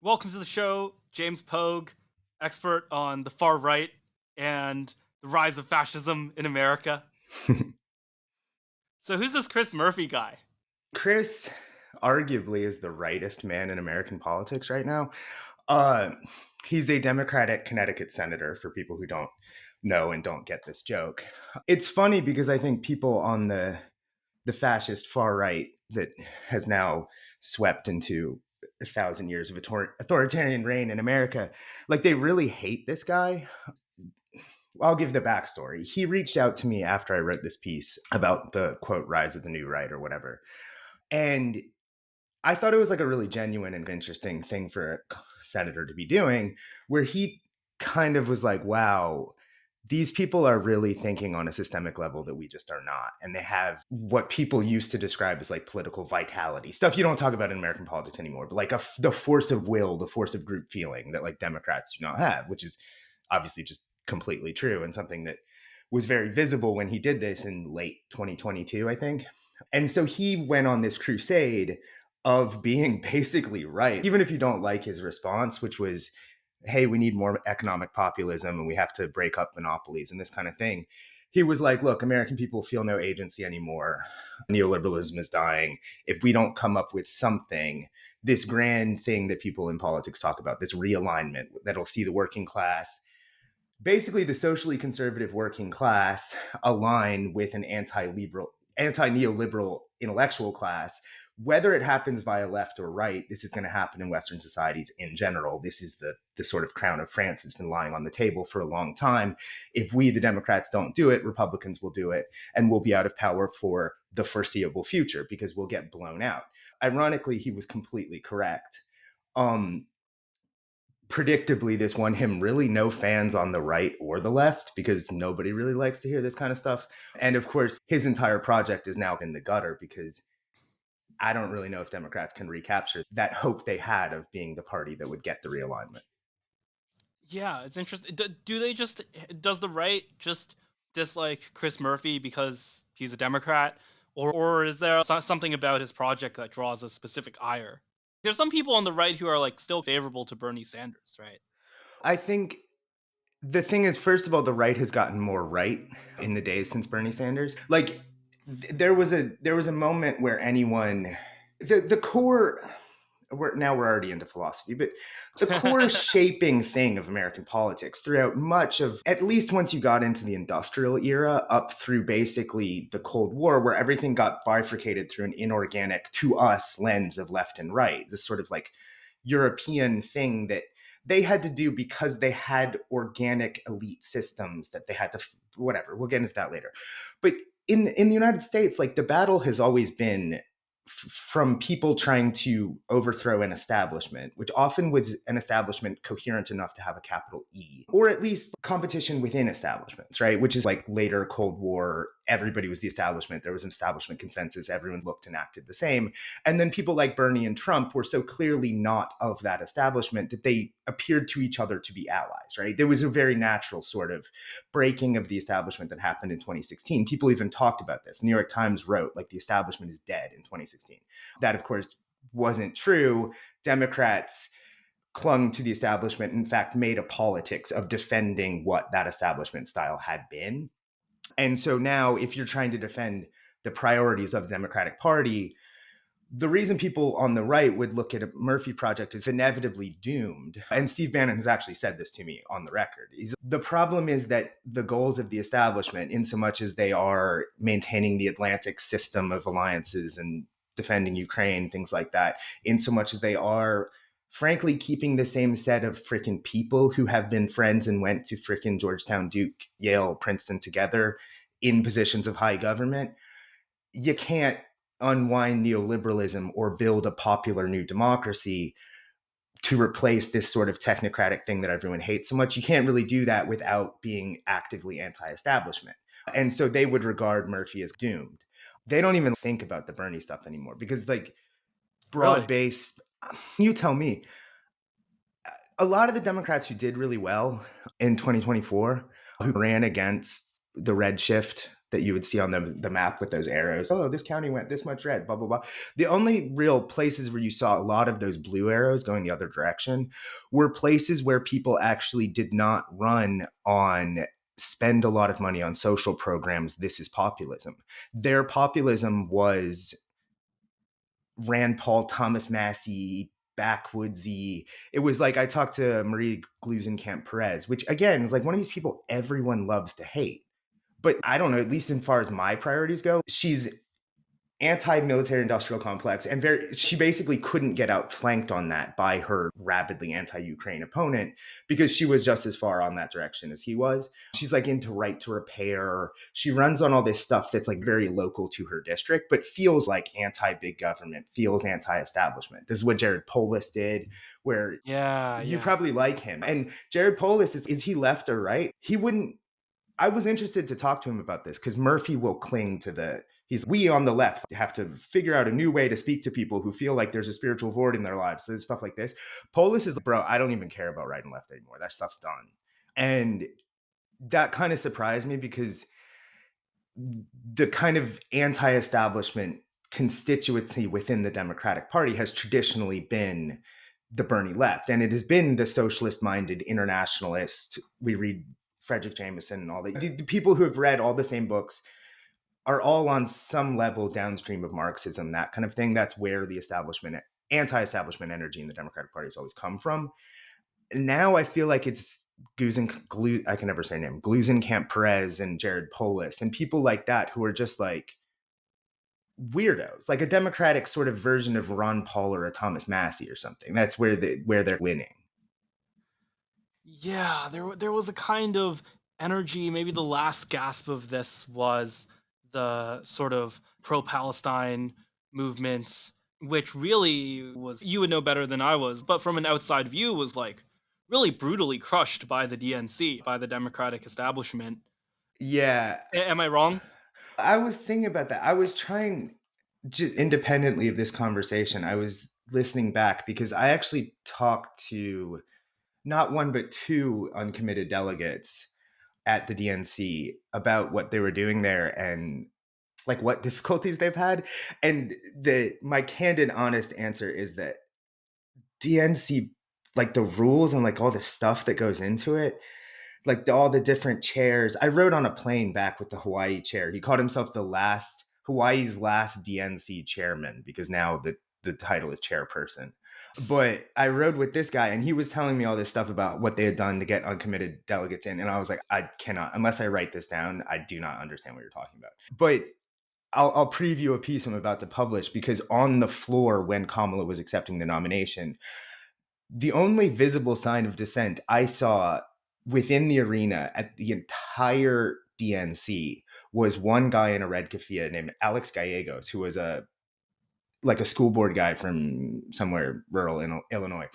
Welcome to the show, James Pogue, expert on the far right and the rise of fascism in America. So, who's this Chris Murphy guy? Chris arguably is the rightest man in American politics right now. Uh, he's a Democratic Connecticut senator, for people who don't know and don't get this joke. It's funny because I think people on the fascist far right that has now swept into 1,000 years of authoritarian reign in America, like they really hate this guy. I'll give the backstory. He reached out to me after I wrote this piece about the quote rise of the new right or whatever. And I thought it was like a really genuine and interesting thing for a senator to be doing, where he kind of was like, wow, these people are really thinking on a systemic level that we just are not. And they have what people used to describe as like political vitality, stuff you don't talk about in American politics anymore, but like the force of will, the force of group feeling that like Democrats do not have, which is obviously just completely true and something that was very visible when he did this in late 2022, I think. And so he went on this crusade of being basically right, even if you don't like his response, which was, hey, we need more economic populism and we have to break up monopolies and this kind of thing. He was like, look, American people feel no agency anymore. Neoliberalism is dying. If we don't come up with something, this grand thing that people in politics talk about, this realignment that'll see the working class, basically the socially conservative working class, align with an anti-neoliberal intellectual class. Whether it happens via left or right, this is going to happen in Western societies in general. This is the sort of crown of France that's been lying on the table for a long time. If we, the Democrats, don't do it, Republicans will do it, and we'll be out of power for the foreseeable future because we'll get blown out. Ironically, he was completely correct. Predictably, this won him really no fans on the right or the left because nobody really likes to hear this kind of stuff. And of course, his entire project is now in the gutter because I don't really know if Democrats can recapture that hope they had of being the party that would get the realignment. Yeah, it's interesting. Does the right just dislike Chris Murphy because he's a Democrat? Or is there something about his project that draws a specific ire? There's some people on the right who are like still favorable to Bernie Sanders, right? I think the thing is, first of all, the right has gotten more right in the days since Bernie Sanders. Like there was a moment where anyone the core we're already into philosophy, but the core shaping thing of American politics throughout much of, at least once you got into the industrial era, up through basically the Cold War, where everything got bifurcated through an inorganic, to us, lens of left and right, this sort of like European thing that they had to do because they had organic elite systems that they had to, whatever, we'll get into that later. But in the United States, like the battle has always been from people trying to overthrow an establishment, which often was an establishment coherent enough to have a capital E, or at least competition within establishments, right? Which is like later Cold War, everybody was the establishment. There was an establishment consensus. Everyone looked and acted the same. And then people like Bernie and Trump were so clearly not of that establishment that they appeared to each other to be allies, right? There was a very natural sort of breaking of the establishment that happened in 2016. People even talked about this. The New York Times wrote, like, the establishment is dead in 2016. That, of course, wasn't true. Democrats clung to the establishment, in fact, made a politics of defending what that establishment style had been. And so now, if you're trying to defend the priorities of the Democratic Party, the reason people on the right would look at a Murphy project is inevitably doomed. And Steve Bannon has actually said this to me on the record. The problem is that the goals of the establishment, in so much as they are maintaining the Atlantic system of alliances and defending Ukraine, things like that, in so much as they are, frankly, keeping the same set of freaking people who have been friends and went to freaking Georgetown, Duke, Yale, Princeton together in positions of high government, you can't unwind neoliberalism or build a popular new democracy to replace this sort of technocratic thing that everyone hates so much. You can't really do that without being actively anti-establishment. And so they would regard Murphy as doomed. They don't even think about the Bernie stuff anymore because, like, broad Really? based, you tell me, a lot of the Democrats who did really well in 2024, who ran against the red shift that you would see on the map with those arrows. Oh, this county went this much red, blah, blah, blah. The only real places where you saw a lot of those blue arrows going the other direction were places where people actually did not run on spend a lot of money on social programs. This is populism. Their populism was Rand Paul, Thomas Massey, backwoodsy. It was like I talked to Marie Gluesenkamp Perez, which again is like one of these people everyone loves to hate. But I don't know, at least as far as my priorities go, she's anti-military industrial complex and she basically couldn't get outflanked on that by her rabidly anti-Ukraine opponent because she was just as far on that direction as he was. She's like into right to repair. She runs on all this stuff that's like very local to her district but feels like anti-big government, feels anti-establishment. This is what Jared Polis did, where Yeah, you yeah. probably like him. And Jared Polis, is he left or right? He wouldn't. I was interested to talk to him about this because Murphy will cling to we on the left have to figure out a new way to speak to people who feel like there's a spiritual void in their lives. So stuff like this. Polis is, bro, I don't even care about right and left anymore. That stuff's done. And that kind of surprised me because the kind of anti-establishment constituency within the Democratic Party has traditionally been the Bernie left. And it has been the socialist-minded internationalist. We read Frederick Jameson and all that. The people who have read all the same books are all on some level downstream of Marxism, that kind of thing. That's where the anti-establishment energy in the Democratic Party has always come from. Now I feel like it's I can never say her name, Gluesenkamp Perez and Jared Polis and people like that who are just like weirdos, like a Democratic sort of version of Ron Paul or a Thomas Massey or something. That's where they're winning. Yeah, there was a kind of energy. Maybe the last gasp of this was the sort of pro-Palestine movement, which really was, you would know better than I was, but from an outside view was like really brutally crushed by the DNC, by the Democratic establishment. Yeah. Am I wrong? I was thinking about that. I was trying, independently of this conversation, I was listening back because I actually talked to not one but two uncommitted delegates at the DNC about what they were doing there and like what difficulties they've had. And my candid, honest answer is that DNC, like the rules and like all the stuff that goes into it, like all the different chairs. I rode on a plane back with the Hawaii chair. He called himself Hawaii's last DNC chairman because now the title is chairperson. But I rode with this guy and he was telling me all this stuff about what they had done to get uncommitted delegates in. And I was like, I cannot, unless I write this down, I do not understand what you're talking about. But I'll preview a piece I'm about to publish because on the floor when Kamala was accepting the nomination, the only visible sign of dissent I saw within the arena at the entire DNC was one guy in a red keffiyeh named Alex Gallegos, who was a school board guy from somewhere rural in Illinois.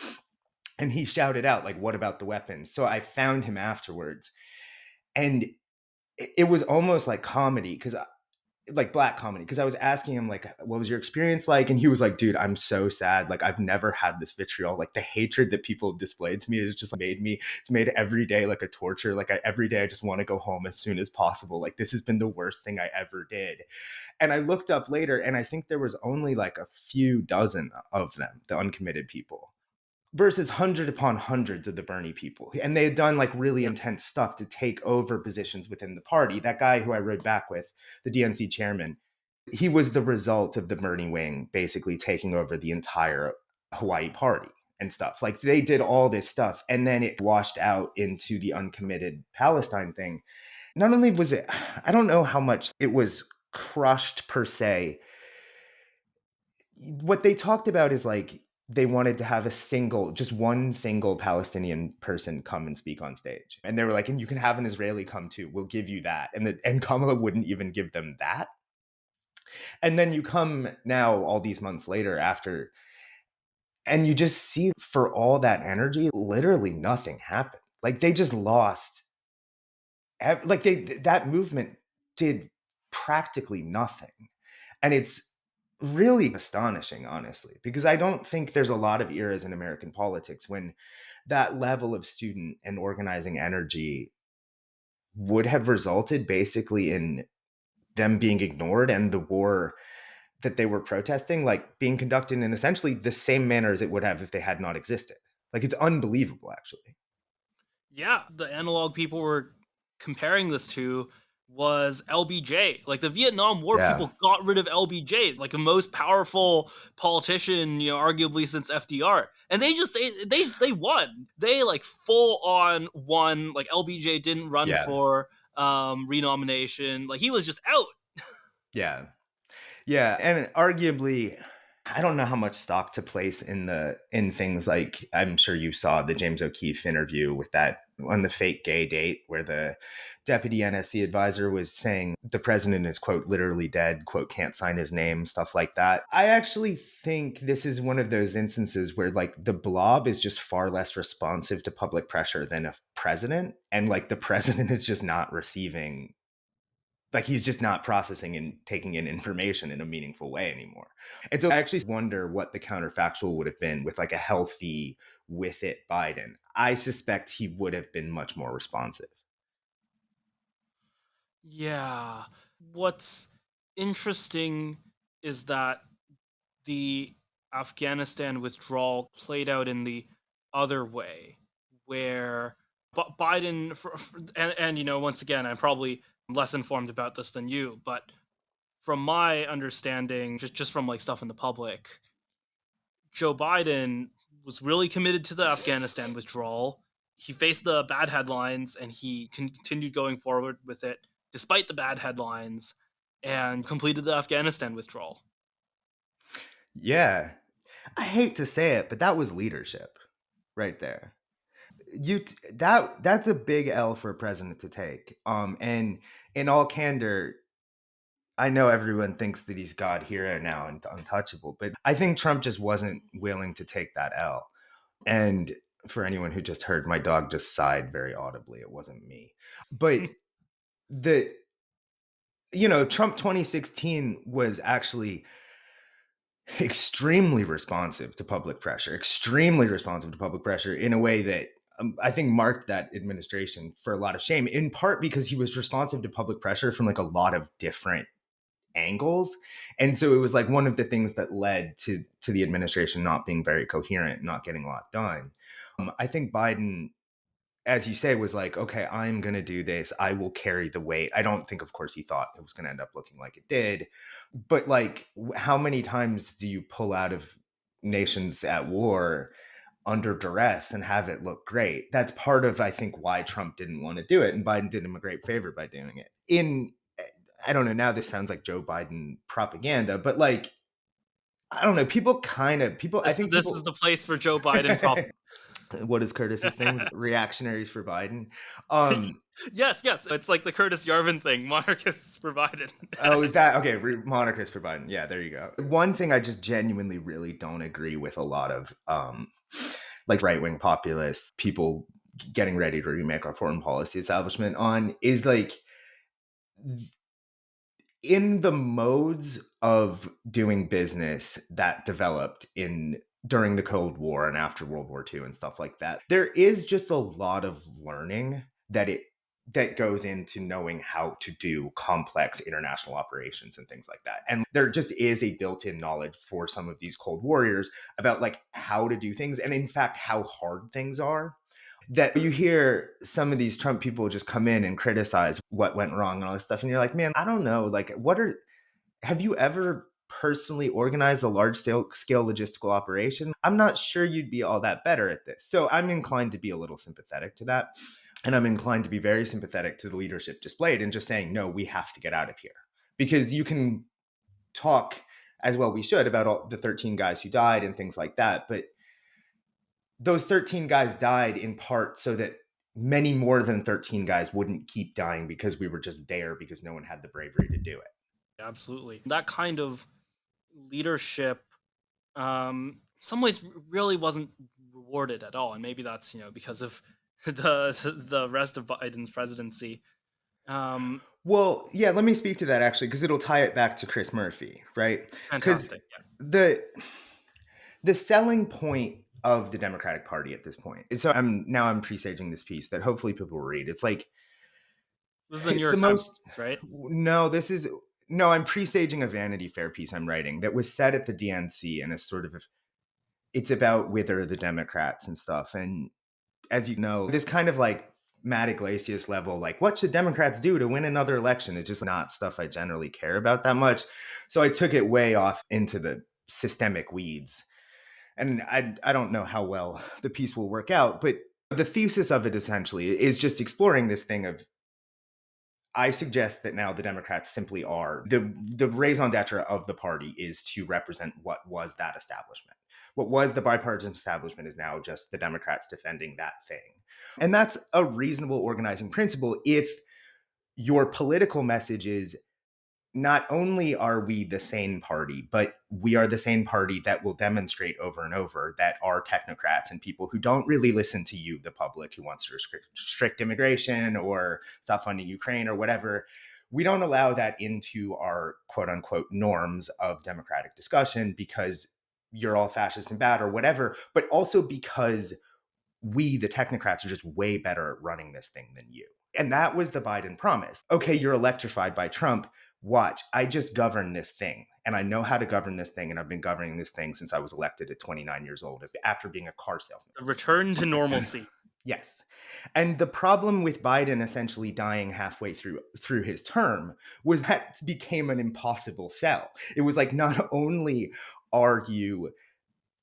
And he shouted out, like, what about the weapons? So I found him afterwards. And it was almost like comedy because like black comedy, because I was asking him like what was your experience like, and he was like, dude, I'm so sad, like I've never had this vitriol, like the hatred that people have displayed to me has just it's made every day like a torture, like every day I just want to go home as soon as possible, like this has been the worst thing I ever did. And I looked up later and I think there was only like a few dozen of them, the uncommitted people, versus hundred upon hundreds of the Bernie people. And they had done like really Yeah. intense stuff to take over positions within the party. That guy who I rode back with, the DNC chairman, he was the result of the Bernie wing basically taking over the entire Hawaii party and stuff. Like they did all this stuff and then it washed out into the uncommitted Palestine thing. Not only was it, I don't know how much it was crushed per se. What they talked about is like they wanted to have just one single Palestinian person come and speak on stage. And they were like, and you can have an Israeli come too. We'll give you that. And Kamala wouldn't even give them that. And then you come now all these months later after, and you just see for all that energy, literally nothing happened. Like they just lost, like that movement did practically nothing. And it's really astonishing, honestly, because I don't think there's a lot of eras in American politics when that level of student and organizing energy would have resulted basically in them being ignored and the war that they were protesting, like being conducted in essentially the same manner as it would have if they had not existed. Like it's unbelievable, actually. Yeah, the analog people were comparing this to was LBJ. Like the Vietnam War, Yeah. people got rid of LBJ, like the most powerful politician, arguably since FDR, and they won. They like full on won. Like LBJ didn't run Yeah. for renomination. Like he was just out. Yeah. Yeah, and arguably, I don't know how much stock to place in things like, I'm sure you saw the James O'Keefe interview with that on the fake gay date where the deputy NSC advisor was saying the president is, quote, literally dead, quote, can't sign his name, stuff like that. I actually think this is one of those instances where like the blob is just far less responsive to public pressure than a president, and like the president is just not receiving, like he's just not processing and taking in information in a meaningful way anymore. And so I actually wonder what the counterfactual would have been with like a healthy with it Biden. I suspect he would have been much more responsive. Yeah. What's interesting is that the Afghanistan withdrawal played out in the other way, where Biden, and once again, I'm probably less informed about this than you, but from my understanding, just from like stuff in the public, Joe Biden was really committed to the Afghanistan withdrawal. He faced the bad headlines and he continued going forward with it despite the bad headlines and completed the Afghanistan withdrawal. Yeah. I hate to say it, but that was leadership right there. That's a big L for a president to take. And in all candor, I know everyone thinks that he's God hero now and untouchable, but I think Trump just wasn't willing to take that L. And for anyone who just heard, my dog just sighed very audibly. It wasn't me. But the, Trump 2016 was actually extremely responsive to public pressure in a way that I think marked that administration for a lot of shame, in part because he was responsive to public pressure from like a lot of different angles. And so it was like one of the things that led to the administration not being very coherent, not getting a lot done. I think Biden, as you say, was like, okay, I'm going to do this. I will carry the weight. I don't think, of course, he thought it was going to end up looking like it did. But like, how many times do you pull out of nations at war under duress and have it look great? That's part of, I think, why Trump didn't want to do it. And Biden did him a great favor by doing it. I don't know, now this sounds like Joe Biden propaganda, but like, I don't know, I think This is people, the place for Joe Biden prop. what is Curtis's things? Reactionaries for Biden. Um, Yes, yes. It's like the Curtis Yarvin thing. Monarchists for Biden. oh, is that okay? Monarchist for Biden. Yeah, there you go. One thing I just genuinely really don't agree with a lot of like right wing populists, people getting ready to remake our foreign policy establishment on is like in the modes of doing business that developed in during the Cold War and after World War II and stuff like that, there is just a lot of learning that goes into knowing how to do complex international operations and things like that. And there just is a built-in knowledge for some of these Cold Warriors about like how to do things and in fact how hard things are, that you hear some of these Trump people just come in and criticize what went wrong and all this stuff. And you're like, man, I don't know. Like, have you ever personally organized a large scale logistical operation? I'm not sure you'd be all that better at this. So I'm inclined to be a little sympathetic to that. And I'm inclined to be very sympathetic to the leadership displayed and just saying, no, we have to get out of here. Because you can talk, as well we should, about all the 13 guys who died and things like that. But those 13 guys died in part so that many more than 13 guys wouldn't keep dying because we were just there because no one had the bravery to do it. Absolutely. That kind of leadership, some ways really wasn't rewarded at all. And maybe that's, because of the rest of Biden's presidency. Um, Well, yeah, let me speak to that actually, because it'll tie it back to Chris Murphy, right? Because Fantastic. Yeah. the selling point of the Democratic Party at this point, and so I'm presaging this piece that hopefully people will read. It's like This is the New It's the York Times most. piece, right? No, this is. No, I'm presaging a Vanity Fair piece I'm writing that was set at the DNC and is sort of. It's about whether the Democrats and stuff. And as you know, this kind of like Matt Iglesias level, like what should Democrats do to win another election? It's just not stuff I generally care about that much. So I took it way off into the systemic weeds. And I don't know how well the piece will work out, but the thesis of it essentially is just exploring this thing of I suggest that now the Democrats simply are the raison d'etre of the party is to represent what was that establishment. What was the bipartisan establishment is now just the Democrats defending that thing. And that's a reasonable organizing principle if your political message is not only are we the sane party, but we are the sane party that will demonstrate over and over that our technocrats and people who don't really listen to you, the public, who wants to restrict immigration or stop funding Ukraine or whatever, we don't allow that into our quote unquote norms of democratic discussion because you're all fascist and bad or whatever, but also because we, the technocrats, are just way better at running this thing than you. And that was the Biden promise. Okay, you're electrified by Trump. Watch, I just govern this thing. And I know how to govern this thing. And I've been governing this thing since I was elected at 29 years old after being a car salesman. The return to normalcy. Yes. And the problem with Biden essentially dying halfway through his term was that became an impossible sell. It was like are you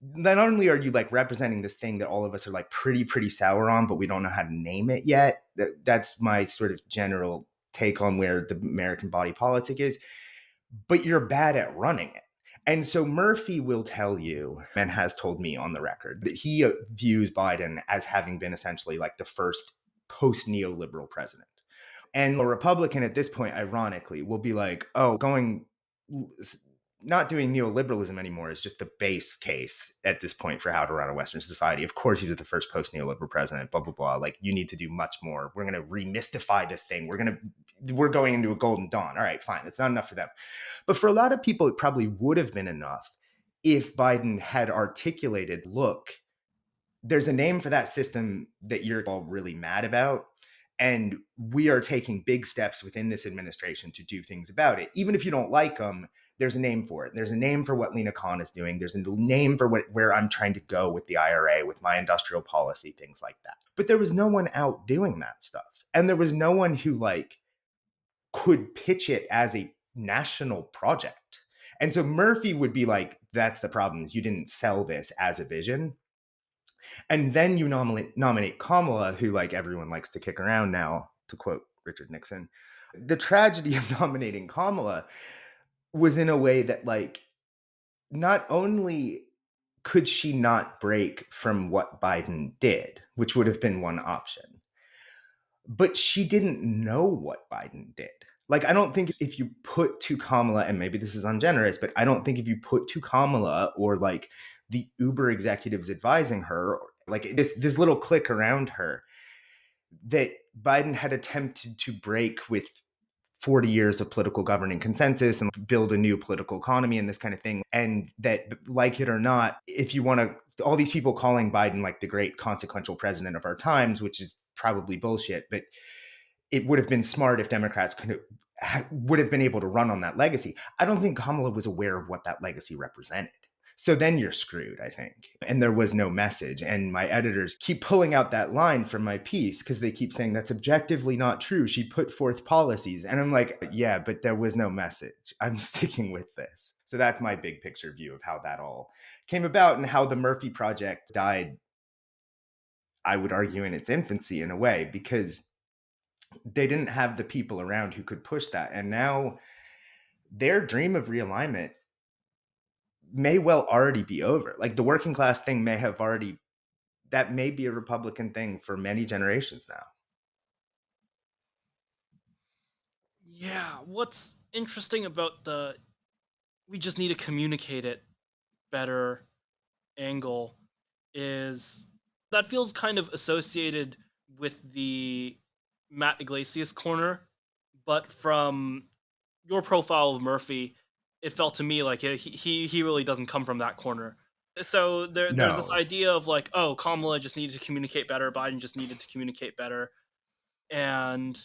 not only are you like representing this thing that all of us are like pretty sour on, but we don't know how to name it yet. That's my sort of general take on where the American body politic is, but you're bad at running it. And so Murphy will tell you, and has told me on the record, that he views Biden as having been essentially like the first post neoliberal president. And a Republican at this point, ironically, will be like, oh, not doing neoliberalism anymore is just the base case at this point for how to run a Western society. Of course, he was the first post-neoliberal president, blah, blah, blah. Like, you need to do much more. We're going to remystify this thing. We're going into a golden dawn. All right, fine. That's not enough for them. But for a lot of people, it probably would have been enough if Biden had articulated, look, there's a name for that system that you're all really mad about. And we are taking big steps within this administration to do things about it. Even if you don't like them, there's a name for it. There's a name for what Lena Khan is doing. There's a name for where I'm trying to go with the IRA, with my industrial policy, things like that. But there was no one out doing that stuff. And there was no one who like could pitch it as a national project. And so Murphy would be like, that's the problem, is you didn't sell this as a vision. And then you nominate Kamala, who like everyone likes to kick around now, to quote Richard Nixon. The tragedy of nominating Kamala was in a way that like not only could she not break from what Biden did, which would have been one option, but she didn't know what Biden did. Like, I don't think if you put to Kamala, and maybe this is ungenerous, but I don't think if you put to Kamala or like the Uber executives advising her, like this little clique around her, that Biden had attempted to break with 40 years of political governing consensus and build a new political economy and this kind of thing. And that, like it or not, if you want to, all these people calling Biden like the great consequential president of our times, which is probably bullshit, but it would have been smart if Democrats would have been able to run on that legacy. I don't think Kamala was aware of what that legacy represented. So then you're screwed, I think. And there was no message. And my editors keep pulling out that line from my piece because they keep saying that's objectively not true. She put forth policies. And I'm like, yeah, but there was no message. I'm sticking with this. So that's my big picture view of how that all came about and how the Murphy Project died, I would argue, in its infancy in a way, because they didn't have the people around who could push that. And now their dream of realignment may well already be over. Like the working class thing that may be a Republican thing for many generations now. Yeah, what's interesting about we just need to communicate it better angle is that feels kind of associated with the Matt Iglesias corner, but from your profile of Murphy, it felt to me like he really doesn't come from that corner. So there's this No. idea of like, oh, Kamala just needed to communicate better, Biden just needed to communicate better, and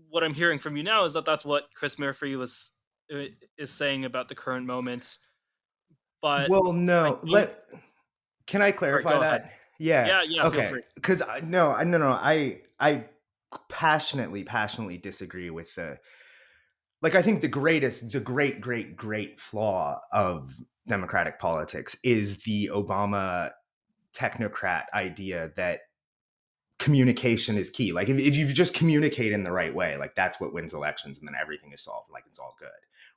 what I'm hearing from you now is that that's what Chris Murphy was uh, is saying about the current moment. But Well, I no. don't. Can I Sorry, clarify go ahead. that? Yeah. Yeah, yeah. Feel Okay. free. Because no, no. I passionately disagree with the like. I think the great flaw of democratic politics is the Obama technocrat idea that communication is key. Like if you just communicate in the right way, like that's what wins elections, and then everything is solved. Like it's all good,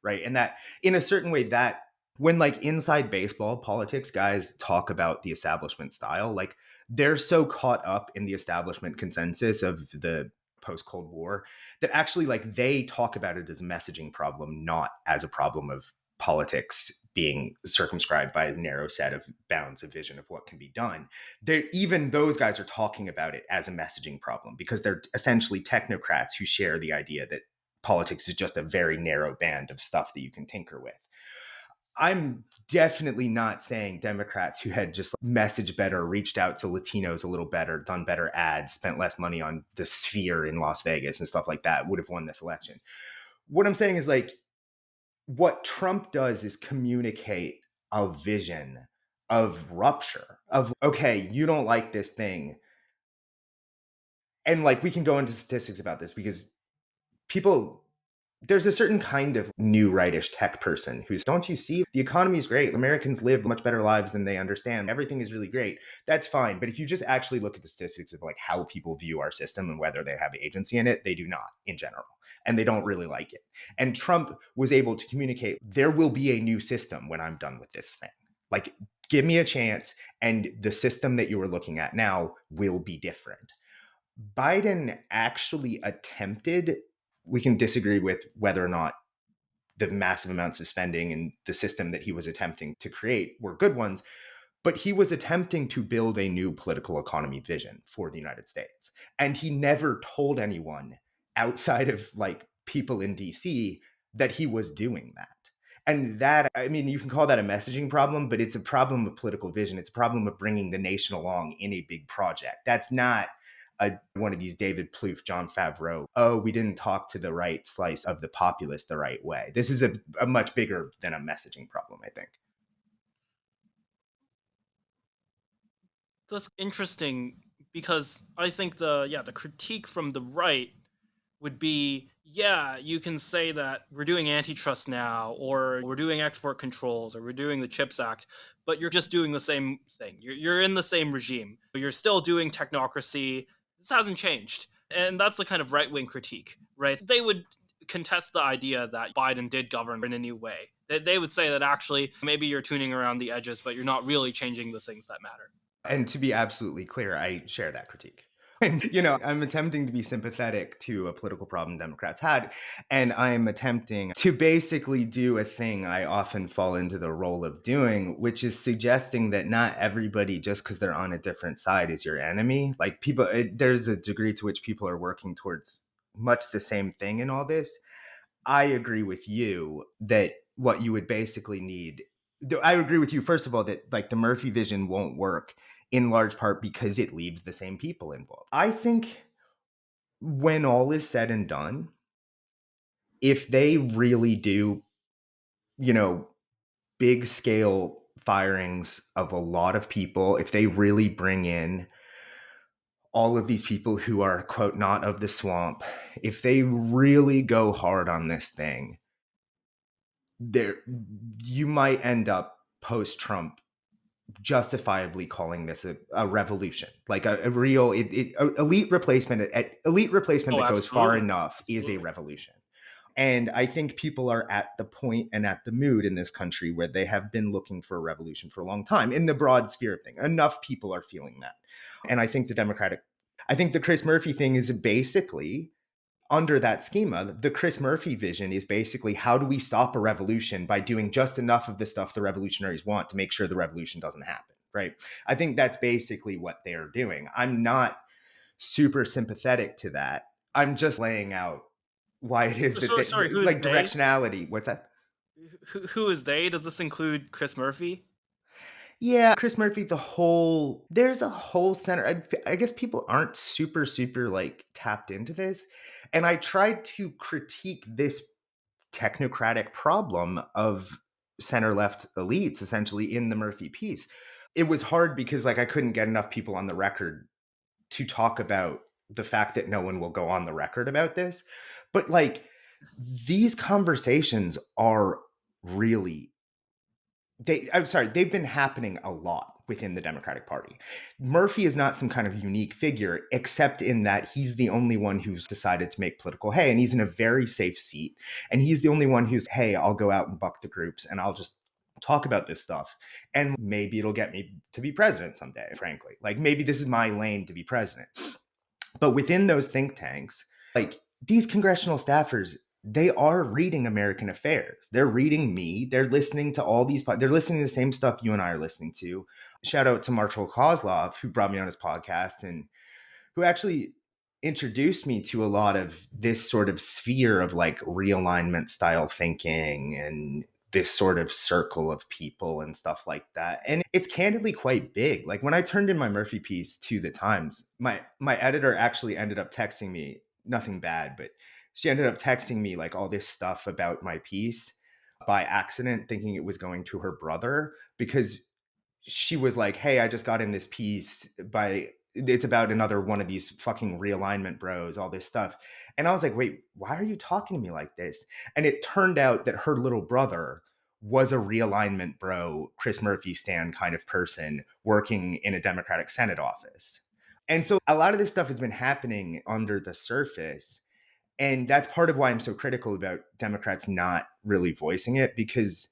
right? And that in a certain way, that when like inside baseball politics, guys talk about the establishment style, like they're so caught up in the establishment consensus of the post Cold War that actually like they talk about it as a messaging problem, not as a problem of politics being circumscribed by a narrow set of bounds of vision of what can be done. Even those guys are talking about it as a messaging problem because they're essentially technocrats who share the idea that politics is just a very narrow band of stuff that you can tinker with. I'm definitely not saying Democrats who had just messaged better, reached out to Latinos a little better, done better ads, spent less money on the Sphere in Las Vegas and stuff like that would have won this election. What I'm saying is like what Trump does is communicate a vision of rupture, of, okay, you don't like this thing. And like we can go into statistics about this because people, there's a certain kind of new rightish tech person who's, don't you see the economy is great, Americans live much better lives than they understand, everything is really great, that's fine. But if you just actually look at the statistics of like how people view our system and whether they have agency in it, they do not in general, and they don't really like it. And Trump was able to communicate, there will be a new system when I'm done with this thing, like give me a chance, and the system that you are looking at now will be different. Biden actually attempted, we can disagree with whether or not the massive amounts of spending and the system that he was attempting to create were good ones, but he was attempting to build a new political economy vision for the United States. And he never told anyone outside of like people in DC that he was doing that. And that, I mean, you can call that a messaging problem, but it's a problem of political vision. It's a problem of bringing the nation along in a big project. That's not one of these David Plouffe, John Favreau, oh, we didn't talk to the right slice of the populace the right way. This is a much bigger than a messaging problem, I think. That's interesting because I think the critique from the right would be, yeah, you can say that we're doing antitrust now, or we're doing export controls, or we're doing the Chips Act, but you're just doing the same thing. You're in the same regime. You're still doing technocracy. This hasn't changed. And that's the kind of right wing critique, right? They would contest the idea that Biden did govern in a new way. They would say that actually maybe you're tuning around the edges, but you're not really changing the things that matter. And to be absolutely clear, I share that critique. And, you know, I'm attempting to be sympathetic to a political problem Democrats had. And I'm attempting to basically do a thing I often fall into the role of doing, which is suggesting that not everybody, just because they're on a different side, is your enemy. Like people, there's a degree to which people are working towards much the same thing in all this. I agree with you that what you would basically need, I agree with you, first of all, that like the Murphy vision won't work in large part because it leaves the same people involved. I think when all is said and done, if they really do, you know, big scale firings of a lot of people, if they really bring in all of these people who are, quote, not of the swamp, if they really go hard on this thing, there you might end up post Trump justifiably calling this a revolution, like a real elite replacement. Elite replacement Oh, that goes far absolutely. enough is a Absolutely. revolution. And I think people are at the point and at the mood in this country where they have been looking for a revolution for a long time in the broad sphere of thing. Enough people are feeling that. And I think the Chris Murphy thing is basically under that schema. The Chris Murphy vision is basically how do we stop a revolution by doing just enough of the stuff the revolutionaries want to make sure the revolution doesn't happen, right? I think that's basically what they're doing. I'm not super sympathetic to that. I'm just laying out why it is that So, sorry, they, who's like they? directionality. What's that? Who is they? Does this include Chris Murphy? Yeah, Chris Murphy, there's a whole center. I guess people aren't super like tapped into this. And I tried to critique this technocratic problem of center left elites essentially in the Murphy piece. It was hard because like I couldn't get enough people on the record to talk about the fact that no one will go on the record about this. But like these conversations are really I'm sorry, they've been happening a lot within the Democratic Party. Murphy is not some kind of unique figure, except in that he's the only one who's decided to make political hay, and he's in a very safe seat. And he's the only one who's, hey, I'll go out and buck the groups and I'll just talk about this stuff. And maybe it'll get me to be president someday, frankly. Like maybe this is my lane to be president. But within those think tanks, like these congressional staffers, they are reading American affairs. They're reading me. They're listening to all these. They're listening to the same stuff you and I are listening to. Shout out to Marshall Kozlov, who brought me on his podcast and who actually introduced me to a lot of this sort of sphere of like realignment style thinking and this sort of circle of people and stuff like that. And it's candidly quite big. Like when I turned in my Murphy piece to the Times, my editor actually ended up texting me, nothing bad, but she ended up texting me like all this stuff about my piece by accident, thinking it was going to her brother because she was like, hey, I just got in this piece by it's about another one of these fucking realignment bros, all this stuff. And I was like, wait, why are you talking to me like this? And it turned out that her little brother was a realignment bro, Chris Murphy stand kind of person working in a Democratic Senate office. And so a lot of this stuff has been happening under the surface. And that's part of why I'm so critical about Democrats not really voicing it, because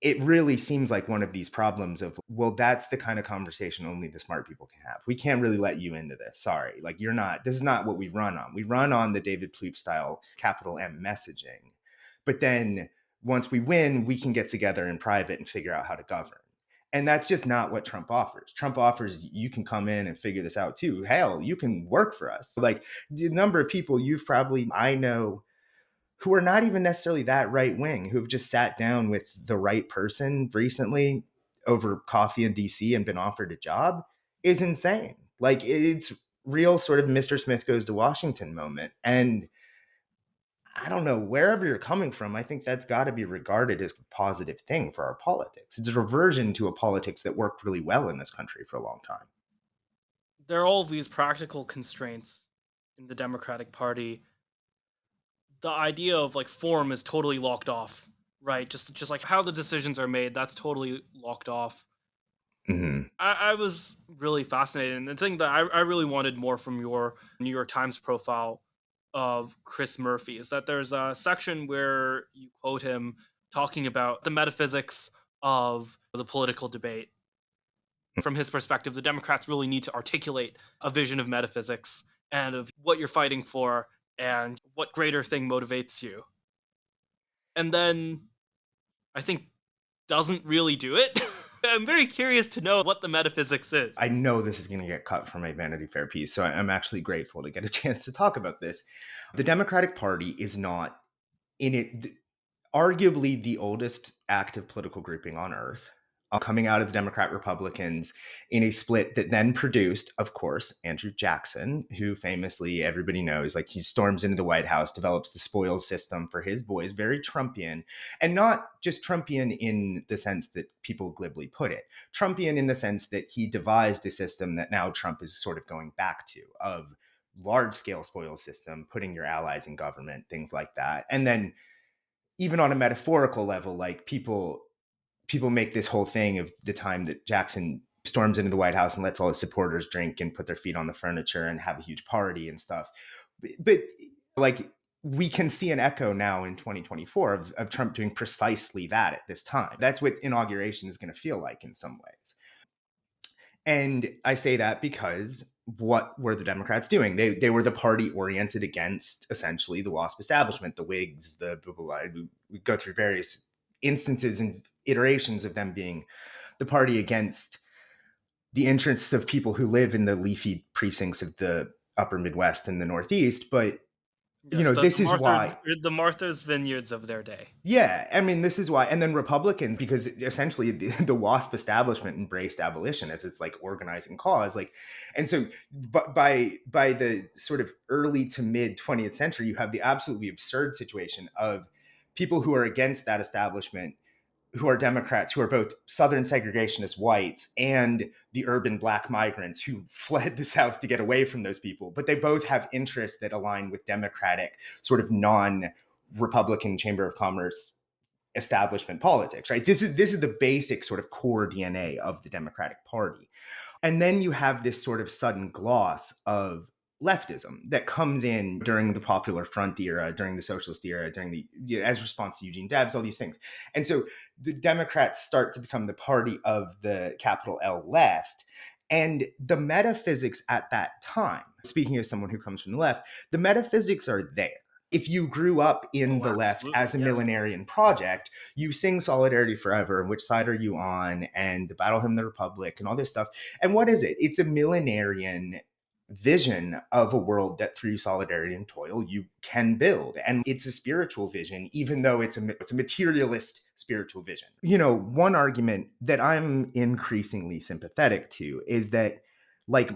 it really seems like one of these problems of, well, that's the kind of conversation only the smart people can have. We can't really let you into this. Sorry. Like this is not what we run on. We run on the David Plouffe style capital M messaging. But then once we win, we can get together in private and figure out how to govern. And that's just not what Trump offers. Trump offers you can come in and figure this out too. Hell, you can work for us. Like the number of people I know who are not even necessarily that right wing, who've just sat down with the right person recently over coffee in DC and been offered a job is insane. Like it's real sort of Mr. Smith goes to Washington moment. And I don't know, wherever you're coming from, I think that's got to be regarded as a positive thing for our politics. It's a reversion to a politics that worked really well in this country for a long time. There are all these practical constraints in the Democratic Party. The idea of like form is totally locked off, right? Just like how the decisions are made, that's totally locked off. Mm-hmm. I was really fascinated, and the thing that I really wanted more from your New York Times profile of Chris Murphy is that there's a section where you quote him talking about the metaphysics of the political debate. From his perspective, the Democrats really need to articulate a vision of metaphysics and of what you're fighting for and what greater thing motivates you. And then I think doesn't really do it. I'm very curious to know what the metaphysics is. I know this is going to get cut from a Vanity Fair piece, so I'm actually grateful to get a chance to talk about this. The Democratic Party is not in it, arguably the oldest active political grouping on earth, coming out of the Democrat Republicans in a split that then produced, of course, Andrew Jackson, who famously everybody knows, like he storms into the White House, develops the spoils system for his boys, very Trumpian, and not just Trumpian in the sense that people glibly put it, Trumpian in the sense that he devised a system that now Trump is sort of going back to, of large scale spoils system, putting your allies in government, things like that. And then even on a metaphorical level, like people make this whole thing of the time that Jackson storms into the White House and lets all his supporters drink and put their feet on the furniture and have a huge party and stuff. But like we can see an echo now in 2024 of Trump doing precisely that at this time. That's what inauguration is going to feel like in some ways. And I say that because what were the Democrats doing? They were the party oriented against essentially the WASP establishment, the Whigs, the blah, blah, blah. We go through various instances and iterations of them being the party against the interests of people who live in the leafy precincts of the upper Midwest and the Northeast. But Yes, This is why. The Martha's Vineyards of their day. Yeah, I mean, this is why. And then Republicans, because essentially the WASP establishment embraced abolition as its like organizing cause. Like, and so, but by the sort of early to mid 20th century, you have the absolutely absurd situation of people who are against that establishment, who are Democrats, who are both Southern segregationist whites and the urban Black migrants who fled the South to get away from those people. But they both have interests that align with Democratic, sort of non-Republican Chamber of Commerce establishment politics, right? This is the basic sort of core DNA of the Democratic Party. And then you have this sort of sudden gloss of leftism that comes in during the Popular Front era, during the Socialist era, as response to Eugene Debs, all these things. And so the Democrats start to become the party of the capital L left. And the metaphysics at that time, speaking as someone who comes from the left, the metaphysics are there. If you grew up in Oh, the left absolutely, as a yes. millenarian project, you sing Solidarity Forever and Which Side Are You On and the Battle Hymn of the Republic and all this stuff. And what is it? It's a millenarian vision of a world that through solidarity and toil you can build. And it's a spiritual vision, even though it's a materialist spiritual vision. One argument that I'm increasingly sympathetic to is that like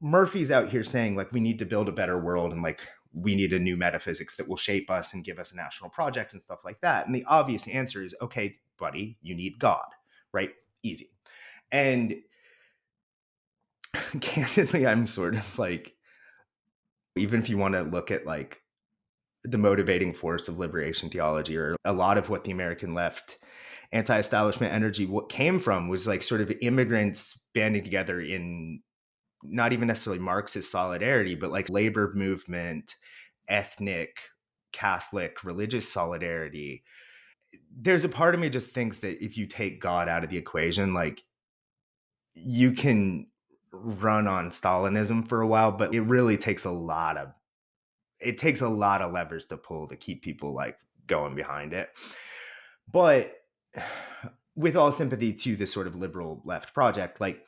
Murphy's out here saying like we need to build a better world and like we need a new metaphysics that will shape us and give us a national project and stuff like that. And the obvious answer is, okay, buddy, you need God, right? Easy. And candidly, I'm sort of like, even if you want to look at like the motivating force of liberation theology, or a lot of what the American left anti-establishment energy what came from was like sort of immigrants banding together in not even necessarily Marxist solidarity, but like labor movement, ethnic, Catholic, religious solidarity. There's a part of me just thinks that if you take God out of the equation, like you can run on Stalinism for a while, but it takes a lot of levers to pull to keep people like going behind it. But with all sympathy to the sort of liberal left project, like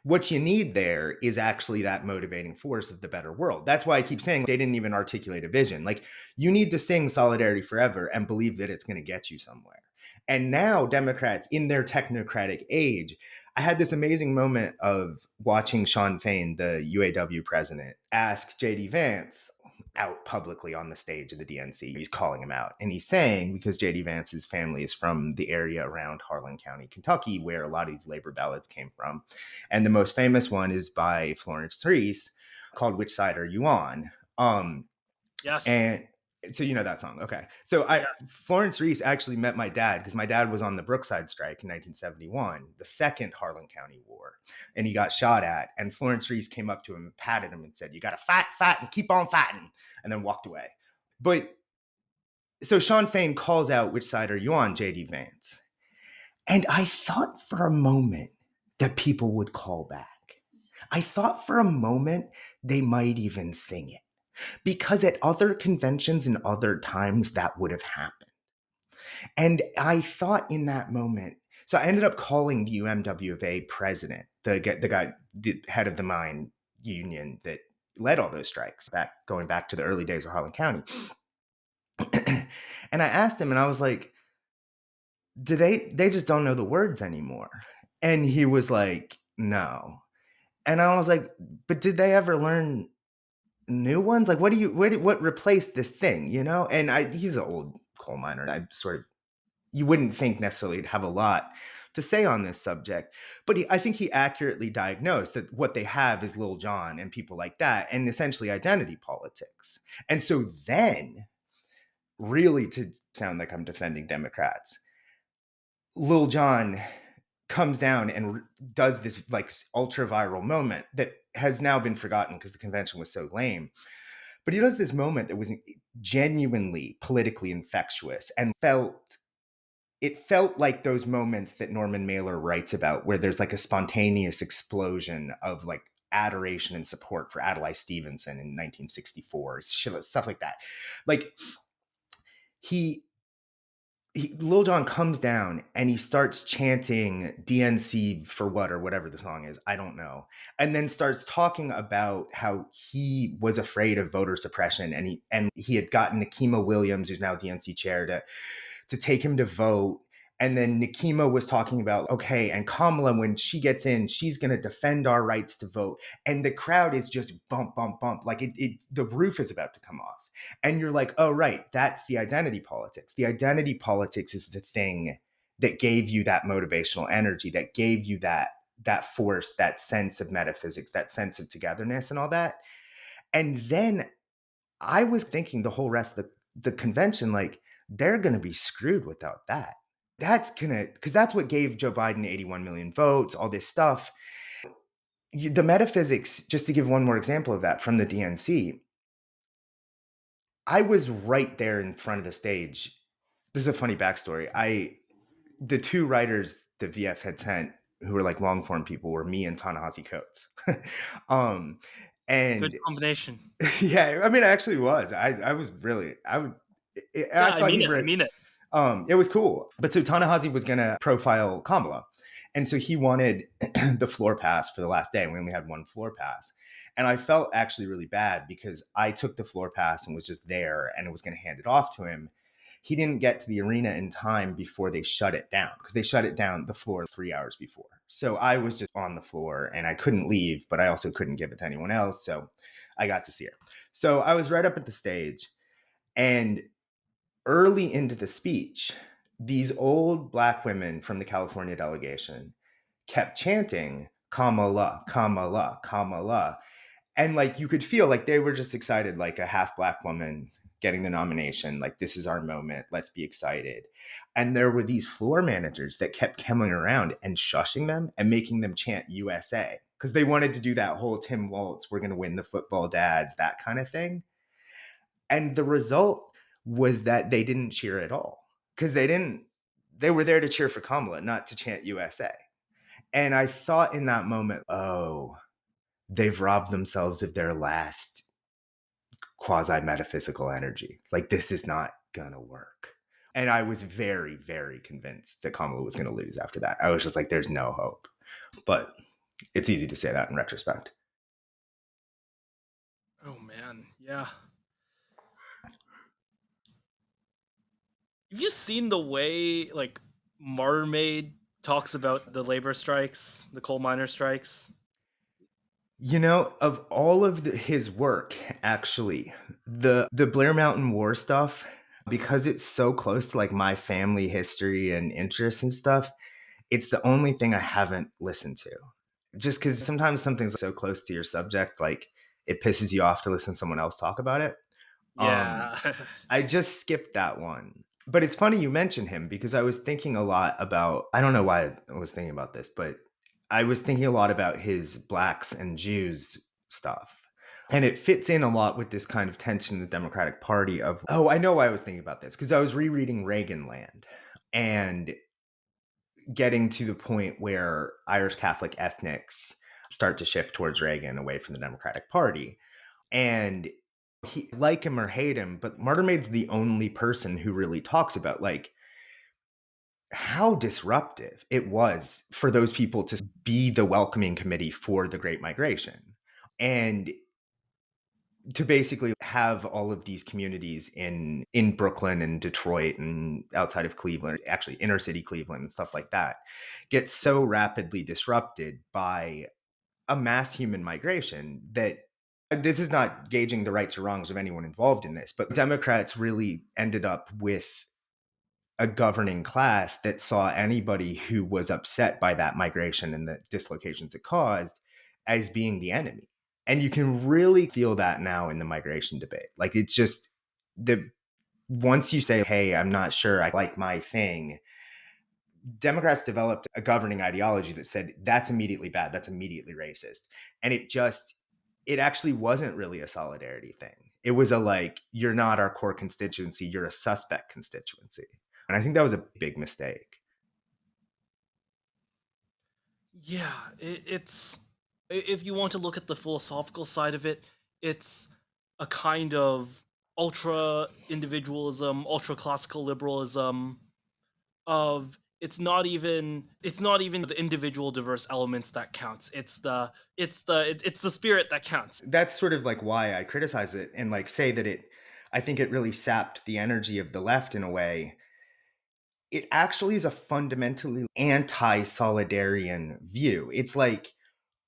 what you need there is actually that motivating force of the better world. That's why I keep saying they didn't even articulate a vision. Like you need to sing Solidarity Forever and believe that it's going to get you somewhere. And now Democrats in their technocratic age, I had this amazing moment of watching Sean Fain, the UAW president, ask JD Vance out publicly on the stage of the DNC. He's calling him out. And he's saying, because JD Vance's family is from the area around Harlan County, Kentucky, where a lot of these labor ballads came from. And the most famous one is by Florence Reese called Which Side Are You On? Yes. And so you know that song. Okay. So Yes. Florence Reese actually met my dad because my dad was on the Brookside strike in 1971, the second Harlan County war, and he got shot at. And Florence Reese came up to him and patted him and said, "You got to fight, fight, and keep on fighting," and then walked away. But so Sean Fain calls out, "Which side are you on, JD Vance?" And I thought for a moment that people would call back. I thought for a moment they might even sing it. Because at other conventions and other times that would have happened. And I thought in that moment, so I ended up calling the UMWFA president, the guy, the head of the mine union that led all those strikes going back to the early days of Harlan County. And I asked him and I was like, they just don't know the words anymore? And he was like, no. And I was like, but did they ever learn new ones? Like, what replaced this thing, And he's an old coal miner. You wouldn't think necessarily to have a lot to say on this subject, but I think he accurately diagnosed that what they have is Lil Jon and people like that, and essentially identity politics. And so then, really, to sound like I'm defending Democrats, Lil Jon comes down and does this like ultra viral moment that has now been forgotten because the convention was so lame. But he does this moment that was genuinely politically infectious and it felt like those moments that Norman Mailer writes about, where there's like a spontaneous explosion of like adoration and support for Adlai Stevenson in 1964, stuff like that. Like he Lil Jon comes down and he starts chanting DNC for what or whatever the song is. I don't know. And then starts talking about how he was afraid of voter suppression and he had gotten Nikema Williams, who's now DNC chair, to take him to vote. And then Nikema was talking about, okay, and Kamala, when she gets in, she's going to defend our rights to vote. And the crowd is just bump, bump, bump. Like the roof is about to come off. And you're like, oh, right, that's the identity politics. The identity politics is the thing that gave you that motivational energy, that gave you that force, that sense of metaphysics, that sense of togetherness and all that. And then I was thinking the whole rest of the convention, like, they're going to be screwed without that. That's going to, because that's what gave Joe Biden 81 million votes, all this stuff. The metaphysics, just to give one more example of that from the DNC, I was right there in front of the stage. This is a funny backstory. The two writers that VF had sent who were like long form people were me and Ta-Nehisi Coates. um, Good and combination. yeah, I mean, I actually was. I was really, I would, I Yeah, I thought mean he it. I read, mean it. it was cool. But so Ta-Nehisi was going to profile Kamala. And so he wanted the floor pass for the last day. We only had one floor pass. And I felt actually really bad because I took the floor pass and was just there and was going to hand it off to him. He didn't get to the arena in time before they shut it down because they shut it down the floor 3 hours before. So I was just on the floor and I couldn't leave, but I also couldn't give it to anyone else. So I got to see her. So I was right up at the stage. And early into the speech, these old Black women from the California delegation kept chanting Kamala, Kamala, Kamala. And like you could feel like they were just excited, like a half Black woman getting the nomination. Like, this is our moment. Let's be excited. And there were these floor managers that kept coming around and shushing them and making them chant USA because they wanted to do that whole Tim Waltz, we're going to win the football dads, that kind of thing. And the result was that they didn't cheer at all because they were there to cheer for Kamala, not to chant USA. And I thought in that moment, oh, they've robbed themselves of their last quasi metaphysical energy. Like, this is not gonna work. And I was very, very convinced that Kamala was gonna lose after that. I was just like, there's no hope. But it's easy to say that in retrospect. Oh man, yeah. Have you seen the way like Mermaid talks about the labor strikes, the coal miner strikes? You know, of all of his work, actually, the Blair Mountain War stuff, because it's so close to like my family history and interests and stuff, it's the only thing I haven't listened to. Just because sometimes something's so close to your subject, like it pisses you off to listen to someone else talk about it. Um, Yeah. I just skipped that one. But it's funny you mentioned him because I was thinking a lot about, I don't know why I was thinking about this, but I was thinking a lot about his blacks and Jews stuff. And it fits in a lot with this kind of tension in the Democratic Party of, oh, I know why I was thinking about this because I was rereading Reagan Land and getting to the point where Irish Catholic ethnics start to shift towards Reagan away from the Democratic Party. And he, like him or hate him, but Martyrmaid's the only person who really talks about like how disruptive it was for those people to be the welcoming committee for the Great Migration and to basically have all of these communities in Brooklyn and Detroit and outside of Cleveland, actually inner city Cleveland and stuff like that, get so rapidly disrupted by a mass human migration that this is not gauging the rights or wrongs of anyone involved in this, but Democrats really ended up with a governing class that saw anybody who was upset by that migration and the dislocations it caused as being the enemy. And you can really feel that now in the migration debate. Like, it's just the once you say, hey, I'm not sure I like my thing, Democrats developed a governing ideology that said that's immediately bad, that's immediately racist. And it actually wasn't really a solidarity thing. It was a like, you're not our core constituency, you're a suspect constituency. And I think that was a big mistake. Yeah, it's if you want to look at the philosophical side of it, it's a kind of ultra individualism, ultra classical liberalism of it's not even the individual diverse elements that counts. It's the spirit that counts. That's sort of like why I criticize it and like say that I think it really sapped the energy of the left in a way. It actually is a fundamentally anti-solidarian view. It's like,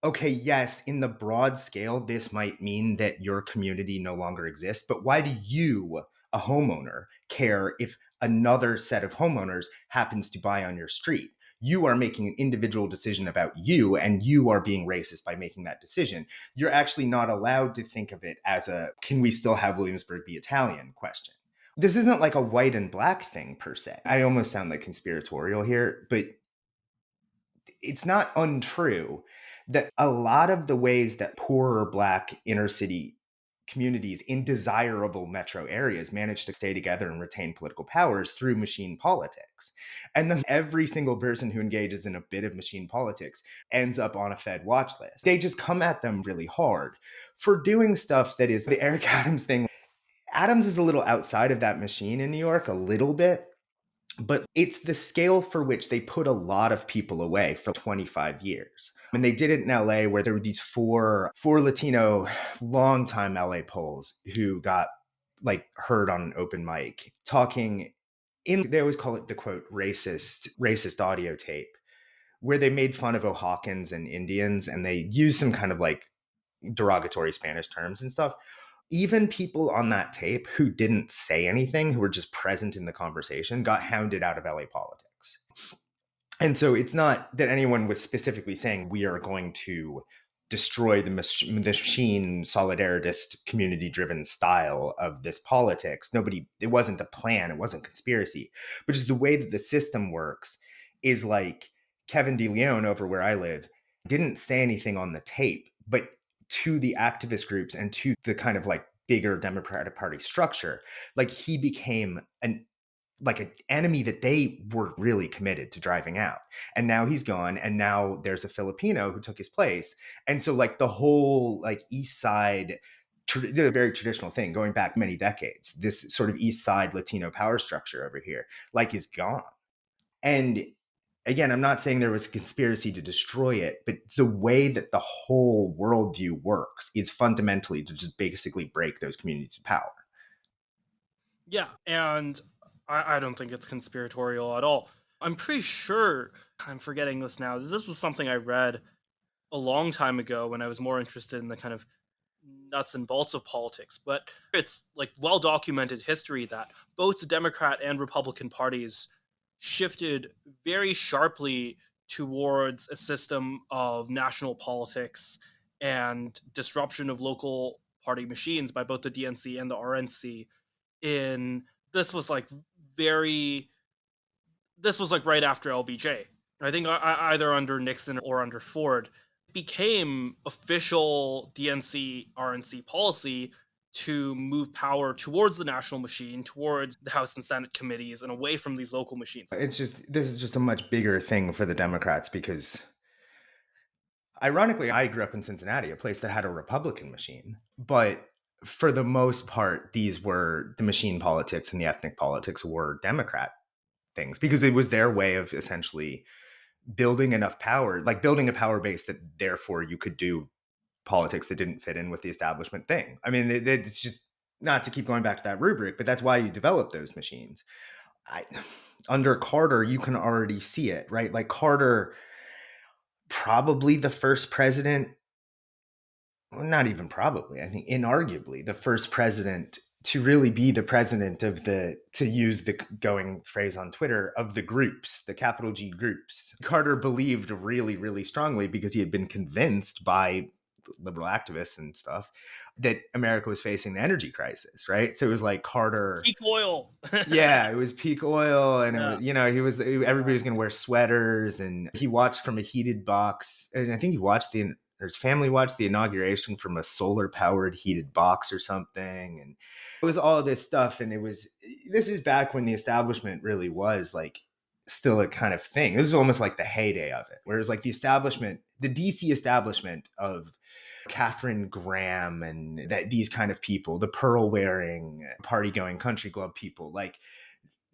okay, yes, in the broad scale, this might mean that your community no longer exists, but why do you, a homeowner, care if another set of homeowners happens to buy on your street? You are making an individual decision about you, and you are being racist by making that decision. You're actually not allowed to think of it as a can we still have Williamsburg be Italian question. This isn't like a white and black thing per se. I almost sound like conspiratorial here, but it's not untrue that a lot of the ways that poorer black inner city communities in desirable metro areas manage to stay together and retain political powers through machine politics. And then every single person who engages in a bit of machine politics ends up on a Fed watch list. They just come at them really hard for doing stuff that is the Eric Adams thing. Adams is a little outside of that machine in New York, a little bit, but it's the scale for which they put a lot of people away for 25 years. And they did it in LA where there were these four Latino longtime LA Poles who got like heard on an open mic talking in, they always call it the quote racist audio tape, where they made fun of Oaxacans and Indians and they used some kind of like derogatory Spanish terms and stuff. Even people on that tape who didn't say anything, who were just present in the conversation, got hounded out of LA politics. And so it's not that anyone was specifically saying we are going to destroy the machine solidaritist community driven style of this politics. Nobody, it wasn't a plan, it wasn't conspiracy, but just the way that the system works is like Kevin DeLeon over where I live didn't say anything on the tape, but to the activist groups and to the kind of like bigger Democratic Party structure, like he became an enemy that they were really committed to driving out. And now he's gone, and now there's a Filipino who took his place. And so like the whole like East Side, the very traditional thing going back many decades, this sort of East Side Latino power structure over here, like is gone. And again, I'm not saying there was a conspiracy to destroy it, but the way that the whole worldview works is fundamentally to just basically break those communities of power. Yeah, and I don't think it's conspiratorial at all. I'm pretty sure I'm forgetting this now. This was something I read a long time ago when I was more interested in the kind of nuts and bolts of politics, but it's like well documented history that both the Democrat and Republican parties shifted very sharply towards a system of national politics and disruption of local party machines by both the DNC and the RNC in this was like very this was like right after LBJ. I think either under Nixon or under Ford became official DNC RNC policy to move power towards the national machine, towards the House and Senate committees, and away from these local machines. It's just, this is just a much bigger thing for the Democrats because ironically, I grew up in Cincinnati, a place that had a Republican machine. But for the most part, these were the machine politics and the ethnic politics were Democrat things because it was their way of essentially building enough power, like building a power base that therefore you could do politics that didn't fit in with the establishment thing. I mean, it's just not to keep going back to that rubric, but that's why you develop those machines. Under Carter, you can already see it, right? Like Carter, probably the first president, well, not even probably, I think inarguably the first president to really be the president of the, to use the going phrase on Twitter, of the groups, the capital G groups. Carter believed really, really strongly because he had been convinced by liberal activists and stuff that America was facing the energy crisis, right? So it was like Carter, Peak oil. yeah, it was peak oil, and it Yeah. was, everybody was going to wear sweaters, and he watched from a heated box, and I think he watched his family watched the inauguration from a solar powered heated box or something, and it was all this stuff, and this was back when the establishment really was like still a kind of thing. This was almost like the heyday of it, whereas like the establishment, the DC establishment of Catherine Graham and these kind of people, the pearl wearing, party going country club people, like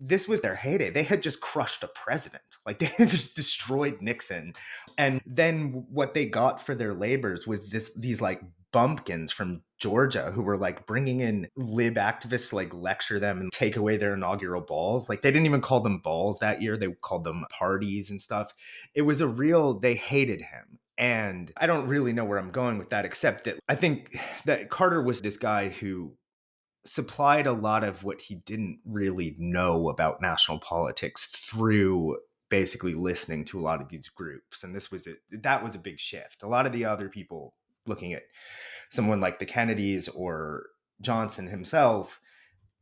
this was their heyday. They had just crushed a president. Like they had just destroyed Nixon. And then what they got for their labors was these like bumpkins from Georgia who were like bringing in lib activists to like lecture them and take away their inaugural balls. Like they didn't even call them balls that year. They called them parties and stuff. It was a real, they hated him. And I don't really know where I'm going with that, except that I think that Carter was this guy who supplied a lot of what he didn't really know about national politics through basically listening to a lot of these groups. And this was it. That was a big shift. A lot of the other people looking at someone like the Kennedys or Johnson himself,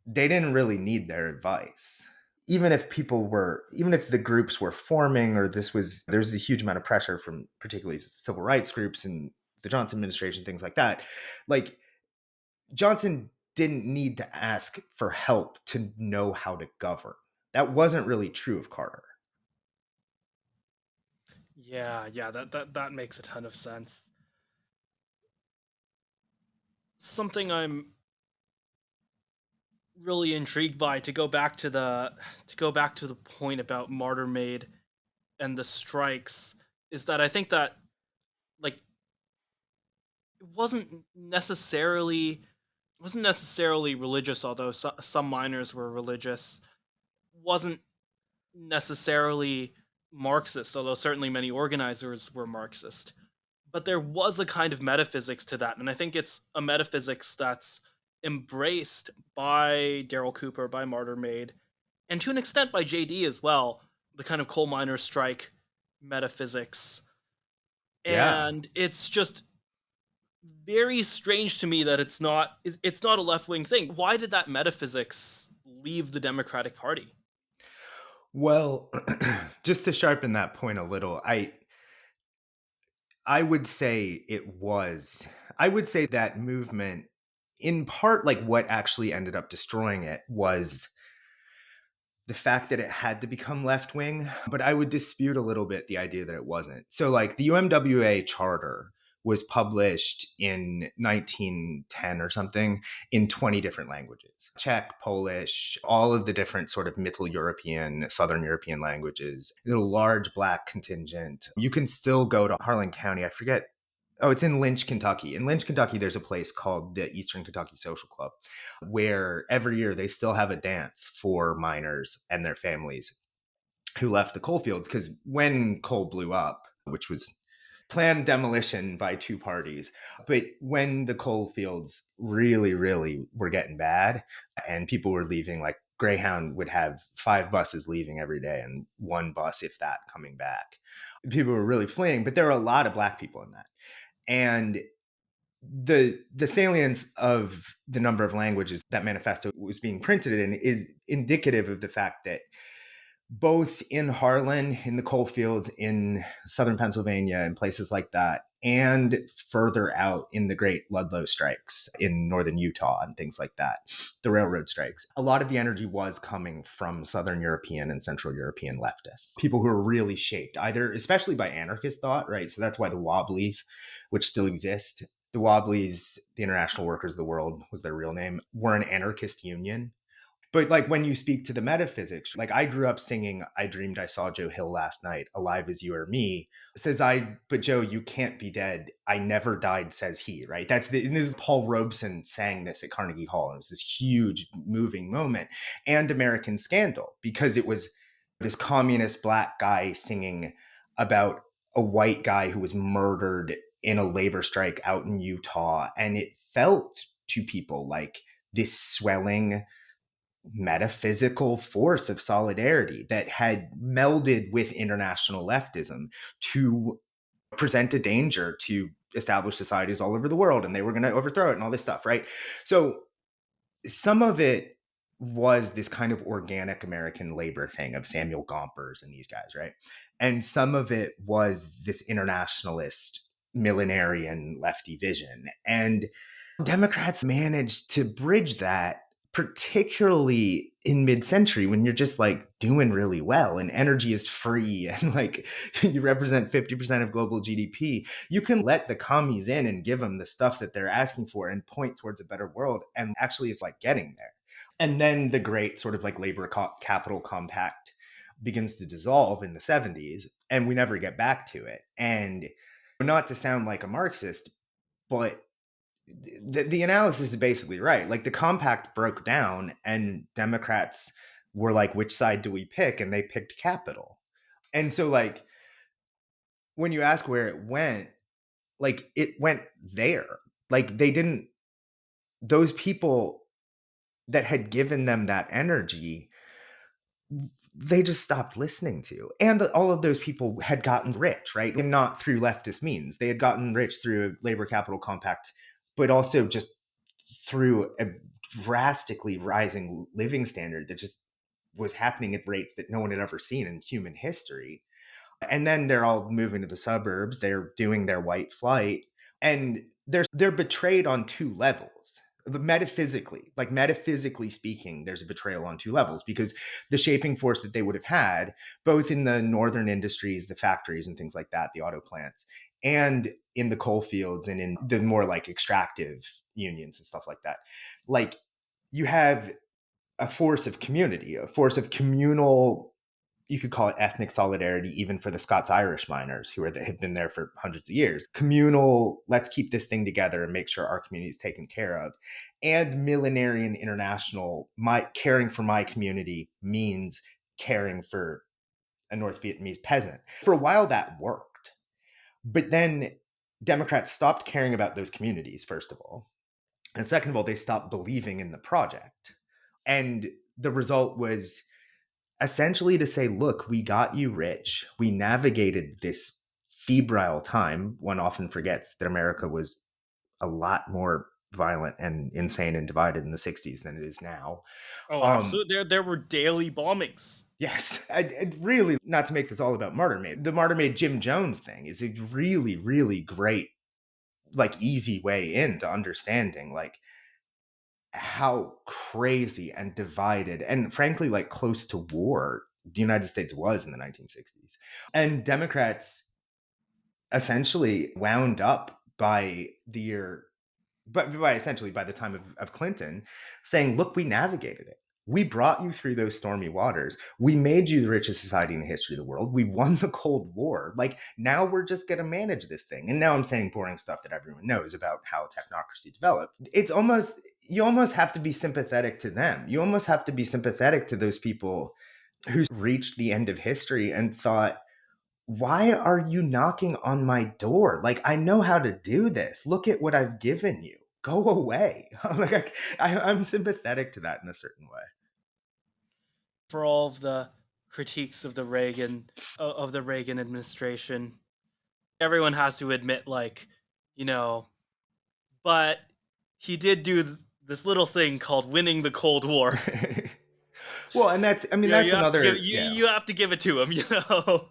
they didn't really need their advice. Even if even if the groups were forming, or there's a huge amount of pressure from particularly civil rights groups and the Johnson administration, things like that. Like Johnson didn't need to ask for help to know how to govern. That wasn't really true of Carter. Yeah, that makes a ton of sense. Something I'm really intrigued by, to go back to the point about Martyr Made and the strikes, is that I think that, like, it wasn't necessarily religious, although some miners were religious. Wasn't necessarily Marxist, although certainly many organizers were Marxist. But there was a kind of metaphysics to that, and I think it's a metaphysics that's embraced by Daryl Cooper, by Martyr Made, and to an extent by JD as well, the kind of coal miner strike metaphysics. Yeah. And it's just very strange to me that it's not a left-wing thing. Why did that metaphysics leave the Democratic Party? Well, just to sharpen that point a little, I would say I would say that movement, in part, like what actually ended up destroying it was the fact that it had to become left wing, but I would dispute a little bit the idea that it wasn't. So, like, the UMWA charter was published in 1910 or something in 20 different languages: Czech, Polish, all of the different sort of Middle European, Southern European languages. There's a large Black contingent. You can still go to Harlan County. I forget. Oh, it's in Lynch, Kentucky. In Lynch, Kentucky, there's a place called the Eastern Kentucky Social Club, where every year they still have a dance for miners and their families who left the coal fields. Because when coal blew up, which was planned demolition by two parties, but when the coal fields really, really were getting bad and people were leaving, like Greyhound would have 5 buses leaving every day and 1 bus, if that, coming back. People were really fleeing, but there were a lot of Black people in that. And the salience of the number of languages that manifesto was being printed in is indicative of the fact that both in Harlan, in the coal fields in southern Pennsylvania and places like that, and further out in the great Ludlow strikes in northern Utah and things like that, the railroad strikes, a lot of the energy was coming from Southern European and Central European leftists, people who are really shaped either, especially by anarchist thought, right? So that's why the Wobblies, which still exist, the Wobblies, the International Workers of the World was their real name, were an anarchist union. But like when you speak to the metaphysics, like I grew up singing "I Dreamed I Saw Joe Hill Last Night, Alive as You or Me." Says but Joe, you can't be dead. I never died, says he, right? And this is Paul Robeson sang this at Carnegie Hall. And it was this huge moving moment. And American Scandal, because it was this communist Black guy singing about a white guy who was murdered in a labor strike out in Utah. And it felt to people like this swelling metaphysical force of solidarity that had melded with international leftism to present a danger to established societies all over the world, and they were going to overthrow it and all this stuff, right? So some of it was this kind of organic American labor thing of Samuel Gompers and these guys, right? And some of it was this internationalist millenarian lefty vision. And Democrats managed to bridge that, particularly in mid-century when you're just like doing really well and energy is free and like you represent 50% of global GDP. You can let the commies in and give them the stuff that they're asking for and point towards a better world. And actually it's like getting there. And then the great sort of like capital compact begins to dissolve in the 70s, and we never get back to it. And not to sound like a Marxist, but the analysis is basically right. Like the compact broke down, and Democrats were like, which side do we pick? And they picked capital. And so, like, when you ask where it went, like, it went there. Like, they didn't, those people that had given them that energy, they just stopped listening to. And all of those people had gotten rich, right? And not through leftist means. They had gotten rich through a labor capital compact, but also just through a drastically rising living standard that just was happening at rates that no one had ever seen in human history. And then they're all moving to the suburbs. They're doing their white flight, and they're betrayed on two levels. Metaphysically speaking, there's a betrayal on two levels, because the shaping force that they would have had, both in the northern industries, the factories and things like that, the auto plants, and in the coal fields and in the more like extractive unions and stuff like that, like, you have a force of community, a force of communal, you could call it ethnic solidarity, even for the Scots-Irish miners who have been there for hundreds of years. Communal, let's keep this thing together and make sure our community is taken care of. And millenarian international, caring for my community means caring for a North Vietnamese peasant. For a while that worked. But then Democrats stopped caring about those communities, first of all. And second of all, they stopped believing in the project. And the result was essentially to say, look, we got you rich. We navigated this febrile time. One often forgets that America was a lot more violent and insane and divided in the 60s than it is now. Oh, absolutely. There were daily bombings. Yes. Really, not to make this all about Martyr Maid, the Martyr Maid Jim Jones thing is a really, really great, like, easy way into understanding, like, how crazy and divided and frankly like close to war the United States was in the 1960s. And Democrats essentially wound up by the year, but by essentially by the time of Clinton, saying, look, we navigated it. We brought you through those stormy waters. We made you the richest society in the history of the world. We won the Cold War. Like, now we're just going to manage this thing. And now I'm saying boring stuff that everyone knows about how technocracy developed. It's almost, you almost have to be sympathetic to them. You almost have to be sympathetic to those people who reached the end of history and thought, why are you knocking on my door? Like, I know how to do this. Look at what I've given you. Go away. Like, I'm sympathetic to that in a certain way. For all of the critiques of the Reagan administration, everyone has to admit, like, you know, but he did do this little thing called winning the Cold War. Well, and that's, I mean, Yeah, that's another, you have to give it to him, you know.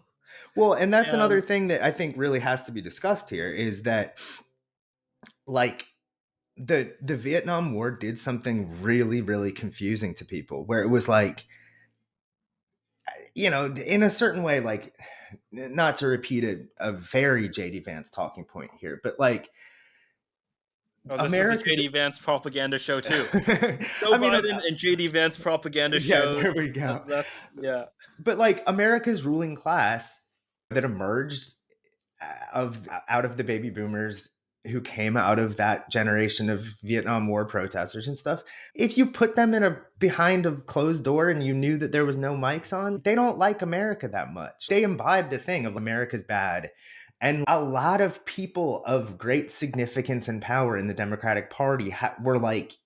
Well, and that's another thing that I think really has to be discussed here is that, like, the Vietnam War did something really, really confusing to people, where it was like, you know, in a certain way, like, not to repeat a very JD Vance talking point here, but like, Oh, this is the JD Vance propaganda show too. Joe Biden and JD Vance propaganda show. Yeah, there we go. That's, yeah. But like, America's ruling class that emerged out of the baby boomers who came out of that generation of Vietnam War protesters and stuff, if you put them behind a closed door and you knew that there was no mics on, they don't like America that much. They imbibed a thing of America's bad. And a lot of people of great significance and power in the Democratic Party were like,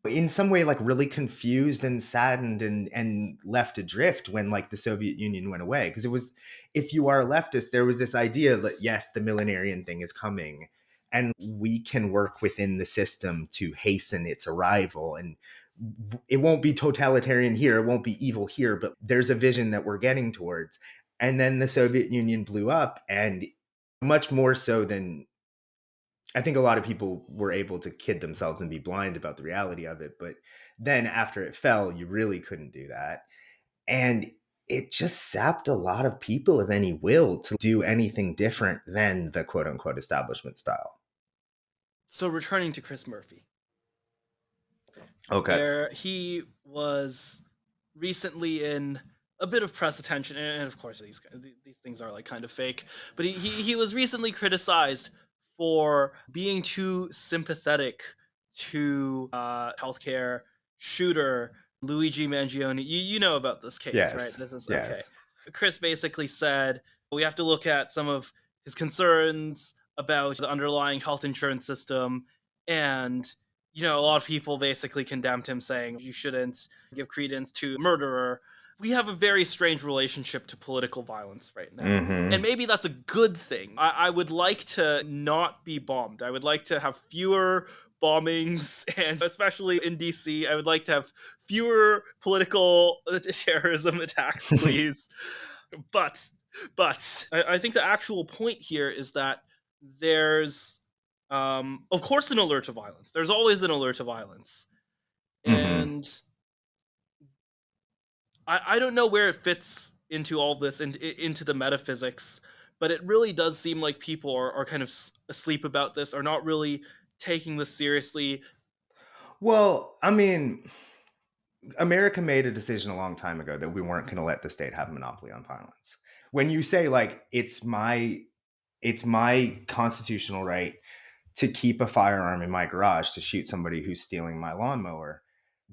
in some way, like, really confused and saddened and left adrift when, like, the Soviet Union went away. Because it was, if you are a leftist, there was this idea that, yes, the millenarian thing is coming and we can work within the system to hasten its arrival. And it won't be totalitarian here, it won't be evil here, but there's a vision that we're getting towards. And then the Soviet Union blew up, and much more so than, I think a lot of people were able to kid themselves and be blind about the reality of it. But then after it fell, you really couldn't do that. And it just sapped a lot of people of any will to do anything different than the quote unquote establishment style. So returning to Chris Murphy. Okay. where he was recently in a bit of press attention, and of course these things are like kind of fake. But he was recently criticized for being too sympathetic to healthcare shooter Luigi Mangione. You know about this case, right? Yes. This is okay. Yes. Chris basically said we have to look at some of his concerns about the underlying health insurance system, and a lot of people basically condemned him, saying you shouldn't give credence to a murderer. We have a very strange relationship to political violence right now. And Mm-hmm. maybe that's a good thing. I would like to not be bombed. I would like to have fewer bombings, and especially in DC, I would like to have fewer political terrorism attacks, please. But I think the actual point here is that there's of course an alert to violence. There's always an alert to violence. Mm-hmm. And I don't know where it fits into all this and into the metaphysics, but it really does seem like people are kind of asleep about this, are not really taking this seriously. Well, I mean, America made a decision a long time ago that we weren't going to let the state have a monopoly on violence. When you say like it's my constitutional right to keep a firearm in my garage to shoot somebody who's stealing my lawnmower,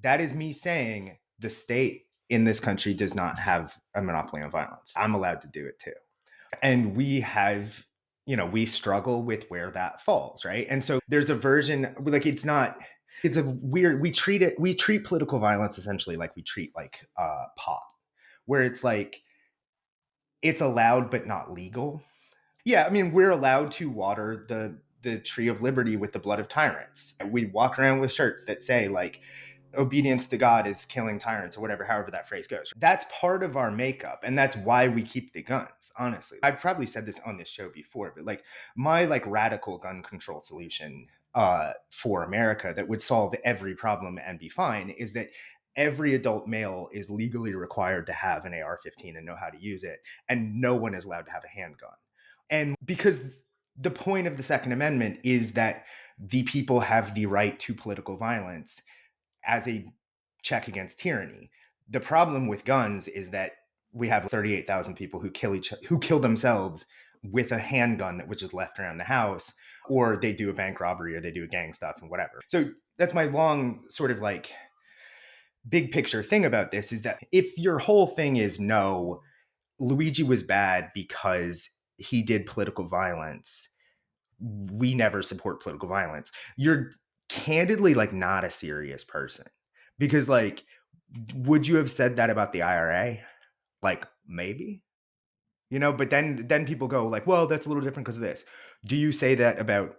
that is me saying the state in this country does not have a monopoly on violence. I'm allowed to do it too. And we struggle with where that falls, right? And so there's a version, like, it's a weird, we treat political violence essentially like we treat like pot, where it's like it's allowed but not legal. Yeah, I mean, we're allowed to water the tree of liberty with the blood of tyrants. We walk around with shirts that say like obedience to God is killing tyrants, or whatever, however that phrase goes. That's part of our makeup, and that's why we keep the guns. Honestly, I've probably said this on this show before, but like my like radical gun control solution for America that would solve every problem and be fine is that every adult male is legally required to have an AR-15 and know how to use it, and no one is allowed to have a handgun. And because the point of the Second Amendment is that the people have the right to political violence as a check against tyranny. The problem with guns is that we have 38,000 people who kill themselves with a handgun that was just left around the house, or they do a bank robbery, or they do a gang stuff and whatever. So that's my long sort of like big picture thing about this, is that if your whole thing is no, Luigi was bad because he did political violence, we never support political violence, you're candidly like not a serious person. Because like, would you have said that about the IRA? Like, maybe, but then people go like, well, that's a little different because of this. Do you say that about,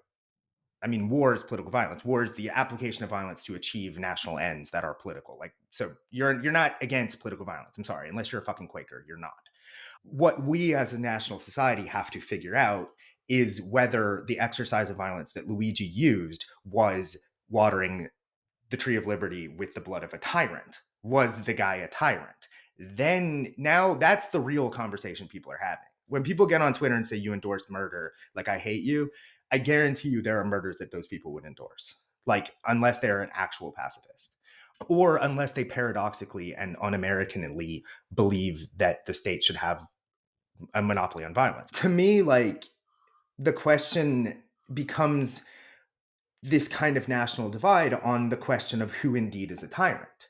I mean, war is political violence. War is the application of violence to achieve national ends that are political. Like, so you're not against political violence. I'm sorry, unless you're a fucking Quaker, you're not. What we as a national society have to figure out is whether the exercise of violence that Luigi used was watering the tree of liberty with the blood of a tyrant. Was the guy a tyrant? Then now that's the real conversation people are having. When people get on Twitter and say you endorsed murder, like I hate you, I guarantee you there are murders that those people would endorse. Like, unless they're an actual pacifist, or unless they paradoxically and un-Americanly believe that the state should have a monopoly on violence. To me, like, the question becomes this kind of national divide on the question of who indeed is a tyrant.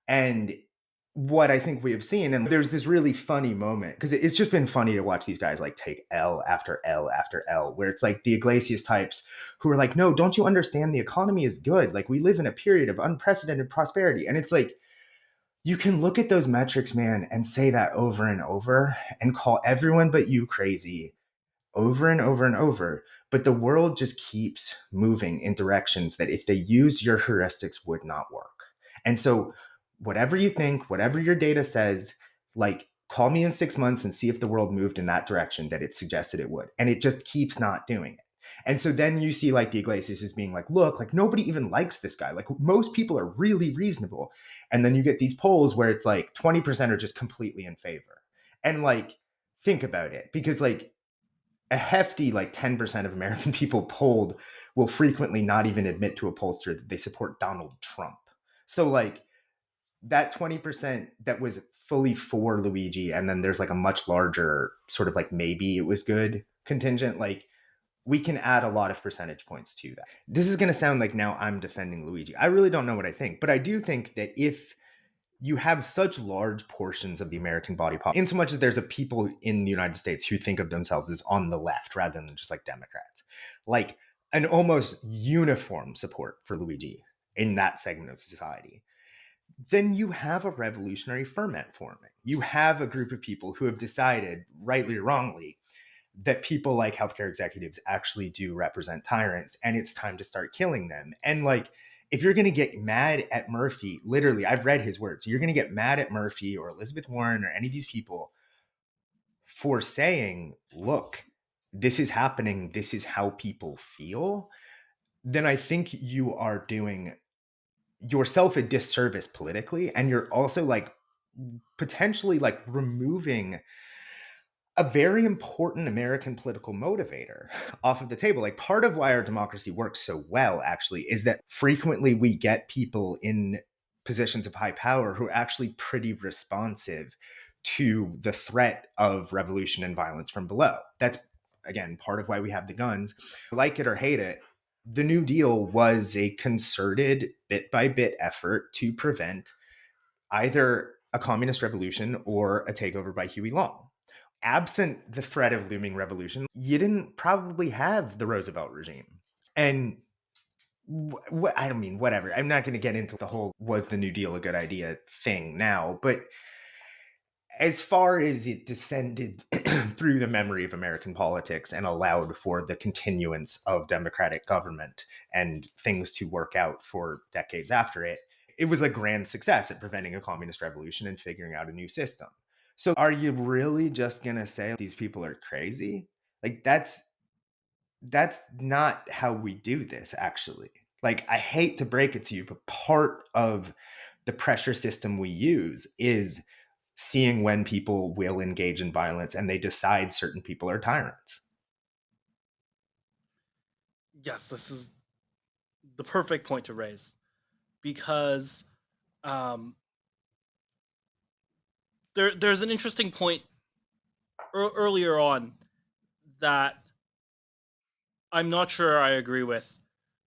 And what I think we have seen, and there's this really funny moment, because it's just been funny to watch these guys like take L after L after L, where it's like the Iglesias types who are like, no, don't you understand? The economy is good. Like, we live in a period of unprecedented prosperity. And it's like, you can look at those metrics, man, and say that over and over and call everyone but you crazy over and over and over. But the world just keeps moving in directions that, if they use your heuristics, would not work. And so, whatever you think, whatever your data says, like, call me in 6 months and see if the world moved in that direction that it suggested it would. And it just keeps not doing it. And so then you see like the Iglesias is being like, look, like, nobody even likes this guy. Like, most people are really reasonable. And then you get these polls where it's like 20% are just completely in favor. And like, think about it, because like a hefty like 10% of American people polled will frequently not even admit to a pollster that they support Donald Trump. So like that 20% that was fully for Luigi, and then there's like a much larger sort of like maybe it was good contingent, like we can add a lot of percentage points to that. This is going to sound like now I'm defending Luigi. I really don't know what I think, but I do think that if you have such large portions of the American body politic, in so much as there's a people in the United States who think of themselves as on the left rather than just like Democrats, like an almost uniform support for Luigi in that segment of society, then you have a revolutionary ferment forming. You have a group of people who have decided, rightly or wrongly, that people like healthcare executives actually do represent tyrants, and it's time to start killing them. And like, if you're going to get mad at Murphy, literally, I've read his words, you're going to get mad at Murphy or Elizabeth Warren or any of these people for saying, look, this is happening, this is how people feel, then I think you are doing yourself a disservice politically. And you're also like potentially like removing a very important American political motivator off of the table. Like part of why our democracy works so well actually is that frequently we get people in positions of high power who are actually pretty responsive to the threat of revolution and violence from below. That's again part of why we have the guns. Like it or hate it, the New Deal was a concerted bit by bit effort to prevent either a communist revolution or a takeover by Huey Long. Absent the threat of looming revolution, you didn't probably have the Roosevelt regime. And I don't mean, whatever. I'm not going to get into the whole was the New Deal a good idea thing now, but as far as it descended through the memory of American politics and allowed for the continuance of democratic government and things to work out for decades after it, it was a grand success at preventing a communist revolution and figuring out a new system. So are you really just going to say these people are crazy? Like that's not how we do this actually. Like I hate to break it to you, but part of the pressure system we use is seeing when people will engage in violence and they decide certain people are tyrants. Yes, this is the perfect point to raise because um, there's an interesting point earlier on that I'm not sure I agree with.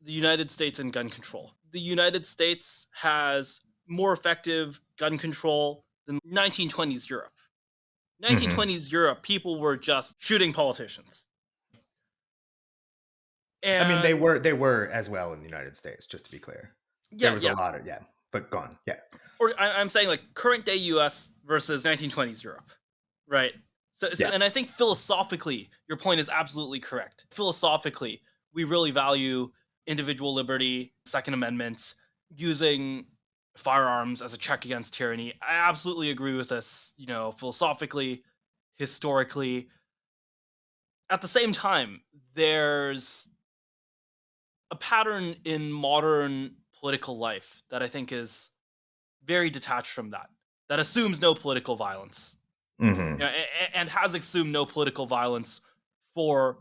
The United States and gun control. The United States has more effective gun control than 1920s Europe. Mm-hmm. 1920s Europe, people were just shooting politicians. I mean, And they were as well in the United States, just to be clear. There yeah, was a yeah. lot of, yeah, but gone. Yeah. Or I'm saying like current day US versus 1920s Europe, right? Yeah. And I think philosophically, your point is absolutely correct. Philosophically, we really value individual liberty, Second Amendment, using firearms as a check against tyranny. I absolutely agree with this, philosophically, historically. At the same time, there's a pattern in modern political life that I think is very detached from that assumes no political violence, Mm-hmm. and has assumed no political violence for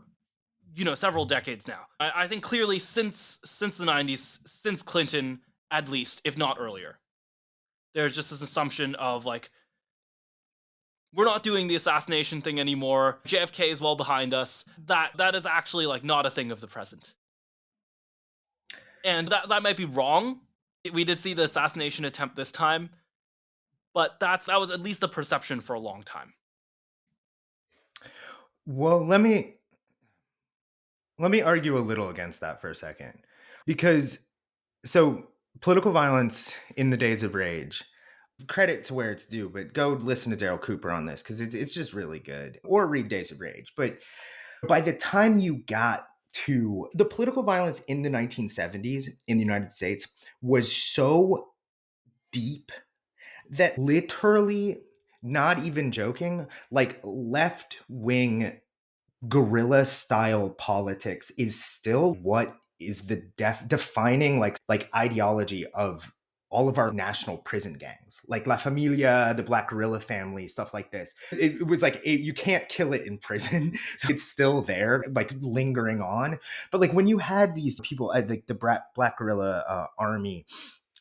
several decades now. I think clearly since the 90s, since Clinton at least, if not earlier, there's just this assumption of like we're not doing the assassination thing anymore. JFK is well behind us. That is actually like not a thing of the present, and that might be wrong. We did see the assassination attempt this time, but that was at least the perception for a long time. Well, let me argue a little against that for a second. Because so political violence in the days of rage, credit to where it's due, but go listen to Daryl Cooper on this because it's just really good. Or read Days of Rage. But by the time you got to the political violence in the 1970s in the United States was so deep that literally, not even joking, like left wing guerrilla style politics is still what is the defining like ideology of all of our national prison gangs, like La Familia, the Black Guerrilla Family, stuff like this. It was like you can't kill it in prison, so it's still there, like lingering on. But like when you had these people, like the Black Guerrilla Army,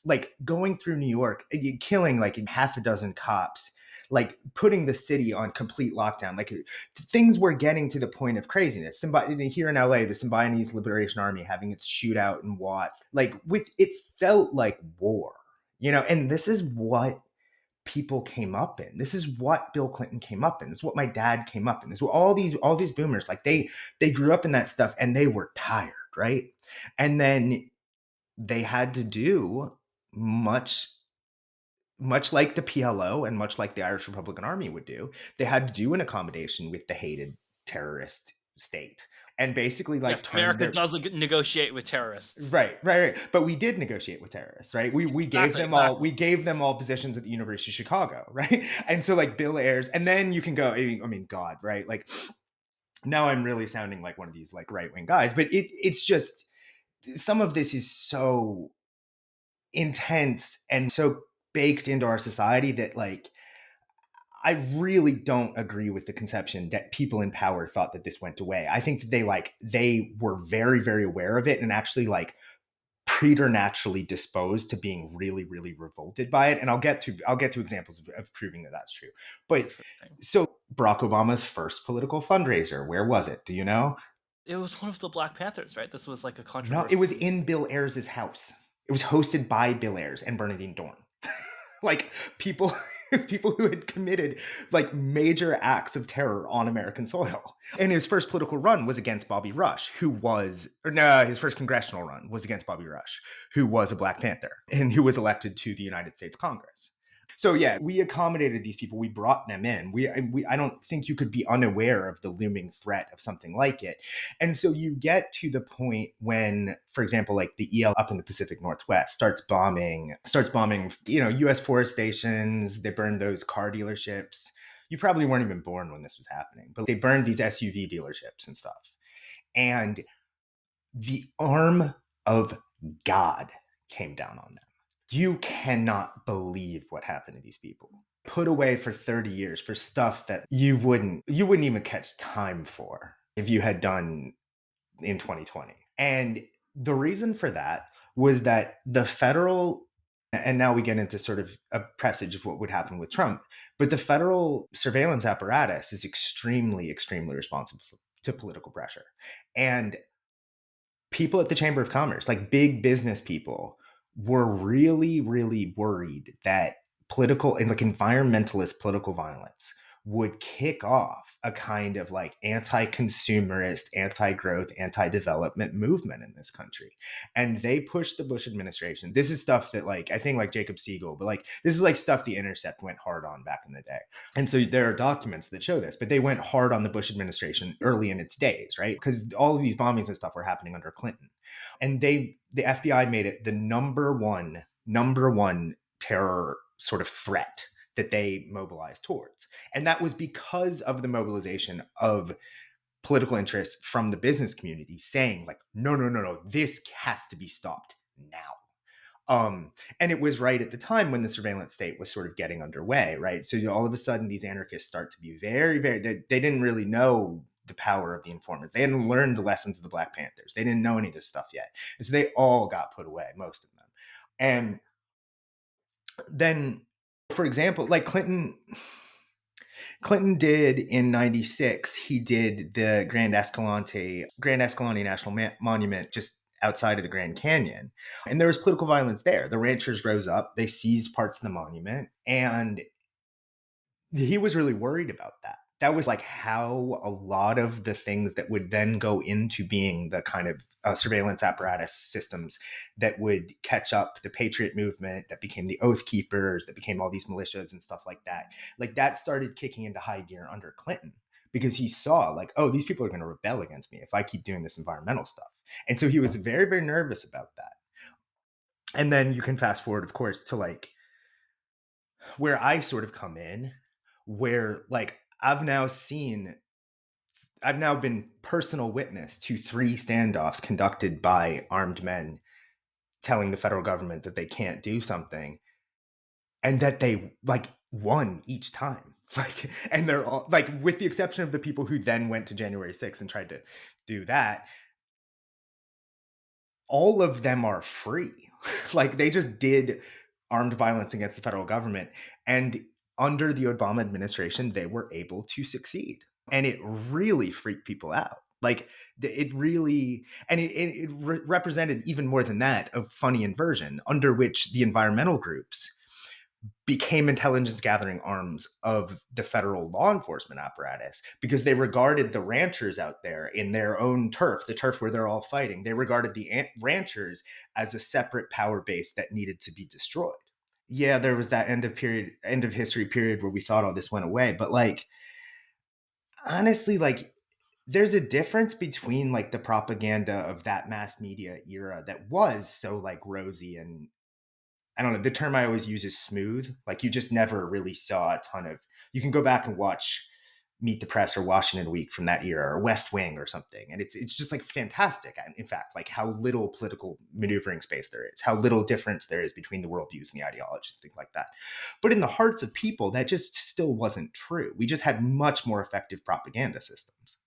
like going through New York, killing like half a dozen cops, like putting the city on complete lockdown. Like things were getting to the point of craziness. Here in LA, the Symbionese Liberation Army having its shootout in Watts, like with it felt like war, and this is what people came up in. This is what Bill Clinton came up in. This is what my dad came up in. This is what all these boomers, like they grew up in that stuff and they were tired, right? And then they had to do much like the PLO and much like the Irish Republican Army would do, they had to do an accommodation with the hated terrorist state and basically like Yes, turn America their does negotiate with terrorists. right. But we did negotiate with terrorists, right? We gave Exactly, them all exactly. we gave them all positions at the University of Chicago, right? And so like Bill Ayers, and then you can go, I mean, God, right? Like now I'm really sounding like one of these like right wing guys, but it's just some of this is so intense and so baked into our society that like I really don't agree with the conception that people in power thought that this went away. I think that they were very, very aware of it and actually like preternaturally disposed to being really, really revolted by it. And I'll get to examples of proving that that's true. But Interesting. so Barack Obama's first political fundraiser, where was it? Do you know? It was one of the Black Panthers, right? This was like a No, it was controversy. in Bill Ayers' house. It was hosted by Bill Ayers and Bernadine Dorn. Like people people who had committed like major acts of terror on American soil. And his first political run was against Bobby Rush, who was or no, his first congressional run was against Bobby Rush, who was a Black Panther and who was elected to the United States Congress. So yeah, we accommodated these people. We brought them in. I don't think you could be unaware of the looming threat of something like it. And so you get to the point when, for example, like the EL up in the Pacific Northwest starts bombing, US forest stations. They burned those car dealerships. You probably weren't even born when this was happening, but they burned these SUV dealerships and stuff. And the arm of God came down on them. You cannot believe what happened to these people. Put away for 30 years for stuff that you wouldn't even catch time for if you had done in 2020. And the reason for that was that the federal, and now we get into sort of a presage of what would happen with Trump, but the federal surveillance apparatus is extremely, extremely responsible to political pressure. And people at the Chamber of Commerce, like big business people, were really, really worried that political and like environmentalist political violence would kick off a kind of like anti-consumerist, anti-growth, anti-development movement in this country. And they pushed the Bush administration. This is stuff that like, I think like Jacob Siegel, but like this is like stuff The Intercept went hard on back in the day. And so there are documents that show this, but they went hard on the Bush administration early in its days, right? Because all of these bombings and stuff were happening under Clinton. And the FBI made it the number one terror sort of threat that they mobilized towards. And that was because of the mobilization of political interests from the business community saying like, no, this has to be stopped now. And it was right at the time when the surveillance state was sort of getting underway, right? So all of a sudden, these anarchists start to be very, very, they didn't really know the power of the informers. They hadn't learned the lessons of the Black Panthers. They didn't know any of this stuff yet. And so they all got put away, most of them. And then, for example, like Clinton did in 96, he did the Grand Escalante National Monument just outside of the Grand Canyon. And there was political violence there. The ranchers rose up, they seized parts of the monument, and he was really worried about that. That was like how a lot of the things that would then go into being the kind of surveillance apparatus systems that would catch up the Patriot movement, that became the Oath Keepers, that became all these militias and stuff like that started kicking into high gear under Clinton, because he saw like, oh, these people are going to rebel against me if I keep doing this environmental stuff. And so he was very, very nervous about that. And then you can fast forward, of course, to like where I sort of come in, where like I've now been personal witness to 3 standoffs conducted by armed men telling the federal government that they can't do something, and that they like won each time. Like, and they're all like, with the exception of the people who then went to January 6th and tried to do that, all of them are free. Like they just did armed violence against the federal government. And under the Obama administration, they were able to succeed. And it really freaked people out. Like it really, and it represented even more than that a funny inversion under which the environmental groups became intelligence gathering arms of the federal law enforcement apparatus because they regarded the ranchers out there in their own turf, the turf where they're all fighting, they regarded the ranchers as a separate power base that needed to be destroyed. Yeah, there was that end of history period where we thought all this went away, but like honestly, like there's a difference between like the propaganda of that mass media era that was so like rosy and I don't know, the term I always use is smooth. Like you just never really saw a ton of, you can go back and watch Meet the Press or Washington Week from that era or West Wing or something. And it's just like fantastic. And in fact, like how little political maneuvering space there is, how little difference there is between the worldviews and the ideologies, things like that. But in the hearts of people, that just still wasn't true. We just had much more effective propaganda systems.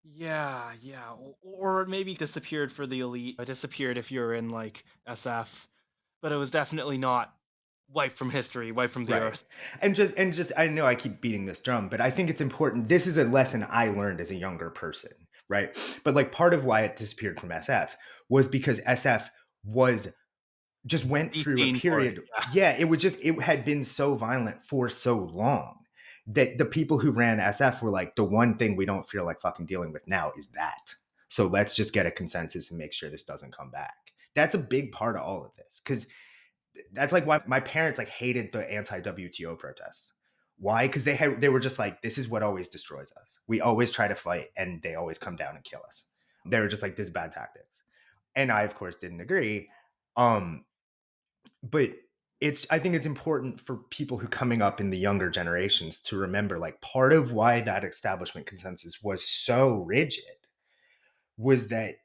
Yeah, yeah. Or maybe disappeared for the elite. Disappeared if you're in like SF, but it was definitely not wiped from history, wiped from the Right. earth. And just I know I keep beating this drum, but I think it's important. This is a lesson I learned as a younger person, right? But like part of why it disappeared from SF was because SF was just went The through a scene for it. period. Yeah. Yeah, it had been so violent for so long that the people who ran SF were like, the one thing we don't feel like fucking dealing with now is that. So let's just get a consensus and make sure this doesn't come back. That's a big part of all of this because that's like why my parents like hated the anti-WTO protests. Why? Because they were just like, this is what always destroys us. We always try to fight and they always come down and kill us. They were just like, this is bad tactics. And I, of course, didn't agree. Um, but I think it's important for people who coming up in the younger generations to remember like part of why that establishment consensus was so rigid was that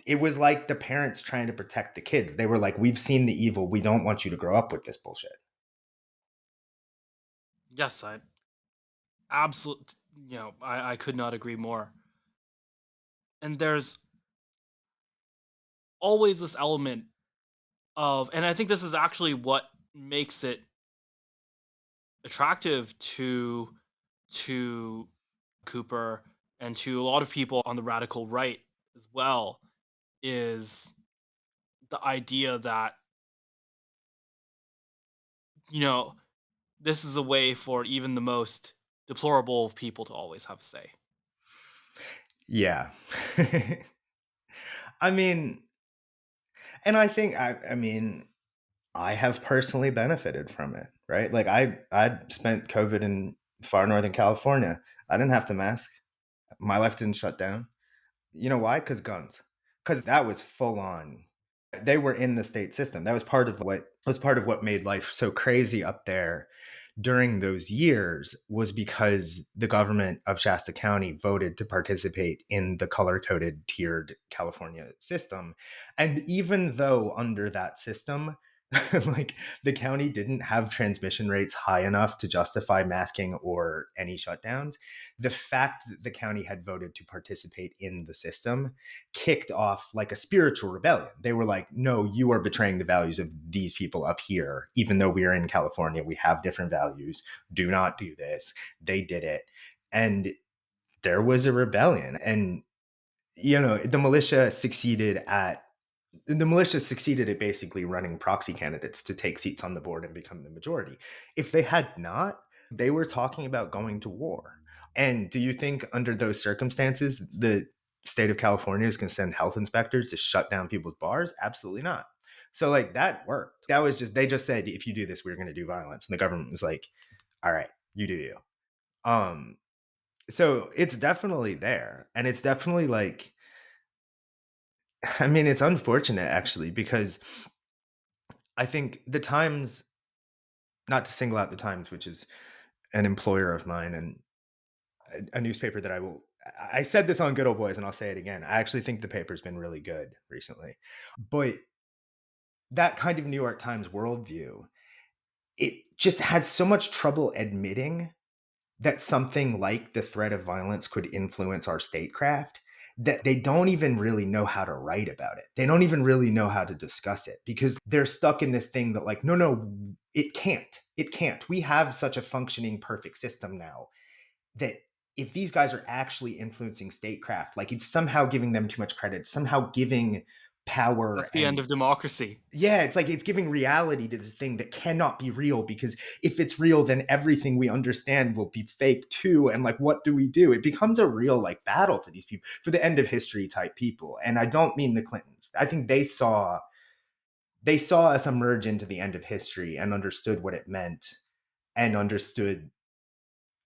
it was like the parents trying to protect the kids. They were like, we've seen the evil. We don't want you to grow up with this bullshit. Yes, I absolutely. I could not agree more. And there's always this element of, and I think this is actually what makes it attractive to Cooper and to a lot of people on the radical right as well, is the idea that you know this is a way for even the most deplorable of people to always have a say. Yeah. I mean, and I think I mean, I have personally benefited from it, right? Like I spent COVID in far northern California. I didn't have to mask. My life didn't shut down. You know why? Because guns. Because that was full on. They were in the state system. That was part of what made life so crazy up there during those years was because the government of Shasta County voted to participate in the color coded tiered California system. And even though under that system, like the county didn't have transmission rates high enough to justify masking or any shutdowns, the fact that the county had voted to participate in the system kicked off like a spiritual rebellion. They were like, no, you are betraying the values of these people up here. Even though we are in California, we have different values. Do not do this. They did it. And there was a rebellion. And, the militia succeeded at basically running proxy candidates to take seats on the board and become the majority. If they had not, they were talking about going to war. And do you think under those circumstances, the state of California is going to send health inspectors to shut down people's bars? Absolutely not. So like that worked. That was just, they just said, if you do this, we're going to do violence. And the government was like, all right, you do you. Um, so it's definitely there. And it's definitely like, I mean, it's unfortunate actually, because I think the Times, not to single out the Times, which is an employer of mine and a newspaper that I said this on Good Old Boys and I'll say it again. I actually think the paper's been really good recently. But that kind of New York Times worldview, it just had so much trouble admitting that something like the threat of violence could influence our statecraft that they don't even really know how to write about it. They don't even really know how to discuss it because they're stuck in this thing that, like, no, no, it can't. It can't. We have such a functioning perfect system now that if these guys are actually influencing statecraft, like, it's somehow giving them too much credit, somehow giving power That's the end and of democracy. yeah, it's like it's giving reality to this thing that cannot be real because if it's real, then everything we understand will be fake too. And like, what do we do? It becomes a real like battle for these people, for the end of history type people. And I don't mean the Clintons. I think they saw us emerge into the end of history and understood what it meant and understood,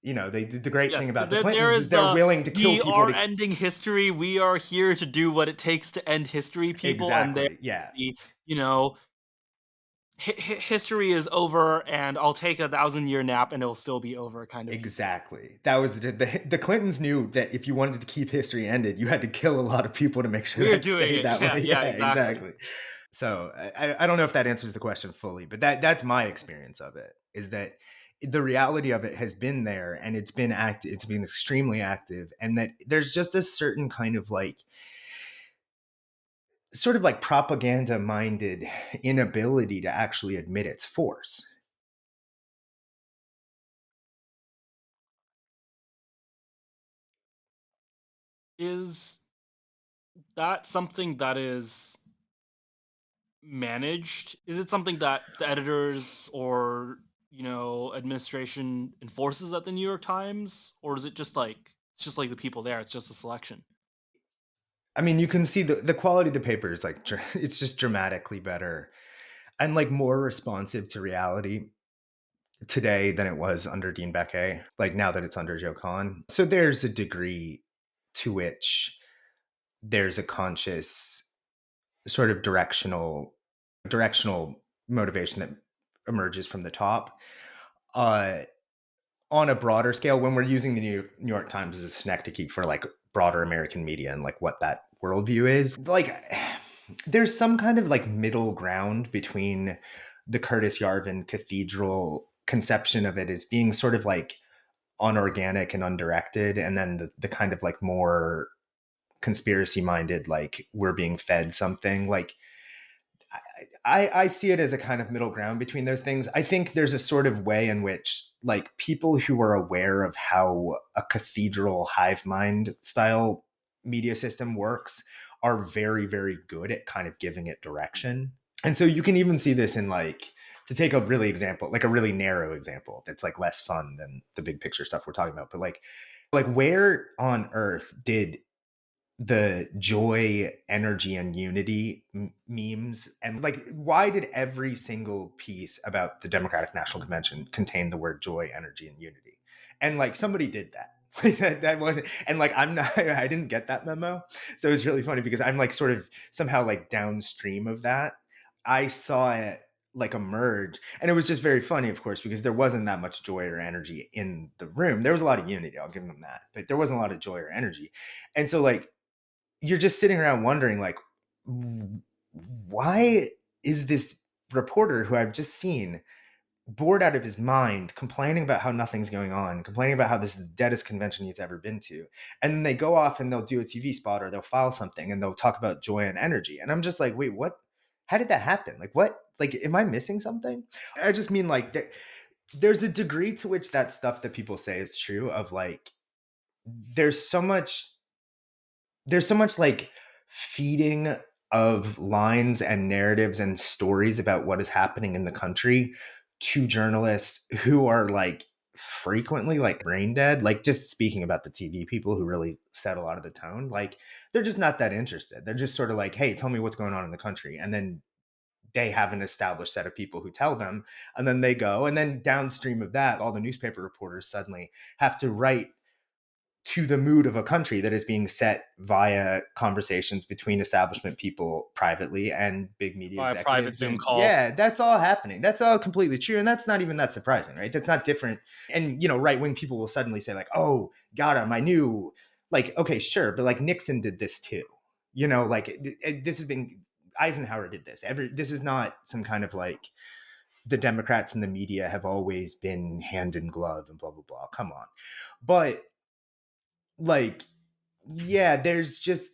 the great Yes, thing about the there Clintons is is they're the willing to kill "We people are to ending history. We are here to do what it takes to end history" people, and they're exactly. Yeah. the, you know, history is over, and I'll take a 1,000-year nap, and it'll still be over kind of people. Exactly. That was the Clintons knew that if you wanted to keep history ended, you had to kill a lot of people to make sure We're that doing stayed it. that Yeah, way. yeah, Yeah, exactly. exactly. So I don't know if that answers the question fully, but that's my experience of it. Is that the reality of it has been there and it's been active. It's been extremely active, and that there's just a certain kind of like sort of like propaganda minded inability to actually admit its force. Is that something that is managed? Is it something that the editors or, administration enforces at the New York Times? Or is it just like it's just like the people there, it's just a selection? I mean, you can see the quality of the paper is like it's just dramatically better and like more responsive to reality today than it was under Dean Beckey, like now that it's under Joe Kahn. So there's a degree to which there's a conscious sort of directional motivation that emerges from the top. Uh on a broader scale, when we're using the New York Times as a synecdoche for like broader American media and like what that worldview is, like there's some kind of like middle ground between the Curtis Yarvin cathedral conception of it as being sort of like unorganic and undirected, and then the kind of like more conspiracy minded, like we're being fed something. Like I see it as a kind of middle ground between those things. I think there's a sort of way in which like people who are aware of how a cathedral hive mind style media system works are very, very good at kind of giving it direction. And so you can even see this in like, to take a really example, like a really narrow example that's like less fun than the big picture stuff we're talking about, but like where on earth did the joy, energy, and unity memes, and like why did every single piece about the Democratic National Convention contain the word joy, energy, and unity? And like somebody did that. That wasn't, and like I'm not, I didn't get that memo. So it's really funny because I'm like sort of somehow like downstream of that. I saw it like emerge, and it was just very funny, of course, because there wasn't that much joy or energy in the room. There was a lot of unity, I'll give them that, but there wasn't a lot of joy or energy. And so like you're just sitting around wondering like why is this reporter who I've just seen bored out of his mind complaining about how nothing's going on, complaining about how this is the deadest convention he's ever been to, and then they go off and they'll do a TV spot or they'll file something and they'll talk about joy and energy, and I'm just like, wait, what? How did that happen? Like what? Like am I missing something? I just mean like there's a degree to which that stuff that people say is true of like there's so much like feeding of lines and narratives and stories about what is happening in the country to journalists who are like frequently like brain dead, like just speaking about the TV people who really set a lot of the tone, like they're just not that interested. They're just sort of like, hey, tell me what's going on in the country, and then they have an established set of people who tell them, and then they go, and then downstream of that all the newspaper reporters suddenly have to write to the mood of a country that is being set via conversations between establishment people privately and big media Via private executives. Zoom And call. yeah, that's all happening. That's all completely true. And that's not even that surprising, right? That's not different. And, right wing people will suddenly say, like, oh, got him. I knew. Like, okay, sure. But like Nixon did this too. Like this has been, Eisenhower did this. This is not some kind of like, the Democrats and the media have always been hand in glove and blah, blah, blah. Come on. But like yeah, there's just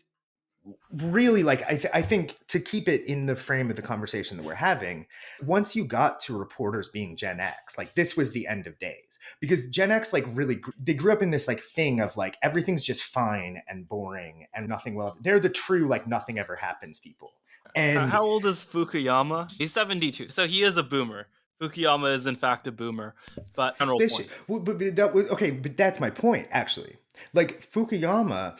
really like I think to keep it in the frame of the conversation that we're having, once you got to reporters being Gen X, like this was the end of days, because Gen X like really they grew up in this like thing of like everything's just fine and boring and nothing will, they're the true like nothing ever happens people. And How old is Fukuyama? He's 72, so he is a boomer. Fukuyama is in fact a boomer, but general suspicious, point. but that was okay, but that's my point actually. Like Fukuyama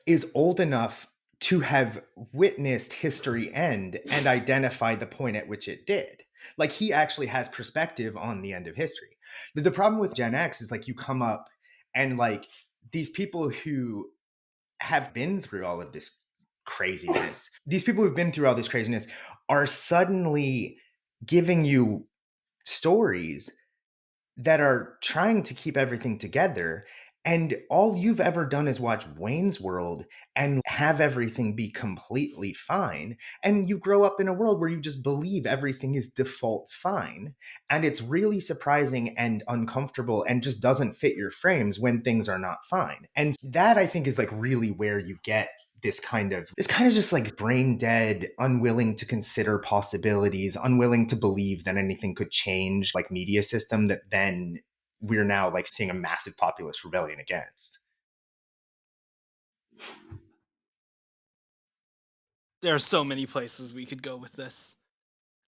is old enough to have witnessed history end and identify the point at which it did. Like he actually has perspective on the end of history. The problem with Gen X is like you come up and like these people who have been through all of this craziness, these people who've been through all this craziness are suddenly giving you stories that are trying to keep everything together. And all you've ever done is watch Wayne's World and have everything be completely fine. And you grow up in a world where you just believe everything is default fine. And it's really surprising and uncomfortable and just doesn't fit your frames when things are not fine. And that I think is like really where you get this kind of just like brain dead, unwilling to consider possibilities, unwilling to believe that anything could change, like media system that then we're now like seeing a massive populist rebellion against. There are so many places we could go with this.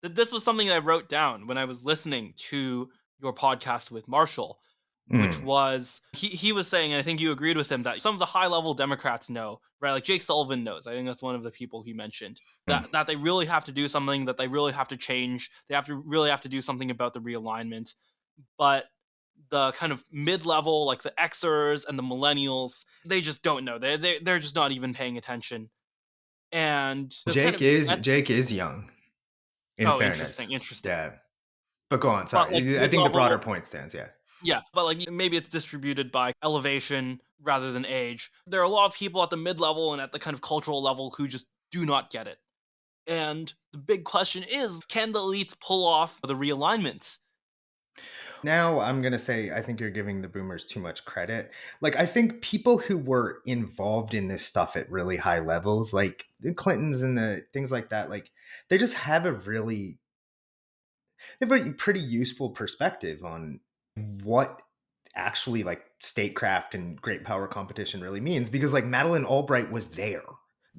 This was something that I wrote down when I was listening to your podcast with Marshall, which Mm, was he was saying, and I think you agreed with him, that some of the high level Democrats know, right? Like Jake Sullivan knows. I think that's one of the people he mentioned mm. that they really have to do something, that they really have to change. They have to do something about the realignment. But the kind of mid level, like the Xers and the millennials, they just don't know. They're just not even paying attention. And this kind Jake of is gets, Jake is young, in oh, fairness. interesting. Yeah. But go on, But like sorry. I mid think the broader level, point stands, yeah. yeah, but like maybe it's distributed by elevation rather than age. There are a lot of people at the mid level and at the kind of cultural level who just do not get it. And the big question is, can the elites pull off the realignment? Now I'm going to say I think you're giving the boomers too much credit. Like I think people who were involved in this stuff at really high levels, like the Clintons and the things like that, like they just have they have a pretty useful perspective on what actually like statecraft and great power competition really means, because like Madeleine Albright was there.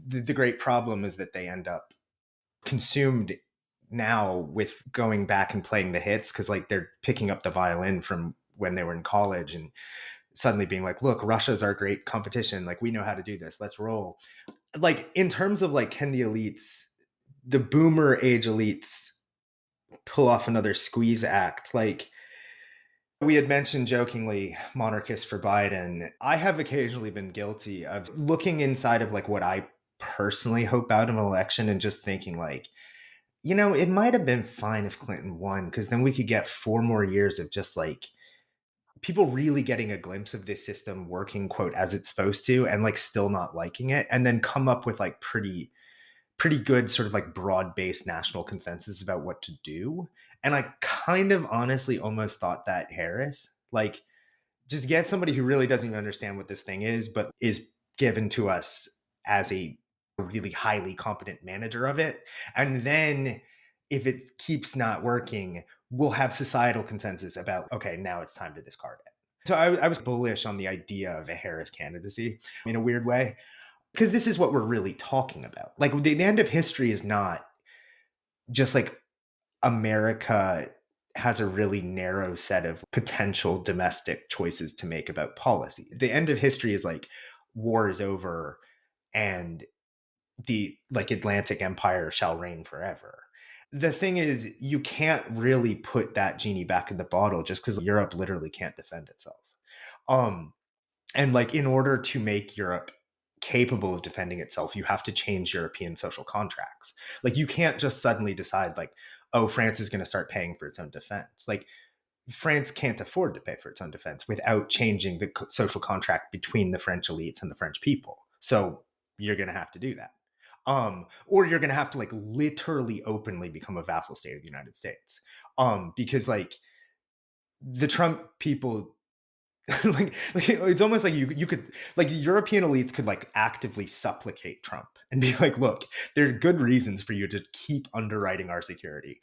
The great problem is that they end up consumed now with going back and playing the hits, because like they're picking up the violin from when they were in college and suddenly being like, look, Russia's our great competition, like we know how to do this, let's roll. Like in terms of like, can the elites, the boomer age elites, pull off another squeeze act? Like we had mentioned jokingly monarchist for Biden. I have occasionally been guilty of looking inside of like what I personally hope out of an election and just thinking like, it might have been fine if Clinton won, because then we could get 4 more years of just like people really getting a glimpse of this system working, quote, as it's supposed to, and like still not liking it, and then come up with like pretty good sort of like broad-based national consensus about what to do. And I kind of honestly almost thought that Harris, like, just get somebody who really doesn't even understand what this thing is, but is given to us as a really highly competent manager of it. And then if it keeps not working, we'll have societal consensus about, okay, now it's time to discard it. So I was bullish on the idea of a Harris candidacy in a weird way, because this is what we're really talking about. Like the end of history is not just like America has a really narrow set of potential domestic choices to make about policy. The end of history is like war is over and the like Atlantic empire shall reign forever. The thing is, you can't really put that genie back in the bottle just because Europe literally can't defend itself. Um, and like in order to make Europe capable of defending itself, you have to change European social contracts. Like you can't just suddenly decide like, oh, France is going to start paying for its own defense. Like France can't afford to pay for its own defense without changing the social contract between the French elites and the French people. So you're going to have to do that. Or you're going to have to like literally openly become a vassal state of the United States. Because like the Trump people like it's almost like you could, like, European elites could like actively supplicate Trump and be like, look, there are good reasons for you to keep underwriting our security.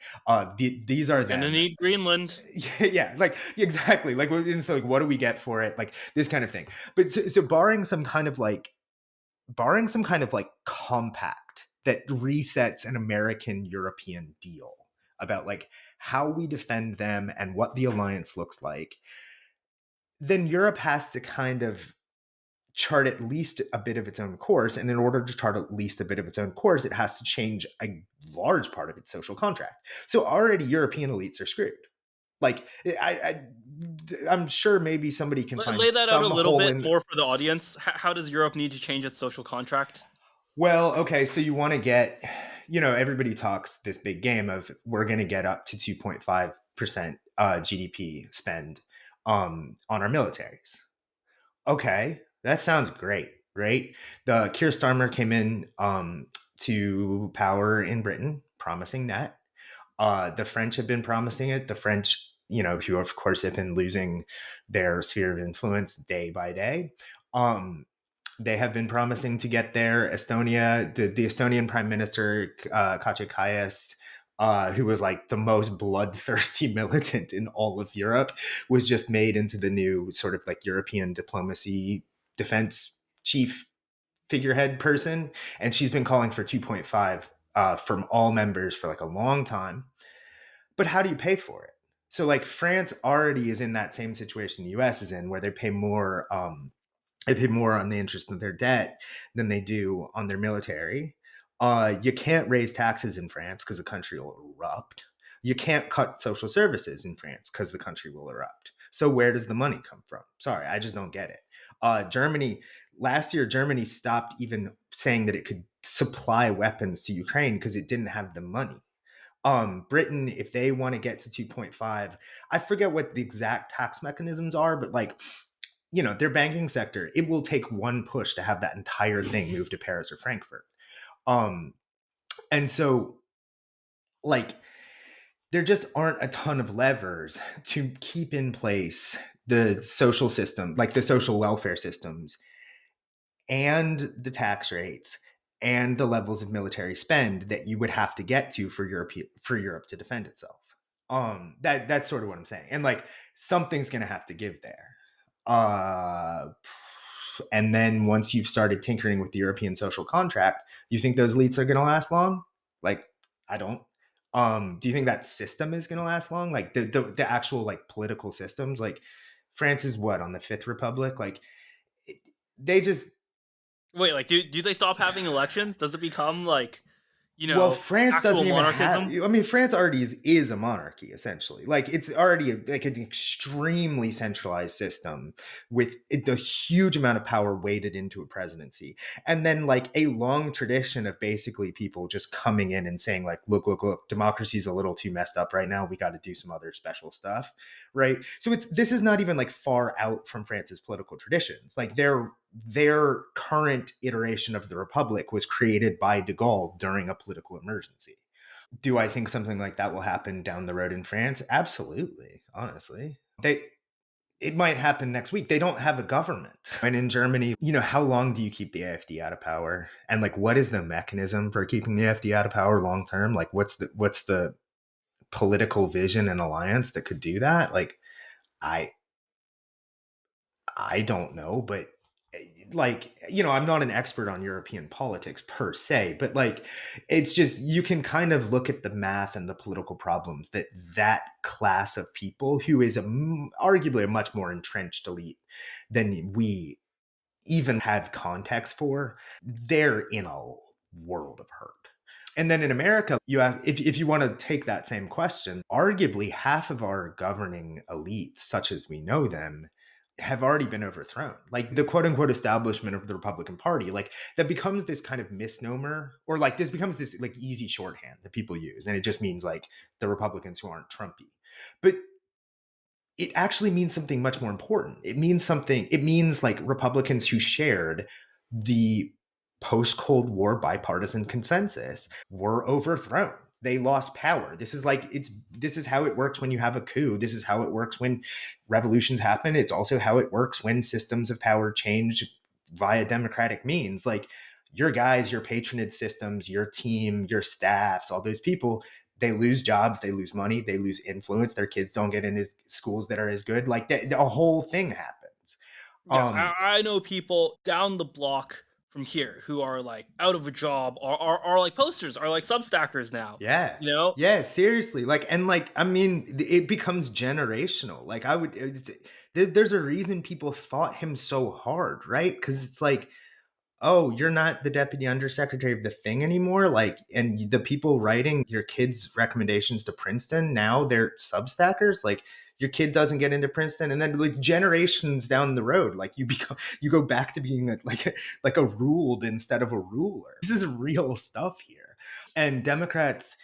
These are Gonna them. need Greenland. Yeah, like exactly. Like, so like, what do we get for it? Like this kind of thing. But so barring some kind of like compact that resets an American European deal about like how we defend them and what the alliance looks like, then Europe has to kind of chart at least a bit of its own course. And in order to chart at least a bit of its own course, it has to change a large part of its social contract. So already European elites are screwed. Like, I'm sure maybe somebody can find Lay that out a some little hole bit in. more for the audience. How does Europe need to change its social contract? Well, okay, so you want to get, everybody talks this big game of we're going to get up to 2.5% GDP spend on our militaries. Okay, that sounds great, right? The Keir Starmer came in to power in Britain, promising that. The French have been promising it. The French, who of course have been losing their sphere of influence day by day. They have been promising to get there. Estonia, the Estonian Prime Minister, Kachikaias, who was like the most bloodthirsty militant in all of Europe, was just made into the new sort of like European diplomacy defense chief figurehead person. And she's been calling for 2.5 from all members for like a long time. But how do you pay for it? So like France already is in that same situation the US is in, where they pay more on the interest of their debt than they do on their military. You can't raise taxes in France because the country will erupt. You can't cut social services in France because the country will erupt. So where does the money come from? Sorry, I just don't get it. Germany, last year, Germany stopped even saying that it could supply weapons to Ukraine because it didn't have the money. Britain, if they want to get to 2.5, I forget what the exact tax mechanisms are, but like, their banking sector, it will take one push to have that entire thing move to Paris or Frankfurt. Um, and so, like, there just aren't a ton of levers to keep in place the social system, like the social welfare systems and the tax rates and the levels of military spend that you would have to get to for Europe to defend itself. That's sort of what I'm saying. And like something's gonna have to give there. Uh and then once you've started tinkering with the European social contract, you think those elites are gonna last long? Like, I don't. Do you think that system is gonna last long? Like the actual like political systems? Like France is what, on the Fifth Republic? Like it, they just Wait, like, do they stop having elections? Does it become like, Well, France actual doesn't even have. monarchism? I mean, France already is a monarchy essentially. Like it's already like an extremely centralized system with the huge amount of power weighted into a presidency, and then like a long tradition of basically people just coming in and saying like, look, democracy's a little too messed up right now. We got to do some other special stuff, right? So this is not even like far out from France's political traditions. Like their current iteration of the republic was created by de Gaulle during a political emergency. Do I think something like that will happen down the road in France? Absolutely, honestly. It might happen next week. They don't have a government. And in Germany, how long do you keep the AfD out of power? And like what is the mechanism for keeping the AfD out of power long term? Like what's the political vision and alliance that could do that? Like I I don't know, but like, I'm not an expert on European politics per se, but like, it's just, you can kind of look at the math and the political problems that class of people, who is arguably a much more entrenched elite than we even have context for, they're in a world of hurt. And then in America, you ask, if you want to take that same question, arguably half of our governing elites, such as we know them, have already been overthrown. Like the quote unquote establishment of the Republican Party, like that becomes this kind of misnomer, or like this becomes this like easy shorthand that people use. And it just means like the Republicans who aren't Trumpy. But it actually means something much more important. It means like Republicans who shared the post Cold War bipartisan consensus were overthrown. They lost power. This is how it works when you have a coup. This is how it works when revolutions happen. It's also how it works when systems of power change via democratic means. Like your guys, your patronage systems, your team, your staffs, all those people, they lose jobs, they lose money, they lose influence. Their kids don't get into schools that are as good. Like the whole thing happens. Yes, Um, I know people down the block from here who are like out of a job, are like posters, are like substackers now. Yeah. You know, Yeah, seriously. I mean, it becomes generational. Like there's a reason people fought him so hard, right? Cuz it's like, oh, you're not the deputy undersecretary of the thing anymore. Like, and the people writing your kids' recommendations to Princeton, now they're substackers. Like, your kid doesn't get into Princeton, and then like generations down the road, like you go back to being like a ruled instead of a ruler. This is real stuff here. And Democrats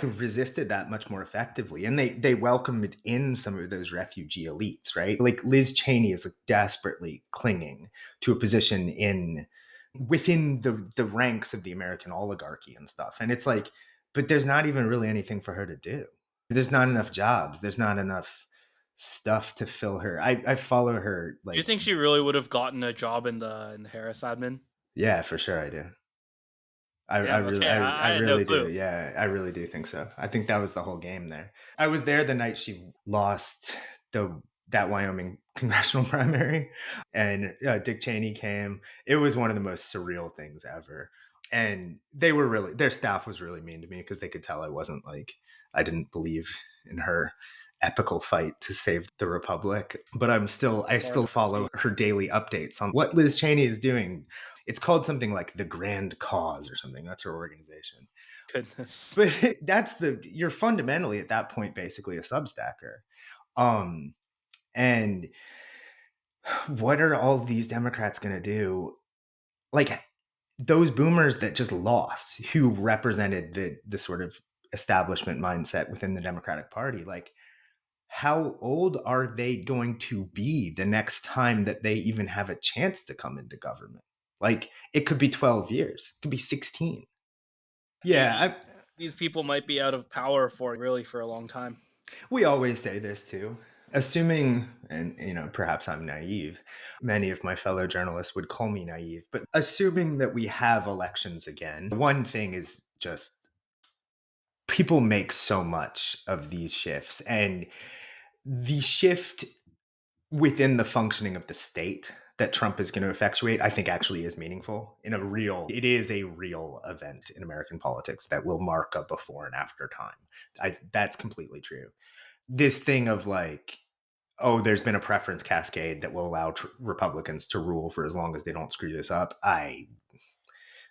have resisted that much more effectively, and they welcomed in some of those refugee elites, right? Like Liz Cheney is like desperately clinging to a position in within the ranks of the American oligarchy and stuff, and it's like, but there's not even really anything for her to do. There's not enough jobs. There's not enough stuff to fill her. I follow her do you like, think she really would have gotten a job in the Harris admin? yeah, for sure I do. Damn. Okay, I I had no really do. clue. Yeah, I really do think so. I think that was the whole game there. I was there the night she lost the that Wyoming congressional primary, and Dick Cheney came. It was one of the most surreal things ever. And their staff was really mean to me because they could tell I didn't believe in her epical fight to save the republic. But I Or still the follow president. her daily updates on what Liz Cheney is doing. It's called something like the Grand Cause or something. That's her organization. Goodness. But you're fundamentally at that point basically a substacker. Um, and what are all these Democrats going to do? Like those boomers that just lost, who represented the sort of establishment mindset within the Democratic Party, like how old are they going to be the next time that they even have a chance to come into government? Like it could be 12 years, it could be 16. The- Yeah, the- these people might be out of power for really for a long time. we always say this too. Assuming, and perhaps I'm naive, many of my fellow journalists would call me naive, but assuming that we have elections again, one thing is just people make so much of these shifts, and the shift within the functioning of the state that Trump is going to effectuate, I think actually is meaningful it is a real event in American politics that will mark a before and after time. That's completely true. This thing of like, oh, there's been a preference cascade that will allow Republicans to rule for as long as they don't screw this up.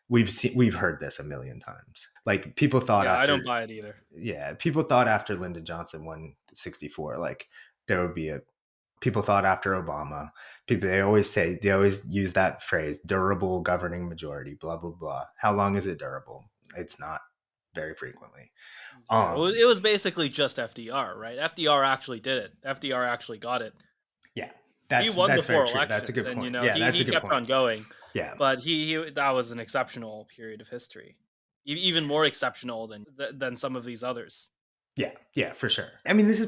We've heard this a million times. Like Yeah, I don't buy it either. people thought after Lyndon Johnson won 64, like there would be a people thought after Obama. They always use that phrase, durable governing majority, blah blah blah. How long is it durable? It's not very frequently. Yeah, Um, it was basically just FDR, right? FDR actually did it. FDR actually got it. yeah, He won the that's very four true. That's a elections, good and point. Yeah, that's he a good kept point. on going. Yeah, But he that was an exceptional period of history, even more exceptional than some of these others. yeah, for sure. I mean, this is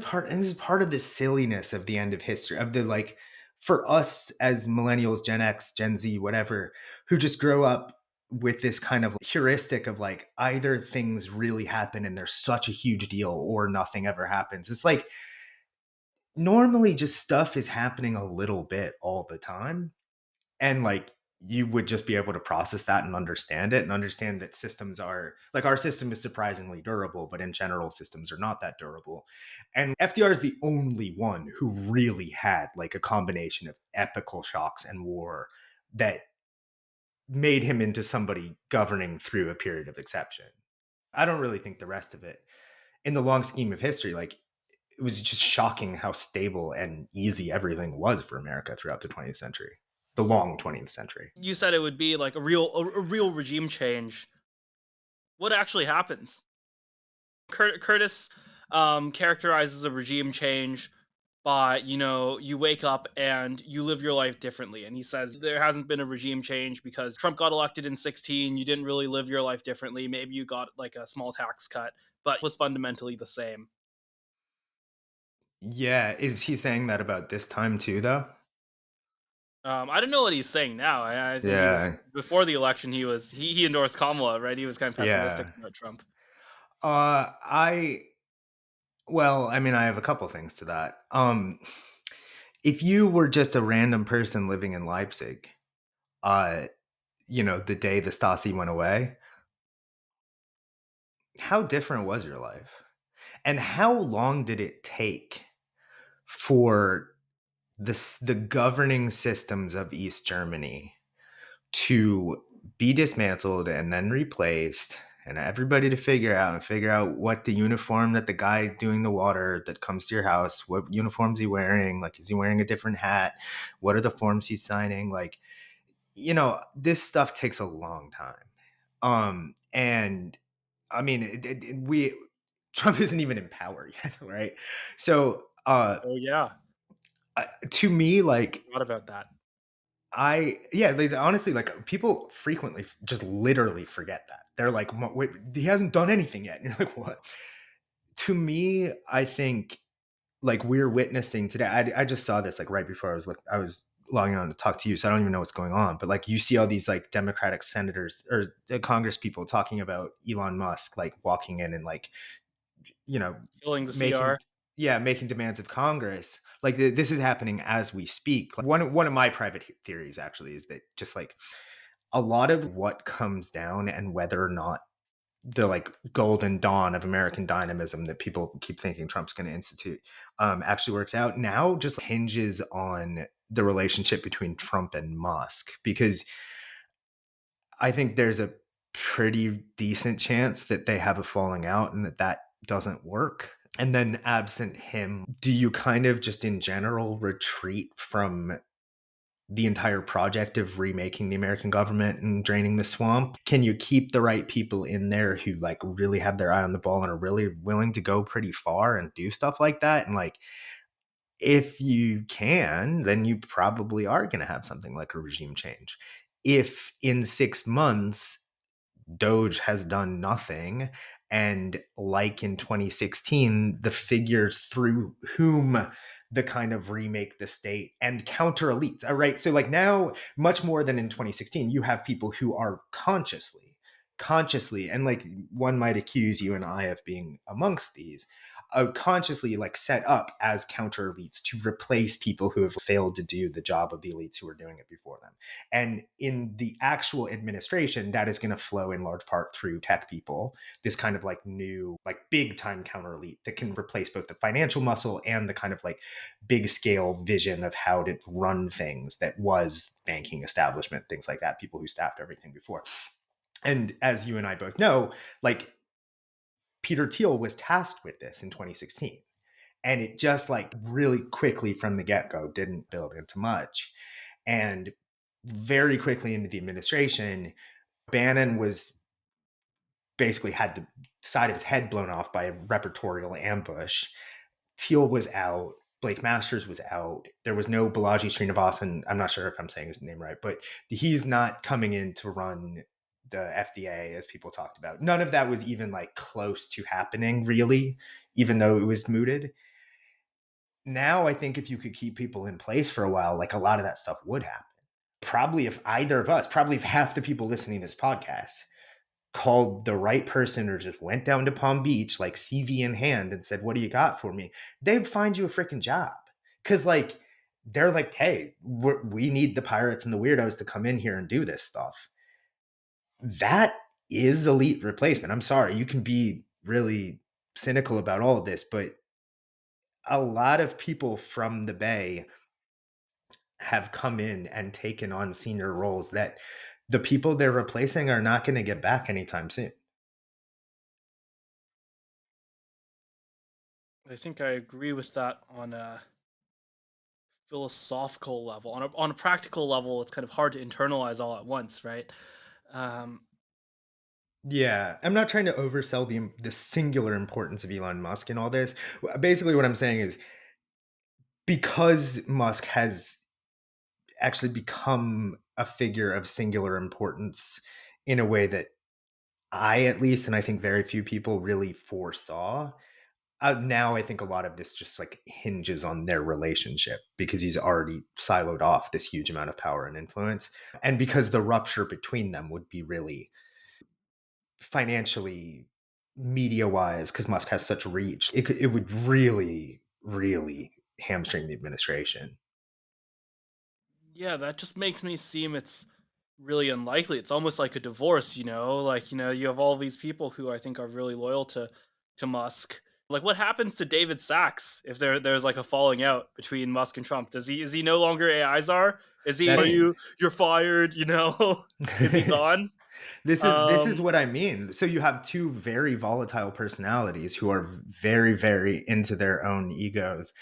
part of the silliness of the end of history, of the like, for us as millennials, Gen X, Gen Z, whatever, who just grow up with this kind of heuristic of like either things really happen and they're such a huge deal or nothing ever happens. It's like normally just stuff is happening a little bit all the time, and like you would just be able to process that and understand it, and understand that systems are like, our system is surprisingly durable, but in general systems are not that durable. And FDR is the only one who really had like a combination of epical shocks and war that made him into somebody governing through a period of exception. I don't really think the rest of it, in the long scheme of history, like it was just shocking how stable and easy everything was for America throughout the 20th century, the long 20th century. You said it would be like a real regime change. What actually happens? Curtis characterizes a regime change but you wake up and you live your life differently. And he says there hasn't been a regime change because Trump got elected in 16. You didn't really live your life differently. Maybe you got like a small tax cut, but it was fundamentally the same. Yeah, is he saying that about this time too, though? I don't know what he's saying now. I think he was Yeah, before the election. He endorsed Kamala, right? He was kind of pessimistic yeah. about Trump. I well, I mean, I have a couple things to that. If you were just a random person living in Leipzig, uh, the day the Stasi went away, how different was your life? And how long did it take for the governing systems of East Germany to be dismantled and then replaced, and everybody to figure out what the uniform that the guy doing the water that comes to your house, what uniform's he wearing? Like, is he wearing a different hat? What are the forms he's signing? Like, this stuff takes a long time. And I mean, we Trump isn't even in power yet, right? So, Oh yeah, to me, like, forgot about that. yeah, they honestly, like, people frequently just literally forget that. They're like, Wait, he hasn't done anything yet." And you're like, "What?" To me, I think, like, we're witnessing today. I just saw this, like, right before I was logging on to talk to you, so I don't even know what's going on. But, like, you see all these, like, Democratic senators or Congress people talking about Elon Musk, like, walking in and, like, you know, Killing the making CR. yeah, making demands of Congress. Like, this is happening as we speak. Like, one of my private theories actually is that just, like, a lot of what comes down and whether or not the, like, golden dawn of American dynamism that people keep thinking Trump's going to institute actually works out now just hinges on the relationship between Trump and Musk, because I think there's a pretty decent chance that they have a falling out and that doesn't work. And then, absent him, do you kind of just in general retreat from the entire project of remaking the American government and draining the swamp? Can you keep the right people in there who, like, really have their eye on the ball and are really willing to go pretty far and do stuff like that? And, like, if you can, then you probably are going to have something like a regime change. If in 6 months Doge has done nothing, and, like, in 2016, the figures through whom the kind of remake the state and counter elites, all right? So, like, now, much more than in 2016, you have people who are consciously, and, like, one might accuse you and I of being amongst these, consciously, like, set up as counter elites to replace people who have failed to do the job of the elites who were doing it before them. And in the actual administration, that is going to flow in large part through tech people, this kind of, like, new, like, big time counter elite that can replace both the financial muscle and the kind of, like, big scale vision of how to run things that was banking establishment, things like that, people who staffed everything before. And as you and I both know, like, Peter Thiel was tasked with this in 2016. And it just, like, really quickly from the get go didn't build into much. And very quickly into the administration, Bannon was basically had the side of his head blown off by a repertorial ambush. Thiel was out. Blake Masters was out. There was no Balaji Srinivasan. I'm not sure if I'm saying his name right, but he's not coming in to run the FDA as people talked about. None of that was even, like, close to happening, really, even though it was mooted. Now, I think if you could keep people in place for a while, like, a lot of that stuff would happen. Probably if either of us, probably if half the people listening to this podcast called the right person or just went down to Palm Beach, like, CV in hand, and said, "What do you got for me?" They'd find you a freaking job. Cause, like, they're like, "Hey, we need the pirates and the weirdos to come in here and do this stuff." That is elite replacement. I'm sorry. You can be really cynical about all of this, but a lot of people from the Bay have come in and taken on senior roles that the people they're replacing are not going to get back anytime soon. I think I agree with that on a philosophical level. On a practical level, it's kind of hard to internalize all at once, right? Um, Yeah, I'm not trying to oversell the singular importance of Elon Musk in all this. Basically, what I'm saying is because Musk has actually become a figure of singular importance in a way that I, at least, and I think very few people really foresaw. Now I think a lot of this just like hinges on their relationship because he's already siloed off this huge amount of power and influence. And because the rupture between them would be really financially, media wise, because Musk has such reach, it would really, really hamstring the administration. Yeah, that just makes me seem it's really unlikely. It's almost like a divorce, you know? Like, you have all these people who I think are really loyal to Musk. Like what happens to David Sachs if there's like a falling out between Musk and Trump? Does he is he no longer AI czar? Is he That are you're fired, you know? Is he gone? this is Um what I mean. So you have two very volatile personalities who are very, very into their own egos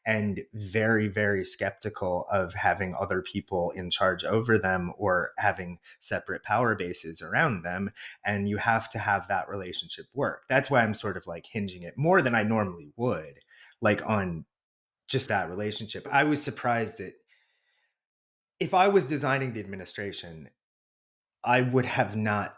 and very, very skeptical of having other people in charge over them or having separate power bases around them. And you have to have that relationship work. That's why I'm sort of like hinging it more than I normally would, like on just that relationship. I was surprised that if I was designing the administration, I would have not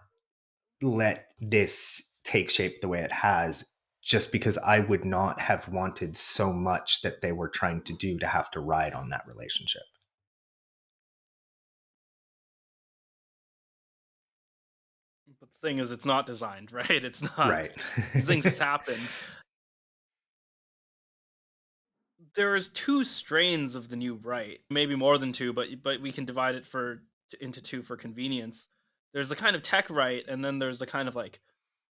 let this take shape the way it has, just because I would not have wanted so much that they were trying to do to have to ride on that relationship. but the thing is it's not designed, right? It's not. Right. These things just happen. There's two strains of the new right, maybe more than two, but we can divide it into two for convenience. There's the kind of tech right, and then there's the kind of like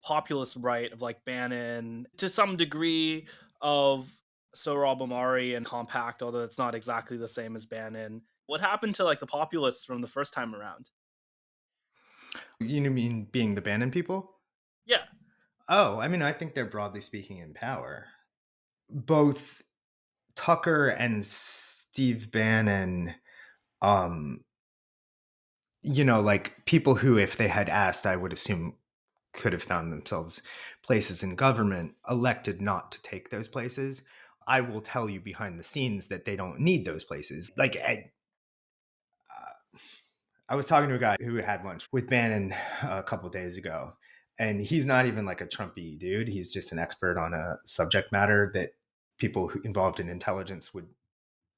populist right of like Bannon, to some degree of Sohrab Ahmari and Compact, although it's not exactly the same as Bannon. What happened to like the populists from the first time around? You mean being the Bannon people? Yeah, Oh, I mean, I think they're broadly speaking in power. Both Tucker and Steve Bannon, um, like people who, if they had asked, I would assume could have found themselves places in government, elected not to take those places. I will tell you behind the scenes that they don't need those places. Like, I was talking to a guy who had lunch with Bannon a couple of days ago, and he's not even like a Trumpy dude. He's just an expert on a subject matter that people involved in intelligence would.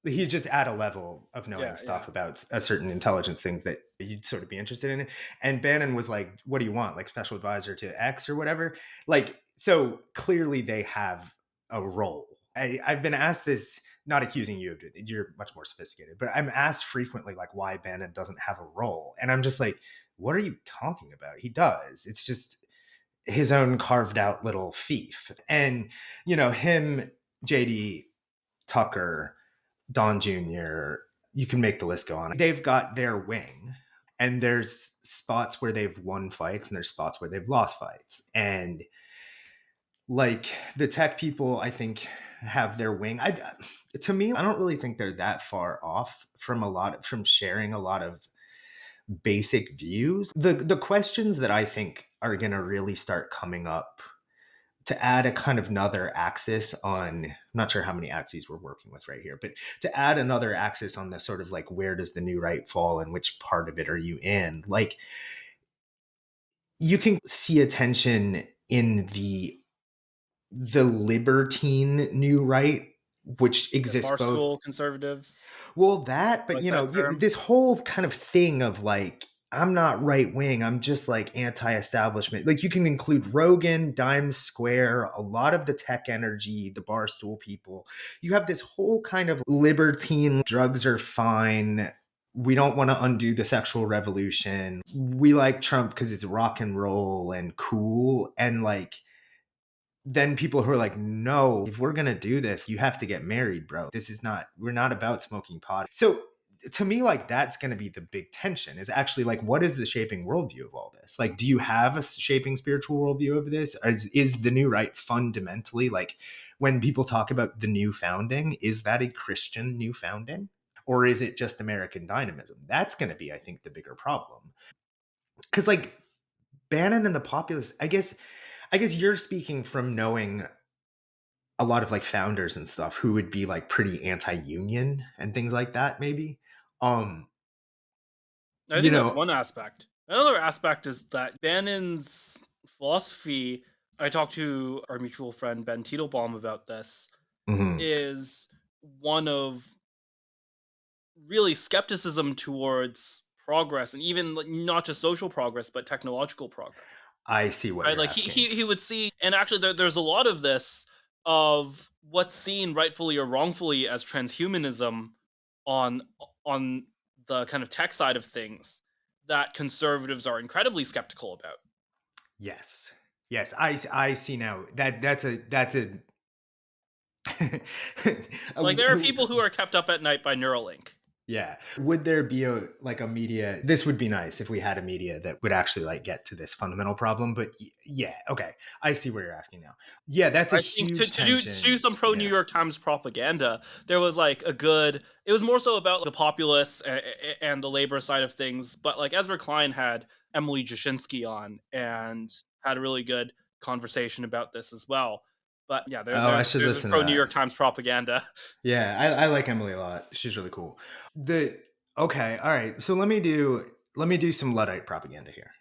He's just at a level of knowing yeah, yeah. stuff about a certain intelligence things that you'd sort of be interested in. And Bannon was like, "What do you want? Like special advisor to X or whatever?" Like, so clearly they have a role. I've been asked this, not accusing you of it. You're much more sophisticated, but I'm asked frequently like why Bannon doesn't have a role, and I'm just like, "What are you talking about? He does. It's just his own carved out little fief." And him, JD, Tucker, Don Jr., you can make the list go on. They've got their wing, and there's spots where they've won fights and there's spots where they've lost fights. And like the tech people, I think, have their wing. To me, I don't really think they're that far off from sharing a lot of basic views. The questions that I think are going to really start coming up to add a kind of another axis on, I'm not sure how many axes we're working with right here, but to add another axis on the sort of like, where does the new right fall and which part of it are you in? Like, you can see a tension in the libertine new right, which Yeah, exists both. Barstool conservatives, Well, that, I but like that term. this whole kind of thing of like, I'm not right wing, I'm just like anti establishment. Like, you can include Rogan, Dime Square, a lot of the tech energy, the Barstool people. You have this whole kind of libertine, drugs are fine. We don't want to undo the sexual revolution. We like Trump because it's rock and roll and cool. And like, then people who are like, no, if we're gonna do this, you have to get married, bro. We're not about smoking pot. So to me, like, that's gonna be the big tension, is actually like, what is the shaping worldview of all this? Like, do you have a shaping spiritual worldview of this? Or is the new right fundamentally, like, when people talk about the new founding, is that a Christian new founding? Or is it just American dynamism? That's gonna be, I think, the bigger problem. Cause like Bannon and the populace, I guess you're speaking from knowing a lot of like founders and stuff who would be like pretty anti-union and things like that, maybe. Um, I you think that's know, one aspect. Another aspect is that Bannon's philosophy. I talked to our mutual friend Ben Titelbaum about this. mhm, Is one of really skepticism towards progress, and even like, not just social progress but technological progress. I see what Right, you're like he asking. he he would see, and actually there's a lot of this of what's seen rightfully or wrongfully as transhumanism on on the kind of tech side of things that conservatives are incredibly skeptical about. Yes. Yes, I see now. That's a Like there are a people who are kept up at night by Neuralink. yeah. Would there be a like a media? This would be nice if we had a media that would actually like get to this fundamental problem. But yeah, okay, I see where you're asking now. Yeah, that's a I think huge to do tension. some pro New Yeah. York Times propaganda, there was like a good. It was more so about the populists and the labor side of things. But like Ezra Klein had Emily Jashinsky on and had a really good conversation about this as well. But yeah, Oh, I should there's this listen to pro New that. York Times propaganda. Yeah, I like Emily a lot. She's really cool. The okay, all right. So let me do some Luddite propaganda here.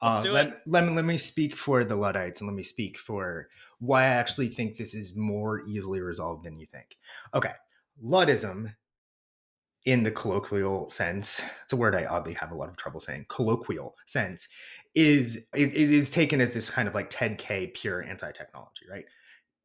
Let's do it. Let me speak for the Luddites and let me speak for why I actually think this is more easily resolved than you think. Okay, Luddism in the colloquial sense, it's a word I oddly have a lot of trouble saying. Colloquial sense it is taken as this kind of like Ted K pure anti-technology, right?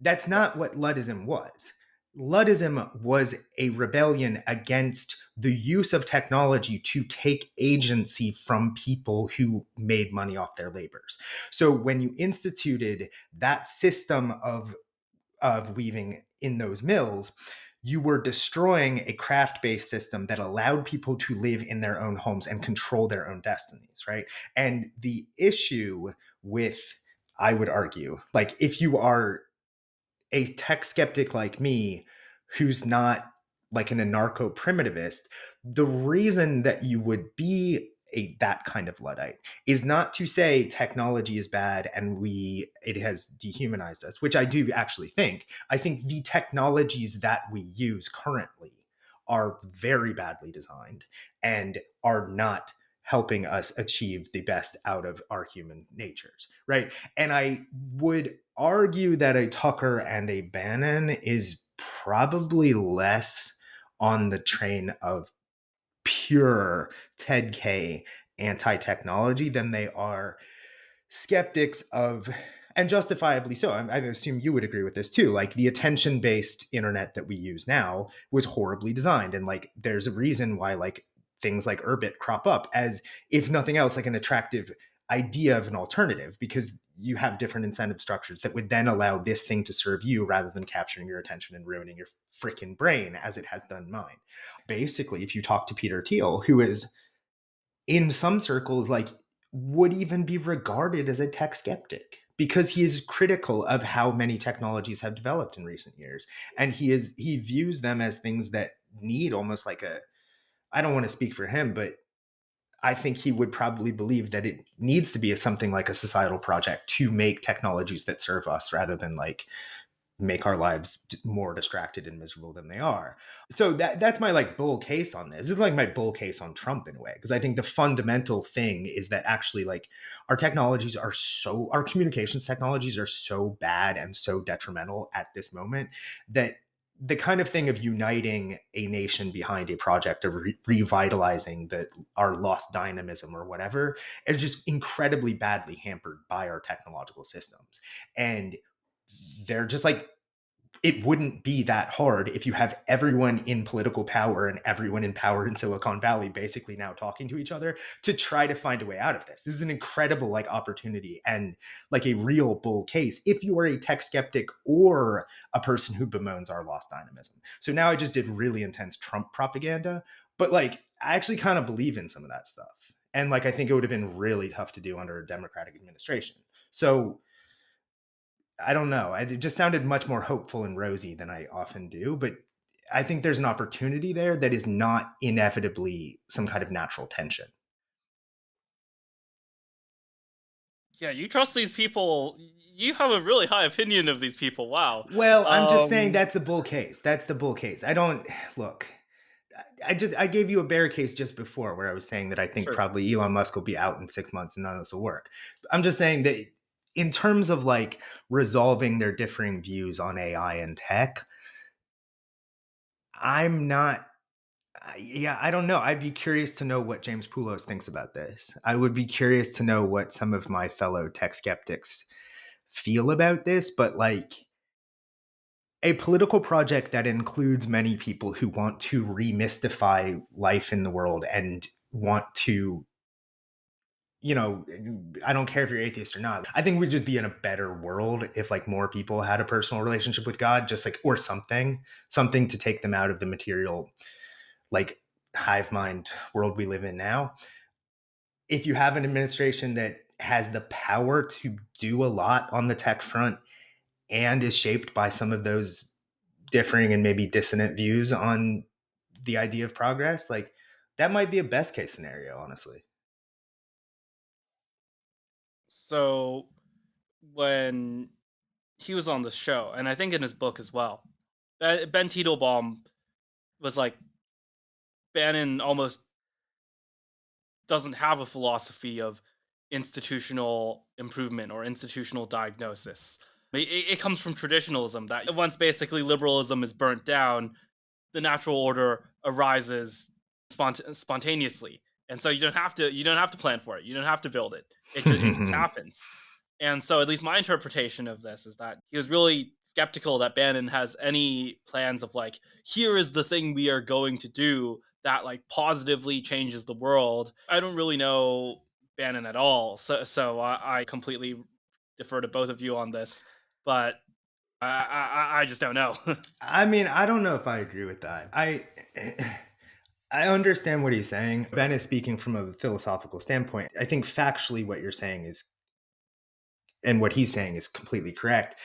That's not Yes. what Luddism was. Luddism was a rebellion against the use of technology to take agency from people who made money off their labors. So when you instituted that system of weaving in those mills, you were destroying a craft-based system that allowed people to live in their own homes and control their own destinies, right? And the issue with, I would argue, like if you are a tech skeptic like me who's not like an anarcho primitivist, the reason that you would be that kind of Luddite is not to say technology is bad and it has dehumanized us, which I do actually think. I think the technologies that we use currently are very badly designed and are not helping us achieve the best out of our human natures, right? And I would argue that a Tucker and a Bannon is probably less on the train of pure Ted K anti technology than they are skeptics of, and justifiably so. I assume you would agree with this too. Like the attention based internet that we use now was horribly designed. And like there's a reason why like things like Urbit crop up as, if nothing else, like an attractive idea of an alternative because you have different incentive structures that would then allow this thing to serve you rather than capturing your attention and ruining your freaking brain as it has done mine. Basically, if you talk to Peter Thiel, who is in some circles like would even be regarded as a tech skeptic because he is critical of how many technologies have developed in recent years and he views them as things that need almost like a, I don't want to speak for him, but I think he would probably believe that it needs to be something like a societal project to make technologies that serve us rather than like make our lives more distracted and miserable than they are. So that's my like bull case on this. This is like my bull case on Trump in a way because I think the fundamental thing is that actually like our communications technologies are so bad and so detrimental at this moment that the kind of thing of uniting a nation behind a project of revitalizing our lost dynamism or whatever is just incredibly badly hampered by our technological systems. And they're just like, it wouldn't be that hard if you have everyone in political power and everyone in power in Silicon Valley basically now talking to each other to try to find a way out of this. This is an incredible like opportunity and like a real bull case if you are a tech skeptic or a person who bemoans our lost dynamism. So now I just did really intense Trump propaganda, but like I actually kind of believe in some of that stuff. And like I think it would have been really tough to do under a Democratic administration. So I don't know. It just sounded much more hopeful and rosy than I often do, but I think there's an opportunity there that is not inevitably some kind of natural tension. Yeah, you trust these people. You have a really high opinion of these people. Wow. Well, I'm just saying Um, that's the bull case. That's the bull case. I don't look. I gave you a bear case just before where I was saying that I think sure. probably Elon Musk will be out in 6 months and none of this will work. I'm just saying that in terms of like resolving their differing views on AI and tech, I'm not. Yeah, I don't know. I'd be curious to know what James Poulos thinks about this. I would be curious to know what some of my fellow tech skeptics feel about this, but like a political project that includes many people who want to remystify life in the world and want to, you know, I don't care if you're atheist or not. I think we'd just be in a better world if like more people had a personal relationship with God, just like, or something to take them out of the material, like hive mind world we live in now. If you have an administration that has the power to do a lot on the tech front and is shaped by some of those differing and maybe dissonant views on the idea of progress, like that might be a best case scenario, honestly. So when he was on the show, and I think in his book as well, Ben Teitelbaum was like, Bannon almost doesn't have a philosophy of institutional improvement or institutional diagnosis. It comes from traditionalism that once basically liberalism is burnt down, the natural order arises spontaneously, and so you don't have to plan for it. You don't have to build it. It just happens. And so, at least my interpretation of this is that he was really skeptical that Bannon has any plans of like, here is the thing we are going to do that like positively changes the world. I don't really know Bannon at all, so I completely defer to both of you on this, but I just don't know. I mean, I don't know if I agree with that. I understand what he's saying. Ben is speaking from a philosophical standpoint. I think factually what you're saying is and what he's saying is completely correct.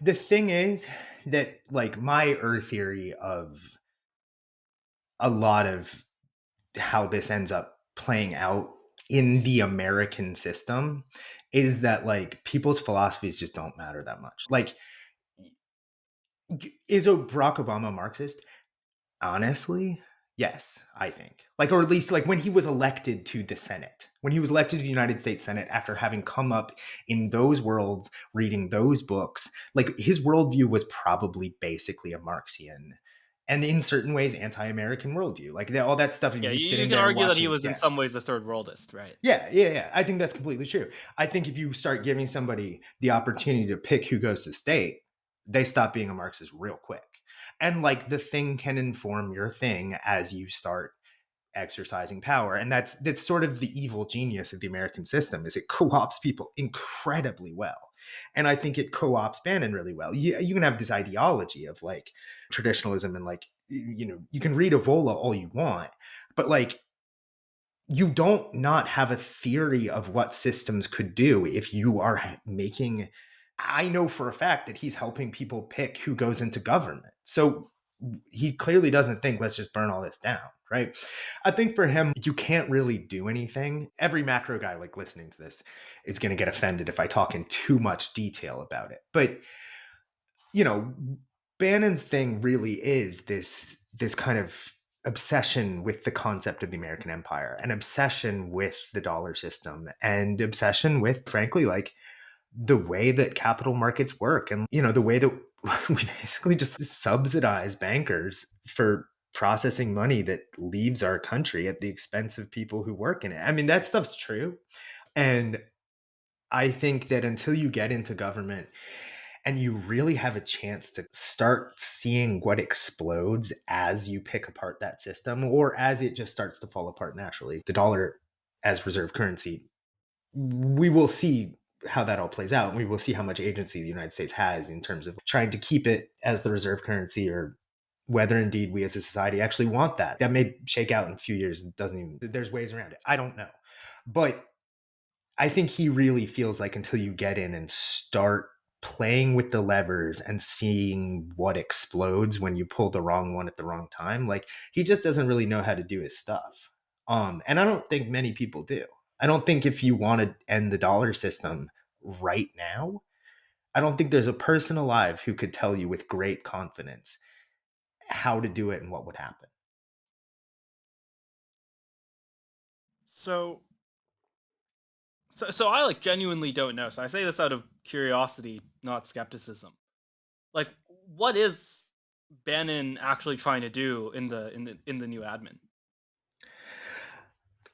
The thing is that like my theory of a lot of how this ends up playing out in the American system is that like people's philosophies just don't matter that much. Like, is Barack Obama Marxist? Honestly, yes, I think. Like, or at least like when he was elected to the Senate, when he was elected to the United States Senate after having come up in those worlds, reading those books, like his worldview was probably basically a Marxian and in certain ways anti-American worldview. Like all that stuff, and Yeah, he's you sitting can there argue that he watching. was in Yeah. some ways a third worldist, right? Yeah. I think that's completely true. I think if you start giving somebody the opportunity to pick who goes to state, they stop being a Marxist real quick. And like the thing can inform your thing as you start exercising power. And that's sort of the evil genius of the American system is it co-ops people incredibly well. And I think it co-ops Bannon really well. You can have this ideology of like traditionalism and like, you know, you can read Evola all you want, but like you don't not have a theory of what systems could do if you are making. I know for a fact that he's helping people pick who goes into government. So he clearly doesn't think let's just burn all this down, right? I think for him you can't really do anything. Every macro guy like listening to this is going to get offended if I talk in too much detail about it. But you know, Bannon's thing really is this kind of obsession with the concept of the American empire, an obsession with the dollar system, and obsession with, frankly, like the way that capital markets work, and you know, the way that we basically just subsidize bankers for processing money that leaves our country at the expense of people who work in it. I mean, that stuff's true. And I think that until you get into government and you really have a chance to start seeing what explodes as you pick apart that system or as it just starts to fall apart naturally. The dollar as reserve currency, we will see how that all plays out. And we will see how much agency the United States has in terms of trying to keep it as the reserve currency or whether indeed we as a society actually want that. That may shake out in a few years. It doesn't even, there's ways around it. I don't know. But I think he really feels like until you get in and start playing with the levers and seeing what explodes when you pull the wrong one at the wrong time, like he just doesn't really know how to do his stuff. And I don't think many people do. I don't think if you want to end the dollar system right now, I don't think there's a person alive who could tell you with great confidence how to do it and what would happen. So, so I like genuinely don't know. So I say this out of curiosity, not skepticism. Like, what is Bannon actually trying to do in the new admin?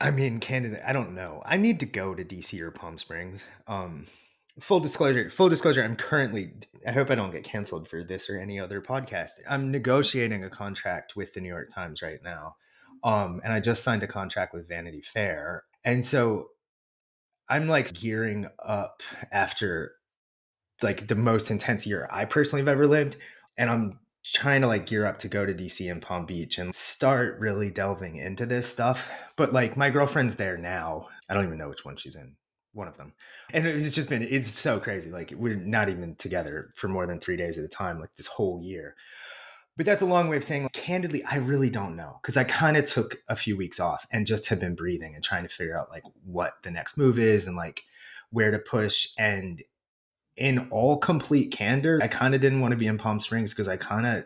I mean, candidly, I don't know. I need to go to DC or Palm Springs. Full disclosure, I'm currently, I hope I don't get canceled for this or any other podcast. I'm negotiating a contract with the New York Times right now. And I just signed a contract with Vanity Fair. And so I'm like gearing up after like the most intense year I personally have ever lived. And I'm trying to like gear up to go to DC and Palm Beach and start really delving into this stuff. But like my girlfriend's there now. I don't even know which one she's in. One of them. And it's so crazy. Like we're not even together for more than 3 days at a time, like this whole year. But that's a long way of saying, like, candidly, I really don't know. Because I kind of took a few weeks off and just have been breathing and trying to figure out like what the next move is and like where to push. And in all complete candor, I kind of didn't want to be in Palm Springs because I kind of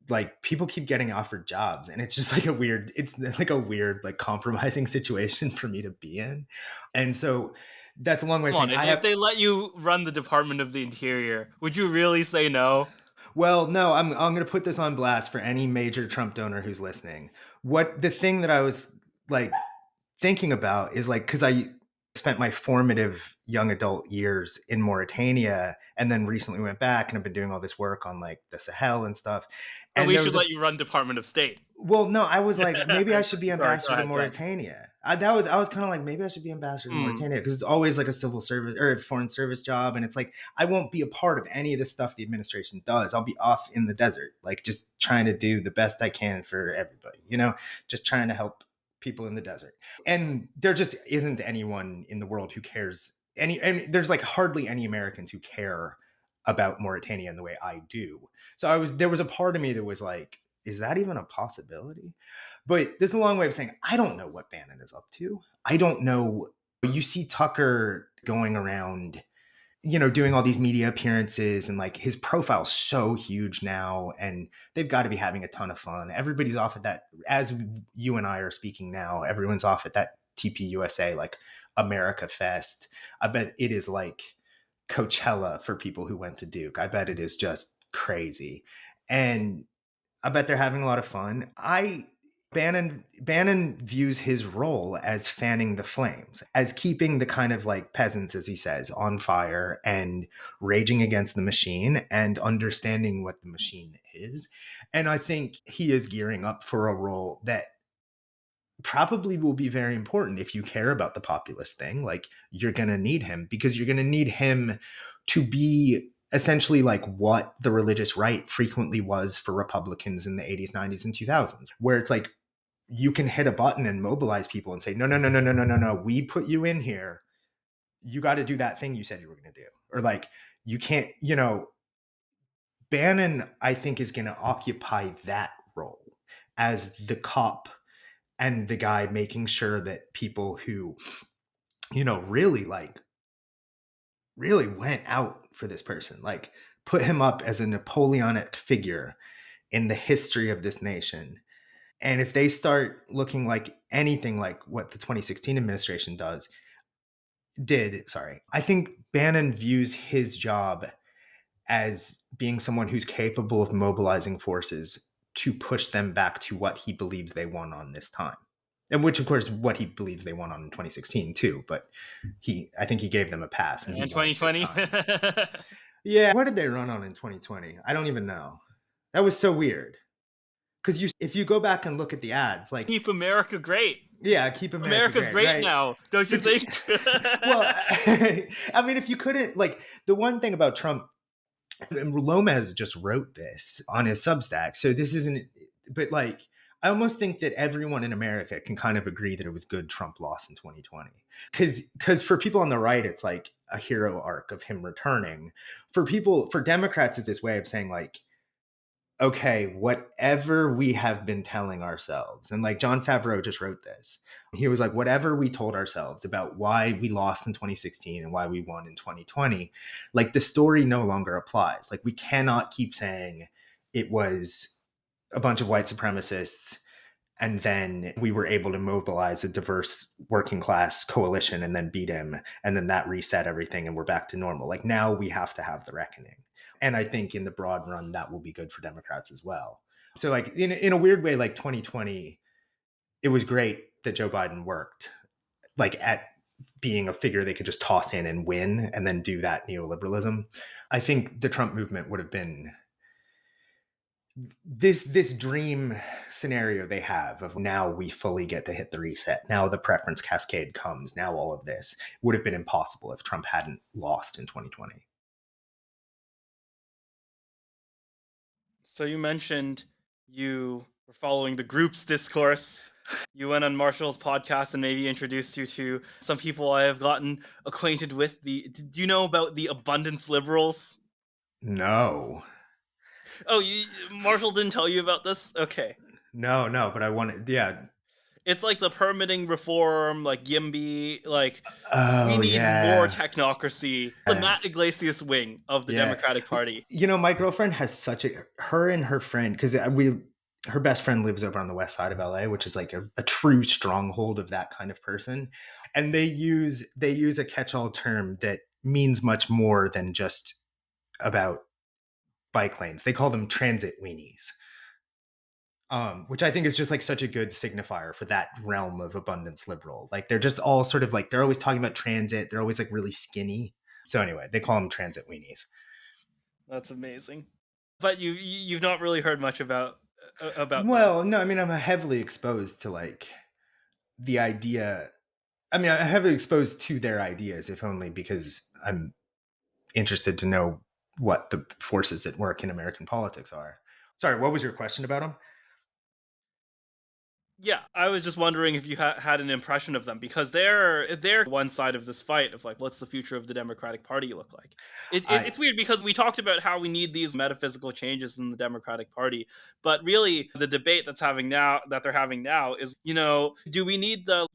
like people keep getting offered jobs and it's just like a weird, like compromising situation for me to be in. And so that's a long way of Come on, saying if they let you run the Department of the Interior, would you really say no? well, no, I'm going to put this on blast for any major Trump donor who's listening. What the thing that I was like thinking about is like, because I spent my formative young adult years in Mauritania and then recently went back and I've been doing all this work on like the Sahel and stuff. So And we there should was a let you run Department of State. well, no, I was like, maybe I should be Sorry, go ambassador to ahead, go ahead. Mauritania. I was kind of like, maybe I should be ambassador to Hmm. Mauritania because it's always like a civil service or a foreign service job. And it's like, I won't be a part of any of the stuff the administration does. I'll be off in the desert, like just trying to do the best I can for everybody, just trying to help people in the desert. And there just isn't anyone in the world who cares and there's like hardly any Americans who care about Mauritania in the way I do. So there was a part of me that was like, is that even a possibility? But this is a long way of saying, I don't know what Bannon is up to. I don't know. You see Tucker going around, doing all these media appearances and like his profile's so huge now and they've got to be having a ton of fun. Everybody's off at that, as you and I are speaking now, everyone's off at that TPUSA, like America Fest. I bet it is like Coachella for people who went to Duke. I bet it is just crazy. And I bet they're having a lot of fun. Bannon views his role as fanning the flames, as keeping the kind of like peasants, as he says, on fire and raging against the machine and understanding what the machine is. And I think he is gearing up for a role that probably will be very important if you care about the populist thing. Like you're going to need him because you're going to need him to be essentially like what the religious right frequently was for Republicans in the 80s, 90s, and 2000s, where it's like you can hit a button and mobilize people and say, no, no, no, no, no, no, no, no. We put you in here. You got to do that thing you said you were going to do. Or like, you can't, Bannon, I think, is going to occupy that role as the cop and the guy making sure that people who, really like, really went out for this person, like put him up as a Napoleonic figure in the history of this nation. And if they start looking like anything like what the 2016 administration I think Bannon views his job as being someone who's capable of mobilizing forces to push them back to what he believes they won on this time. And which, of course, what he believes they won on in 2016 too. But I think he gave them a pass and he And won it this 2020. time. Yeah. What did they run on in 2020? I don't even know. That was so weird. Because if you go back and look at the ads, like, Keep America great. yeah, keep America America's great right? now, don't you think? Well, I mean, if you couldn't, like, the one thing about Trump, and Lomez just wrote this on his Substack, so this isn't, but like, I almost think that everyone in America can kind of agree that it was good Trump lost in 2020. Because for people on the right, it's like a hero arc of him returning. For Democrats, it's this way of saying like, okay, whatever we have been telling ourselves, and like John Favreau just wrote this, he was like, whatever we told ourselves about why we lost in 2016 and why we won in 2020, like the story no longer applies. Like we cannot keep saying it was a bunch of white supremacists and then we were able to mobilize a diverse working class coalition and then beat him, and then that reset everything and we're back to normal. Like now we have to have the reckoning, and I think in the broad run that will be good for Democrats as well. So like in a weird way, like 2020, it was great that Joe Biden worked like at being a figure they could just toss in and win and then do that neoliberalism. I think the Trump movement would have been this dream scenario they have of now we fully get to hit the reset. Now the preference cascade comes. Now all of this would have been impossible if Trump hadn't lost in 2020. So you mentioned you were following the group's discourse. You went on Marshall's podcast and maybe introduced you to some people I have gotten acquainted with. Do you know about the abundance liberals? No. Oh, Marshall didn't tell you about this? Okay. No, but I want to, yeah. It's like the permitting reform, like YIMBY, like we Oh, need more yeah. technocracy. The Matt Iglesias wing of the Yeah. Democratic Party. You know, my girlfriend has such her and her friend, because her best friend lives over on the west side of LA, which is like a true stronghold of that kind of person. And they use a catch-all term that means much more than just about bike lanes. They call them transit weenies. Which I think is just like such a good signifier for that realm of abundance liberal. Like they're just all sort of like, they're always talking about transit. They're always like really skinny. So anyway, they call them transit weenies. That's amazing. But you've not really heard much about them. Well, no, I mean, I'm heavily exposed to like the idea. I mean, I'm heavily exposed to their ideas, if only because I'm interested to know what the forces at work in American politics are. Sorry, what was your question about them? Yeah, I was just wondering if you had an impression of them, because they're one side of this fight of like, what's the future of the Democratic Party look like? I It's weird because we talked about how we need these metaphysical changes in the Democratic Party, but really the debate they're having now is, do we need the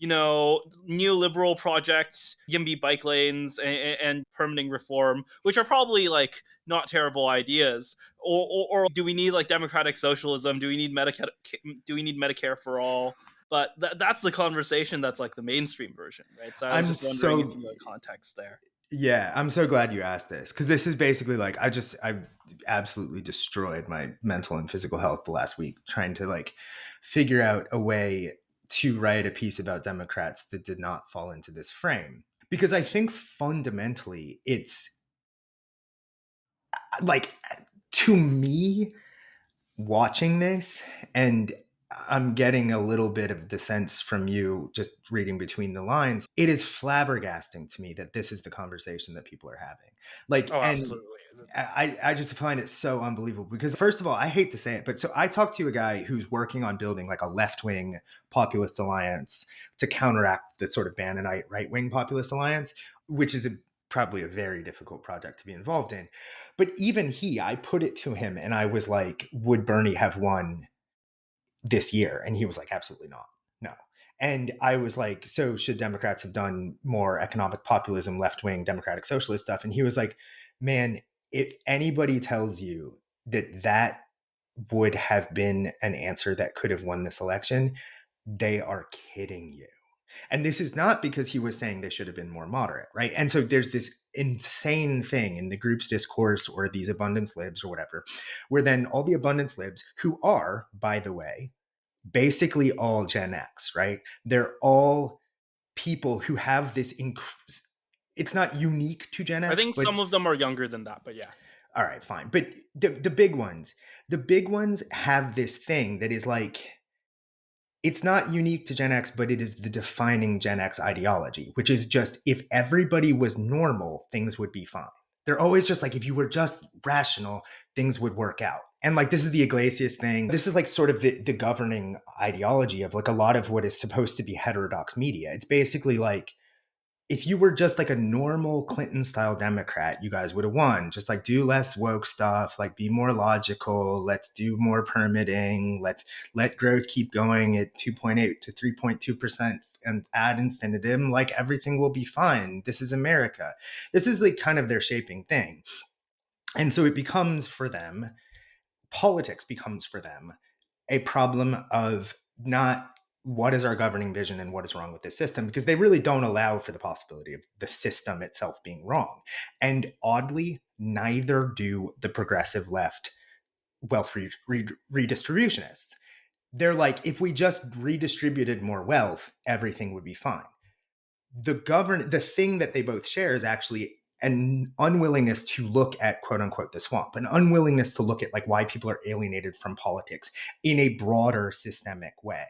neoliberal project, YIMBY bike lanes and permitting reform, which are probably like not terrible ideas, or do we need like democratic socialism? Do we need Medicare for all? But that's the conversation that's like the mainstream version, right? So I was I'm just wondering if so you had context there. Yeah, I'm so glad you asked this, because this is basically like I absolutely destroyed my mental and physical health the last week trying to like figure out a way to write a piece about Democrats that did not fall into this frame. Because I think fundamentally it's like, to me, watching this, and I'm getting a little bit of the sense from you just reading between the lines, it is flabbergasting to me that this is the conversation that people are having. Like, Oh, and absolutely. I just find it so unbelievable, because first of all, I hate to say it, but so I talked to a guy who's working on building like a left-wing populist alliance to counteract the sort of Bannonite right-wing populist alliance, which is probably a very difficult project to be involved in. But even I put it to him and I was like, would Bernie have won this year? And he was like, absolutely not. No. And I was like, so should Democrats have done more economic populism, left wing, democratic socialist stuff? And he was like, man, if anybody tells you that would have been an answer that could have won this election, they are kidding you. And this is not because he was saying they should have been more moderate, right? And so there's this insane thing in the group's discourse or these abundance libs or whatever, where then all the abundance libs, who are, by the way, basically all Gen X, right? They're all people who have this it's not unique to Gen I X, think but some of them are younger than that, but yeah. all right, fine. But the big ones have this thing that is like, it's not unique to Gen X, but it is the defining Gen X ideology, which is just, if everybody was normal, things would be fine. They're always just like, if you were just rational, things would work out. And like, this is the Iglesias thing. This is like sort of the governing ideology of like a lot of what is supposed to be heterodox media. It's basically like, if you were just like a normal Clinton style Democrat, you guys would have won. Just like do less woke stuff, like be more logical. Let's do more permitting. Let's let growth keep going at 2.8 to 3.2% and ad infinitum. Like everything will be fine. This is America. This is like kind of their shaping thing. And so it becomes for them, politics becomes for them a problem of not what is our governing vision and what is wrong with this system, because they really don't allow for the possibility of the system itself being wrong. And oddly, neither do the progressive left wealth redistributionists. They're like, if we just redistributed more wealth, everything would be fine. The thing that they both share is actually an unwillingness to look at quote unquote the swamp, an unwillingness to look at like why people are alienated from politics in a broader systemic way.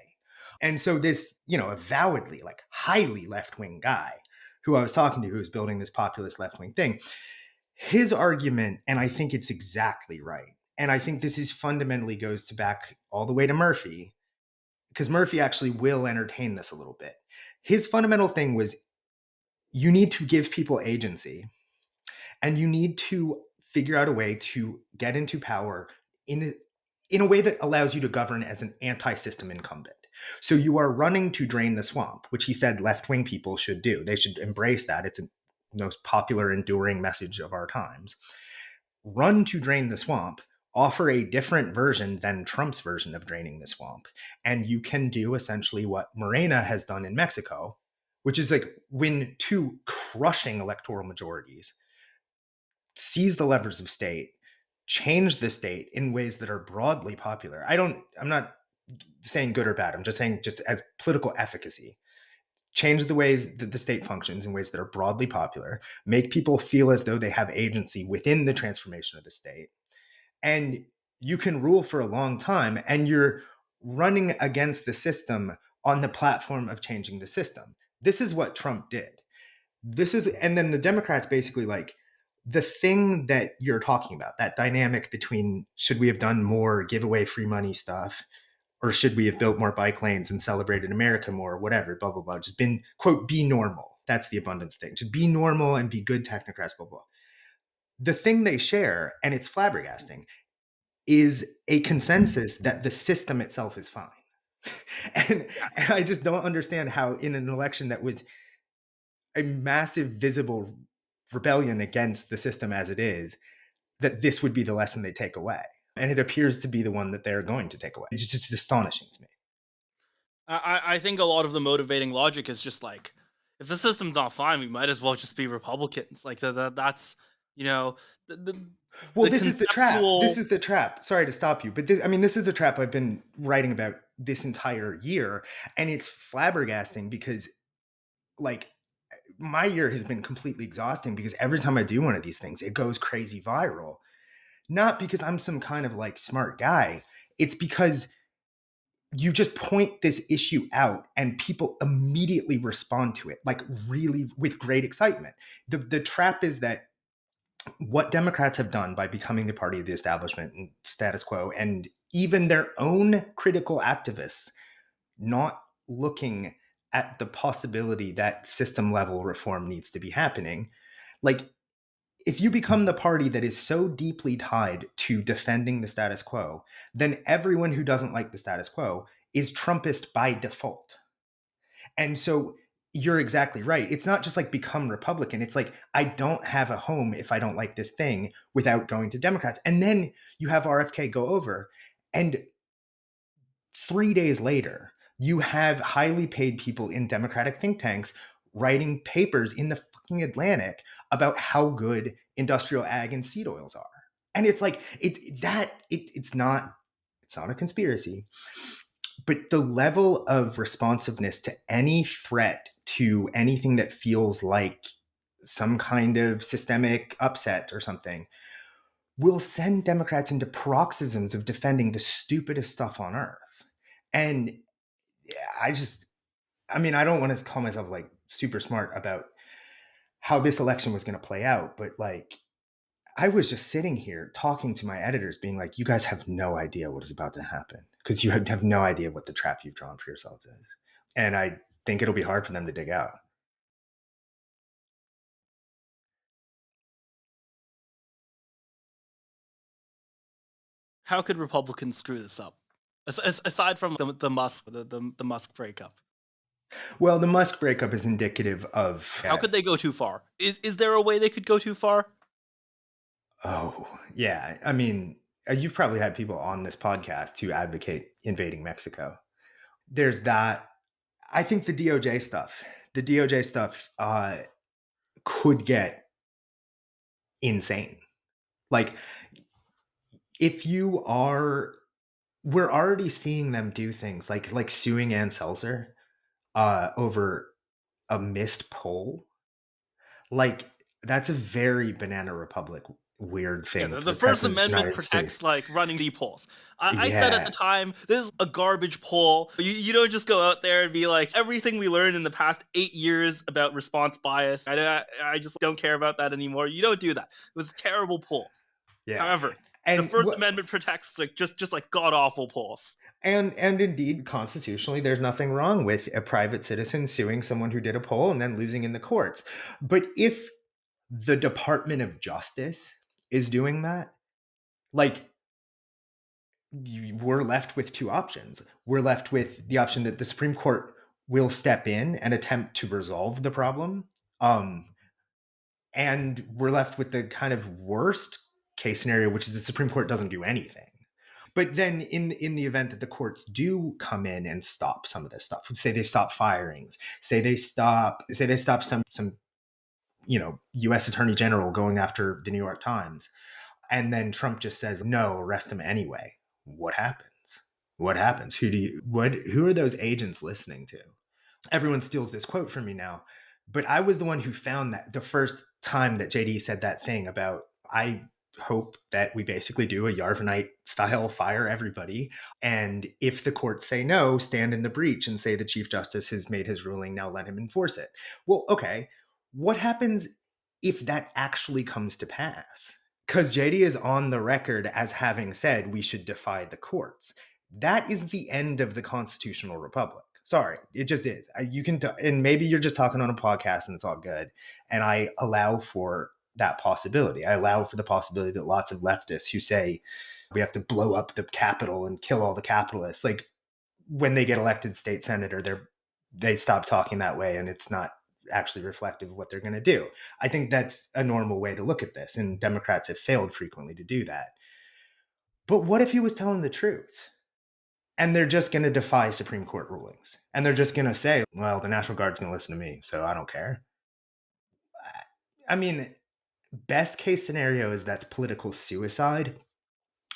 And so this, avowedly like highly left-wing guy who I was talking to, who was building this populist left-wing thing, his argument, and I think it's exactly right, and I think this is fundamentally goes to back all the way to Murphy, because Murphy actually will entertain this a little bit. His fundamental thing was you need to give people agency, and you need to figure out a way to get into power in a way that allows you to govern as an anti-system incumbent. So you are running to drain the swamp, which he said left-wing people should do. They should embrace that. It's the most popular, enduring message of our times. Run to drain the swamp, offer a different version than Trump's version of draining the swamp, and you can do essentially what Morena has done in Mexico, which is like win two crushing electoral majorities, seize the levers of state, change the state in ways that are broadly popular. I'm not saying good or bad. I'm just saying just as political efficacy. Change the ways that the state functions in ways that are broadly popular, make people feel as though they have agency within the transformation of the state. And you can rule for a long time, and you're running against the system on the platform of changing the system. This is what Trump did. And then the Democrats basically like, the thing that you're talking about, that dynamic between should we have done more giveaway free money stuff, or should we have built more bike lanes and celebrated America more, whatever, blah, blah, blah. Just been, quote, be normal. That's the abundance thing. To be normal and be good technocrats, blah, blah. The thing they share, and it's flabbergasting, is a consensus that the system itself is fine. And I just don't understand how in an election that was a massive visible rebellion against the system as it is, that this would be the lesson they take away. And it appears to be the one that they're going to take away. It's just astonishing to me. I think a lot of the motivating logic is just like, if the system's not fine, we might as well just be Republicans. Like that's you know the the, Well, the this is the trap. This conceptual. is the trap. Sorry to stop you, but this is the trap I've been writing about this entire year. And it's flabbergasting because, like, my year has been completely exhausting because every time I do one of these things, it goes crazy viral. Not because I'm some kind of like smart guy. It's because you just point this issue out and people immediately respond to it, like really with great excitement. The trap is that what Democrats have done by becoming the party of the establishment and status quo, and even their own critical activists not looking at the possibility that system level reform needs to be happening. Like, if you become the party that is so deeply tied to defending the status quo, then everyone who doesn't like the status quo is Trumpist by default. And so you're exactly right. It's not just like become Republican. It's like, I don't have a home if I don't like this thing without going to Democrats. And then you have RFK go over, and 3 days later, you have highly paid people in Democratic think tanks writing papers in the fucking Atlantic about how good industrial ag and seed oils are. And it's like it's not a conspiracy, but the level of responsiveness to any threat, to anything that feels like some kind of systemic upset or something, will send Democrats into paroxysms of defending the stupidest stuff on earth. And I just, I don't want to call myself like super smart about how this election was going to play out, but like, I was just sitting here talking to my editors, being like, you guys have no idea what is about to happen because you have no idea what the trap you've drawn for yourselves is. And I think it'll be hard for them to dig out. How could Republicans screw this up? Aside from the Musk breakup, Well, the Musk breakup is indicative of. how could they go too far? Is there a way they could go too far? Oh, yeah. I mean, you've probably had people on this podcast who advocate invading Mexico. There's that. I think the DOJ stuff could get insane. Like, if you are, we're already seeing them do things like suing Ann Selzer over a missed poll. Like, that's a very Banana Republic weird Yeah, thing for the the First president of the Amendment United States. protects like running the polls. I said at the Yeah, time, this is a garbage poll. You don't just go out there and be like, everything we learned in the past 8 years about response bias, I just don't care about that anymore. You don't do that. It was a terrible poll. yeah. However, the And First Amendment protects like just like god awful polls. and indeed, constitutionally, there's nothing wrong with a private citizen suing someone who did a poll and then losing in the courts. But if the Department of Justice is doing that, like, we're left with two options. We're left with the option that the Supreme Court will step in and attempt to resolve the problem. And we're left with the kind of worst case scenario, which is the Supreme Court doesn't do anything. But then in the event that the courts do come in and stop some of this stuff, say they stop firings, say they stop some US Attorney General going after the New York Times, and then Trump just says, no, arrest him anyway. What happens? What happens? Who are those agents listening to? Everyone steals this quote from me now, but I was the one who found that the first time that JD said that thing about, I hope that we basically do a Yarvanite style fire everybody. And if the courts say no, stand in the breach and say the Chief Justice has made his ruling, now let him enforce it. Well, okay. What happens if that actually comes to pass? Because JD is on the record as having said we should defy the courts. That is the end of the constitutional republic. Sorry, it just is. You can, and maybe you're just talking on a podcast and it's all good. And I allow for that possibility. I allow for the possibility that lots of leftists who say we have to blow up the Capitol and kill all the capitalists, like when they get elected state senator, they stop talking that way, and it's not actually reflective of what they're going to do. I think that's a normal way to look at this, and Democrats have failed frequently to do that. But what if he was telling the truth? And they're just going to defy Supreme Court rulings. And they're just going to say, well, the National Guard's going to listen to me, so I don't care. I mean, best case scenario is that's political suicide.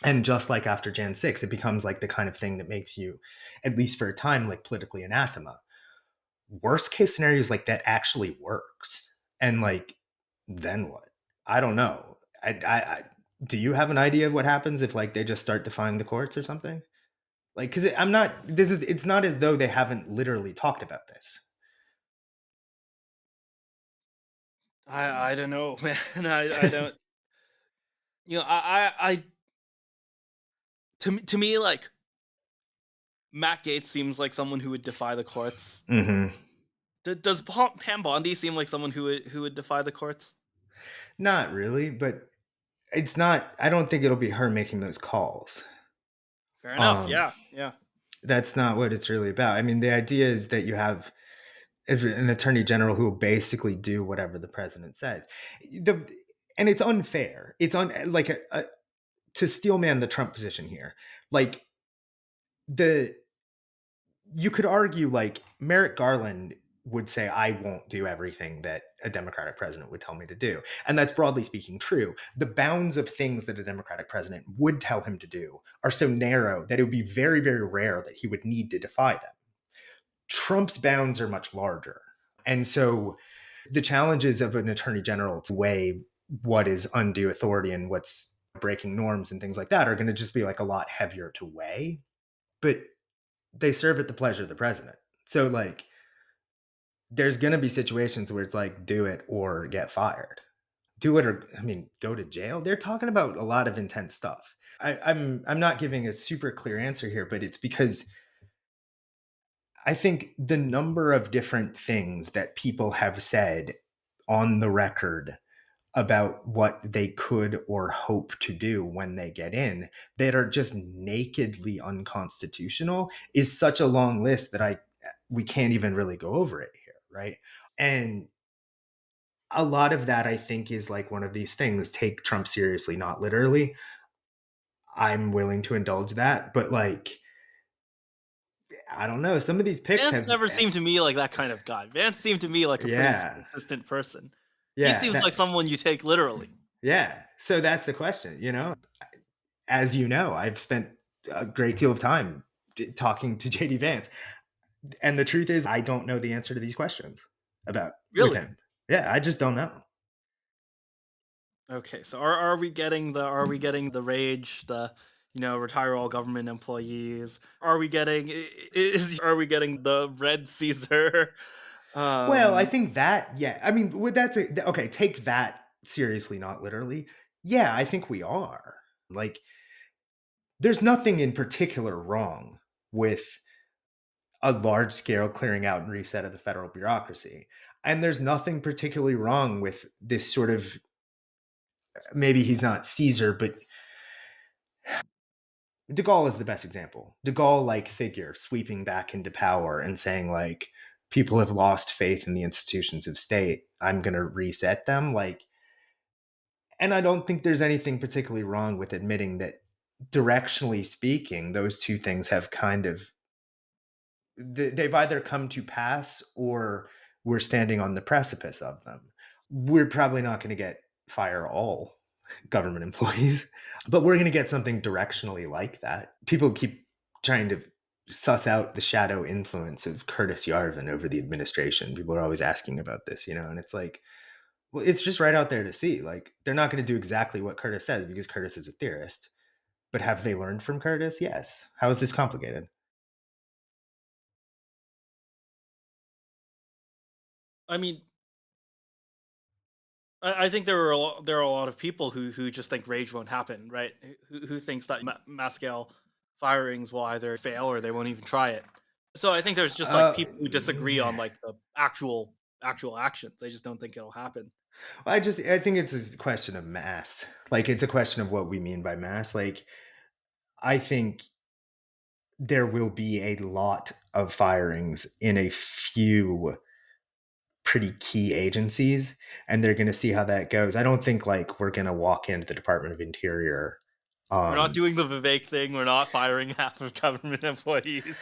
And just like after Jan 6, it becomes like the kind of thing that makes you, at least for a time, like politically anathema. Worst case scenario is like that actually works. And like, then what? I don't know. Do you have an idea of what happens if like they just start defying the courts or something? Like, because it's not as though they haven't literally talked about this. I don't know, man. I don't. I to me like Matt Gaetz seems like someone who would defy the courts. Mm-hmm. Does Pam Bondi seem like someone who would defy the courts? Not really, but it's not. I don't think it'll be her making those calls. Fair enough. Um, Yeah, yeah. that's not what it's really about. I mean, the idea is that you have an attorney general who will basically do whatever the president says. And it's unfair. It's like to steelman the Trump position here. Like you could argue like Merrick Garland would say, I won't do everything that a Democratic president would tell me to do. And that's broadly speaking true. The bounds of things that a Democratic president would tell him to do are so narrow that it would be very, very rare that he would need to defy them. Trump's bounds are much larger. And so the challenges of an attorney general to weigh what is undue authority and what's breaking norms and things like that are going to just be like a lot heavier to weigh. But they serve at the pleasure of the president. So like there's going to be situations where it's like do it or get fired. Do it or go to jail. They're talking about a lot of intense stuff. I'm not giving a super clear answer here, but it's because I think the number of different things that people have said on the record about what they could or hope to do when they get in that are just nakedly unconstitutional is such a long list that we can't even really go over it here, right? And a lot of that I think is like one of these things, take Trump seriously, not literally. I'm willing to indulge that, but like I don't know, some of these picks Vance have never seemed to me like that kind of guy. Vance seemed to me like a pretty yeah. consistent person. He Yeah, seems like someone you take literally. yeah. So that's the question, you know? As you know, I've spent a great deal of time talking to JD Vance. And the truth is I don't know the answer to these questions about with Really? him. Yeah, I just don't know. Okay, so are we getting the rage, the retire all government employees? Are we getting is are we getting the red Caesar? Well, I Um think that, yeah. I mean, would that's okay, take that seriously, not literally. Yeah, I think we are. Like, there's nothing in particular wrong with a large scale clearing out and reset of the federal bureaucracy. And there's nothing particularly wrong with this sort of, maybe he's not Caesar, but De Gaulle is the best example. De Gaulle like figure sweeping back into power and saying like people have lost faith in the institutions of state. I'm going to reset them like, and I don't think there's anything particularly wrong with admitting that directionally speaking those two things have kind of they've either come to pass or we're standing on the precipice of them. We're probably not going to get fire all government employees, but we're going to get something directionally like that. People keep trying to suss out the shadow influence of Curtis Yarvin over the administration. People are always asking about this, and it's like, well, it's just right out there to see. Like, they're not going to do exactly what Curtis says because Curtis is a theorist. But have they learned from Curtis? Yes. How is this complicated? I mean, I think there are a lot of people who just think rage won't happen, right? Who thinks that mass scale firings will either fail or they won't even try it. So I think there's just like Uh, people who disagree on like the actual actions. They just don't think it'll happen. I think it's a question of mass. Like, it's a question of what we mean by mass. Like, I think there will be a lot of firings in a few pretty key agencies, and they're going to see how that goes. I don't think like we're going to walk into the Department of Interior. We're not um doing the Vivek thing. We're not firing half of government employees.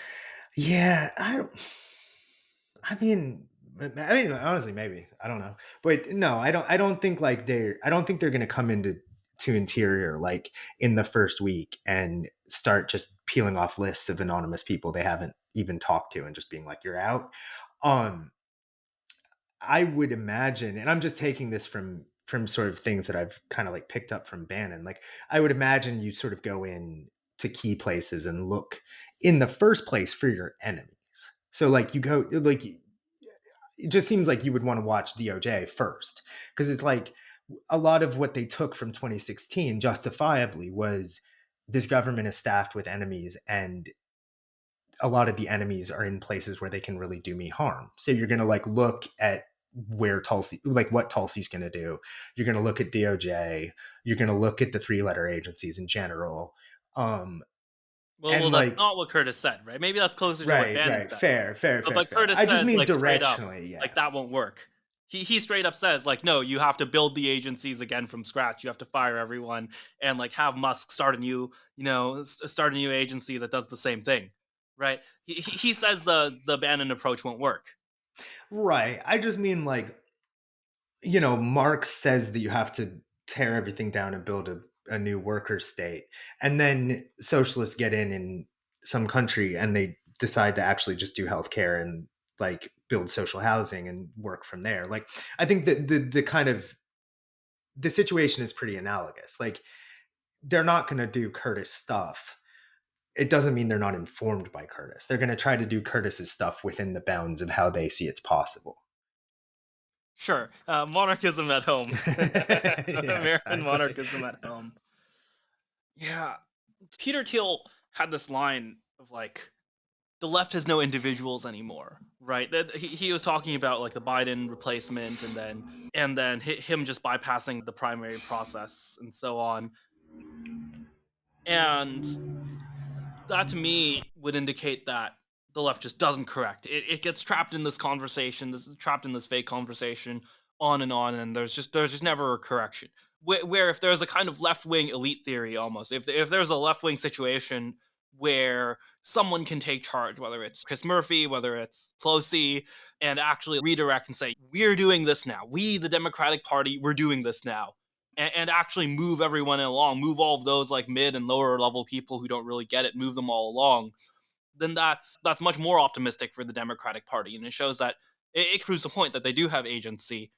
yeah, I mean honestly, maybe, I don't know, but no, I don't think like I don't think they're going to come into to Interior like in the first week and start just peeling off lists of anonymous people they haven't even talked to and just being like, you're out. um I would imagine, and I'm just taking this from sort of things that I've kind of like picked up from Bannon. Like, I would imagine you sort of go in to key places and look in the first place for your enemies. So like you go like it just seems like you would want to watch DOJ first, because it's like a lot of what they took from 2016 justifiably was this government is staffed with enemies, and a lot of the enemies are in places where they can really do me harm. So you're going to like look at where Tulsi, like what Tulsi's going to do. You're going to look at DOJ. You're going to look at the three-letter agencies in general. Um, Well, and that's like, not what Curtis said, right? Maybe that's closer to what right, Bannon right, said. fair, fair, fair, But fair. Curtis I just says mean like straight up, directionally, yeah. like that won't work. He straight up says like, no, you have to build the agencies again from scratch. You have to fire everyone and like have Musk start a new, start a new agency that does the same thing, right? He says the Bannon approach won't work. Right. I just mean like, Marx says that you have to tear everything down and build a new worker state. And then socialists get in some country and they decide to actually just do healthcare and like build social housing and work from there. Like, I think that the kind of the situation is pretty analogous. Like, they're not going to do Curtis stuff. It doesn't mean they're not informed by Curtis. They're going to try to do Curtis's stuff within the bounds of how they see it's possible. Sure, monarchism at home, Yeah, American exactly. monarchism at home. Yeah, Peter Thiel had this line of like, the left has no individuals anymore, right? That he was talking about like the Biden replacement, and then him just bypassing the primary process and so on. And that to me would indicate that the left just doesn't correct. It gets trapped in this conversation, trapped in this fake conversation, on, and there's just never a correction. Where if there's a kind of left wing elite theory, almost if there's a left wing situation where someone can take charge, whether it's Chris Murphy, whether it's Pelosi, and actually redirect and say, we're doing this now. We, the Democratic Party, we're doing this now, and actually move everyone along, move all of those like mid and lower level people who don't really get it, move them all along, then that's much more optimistic for the Democratic Party, and it shows that it proves the point that they do have agency.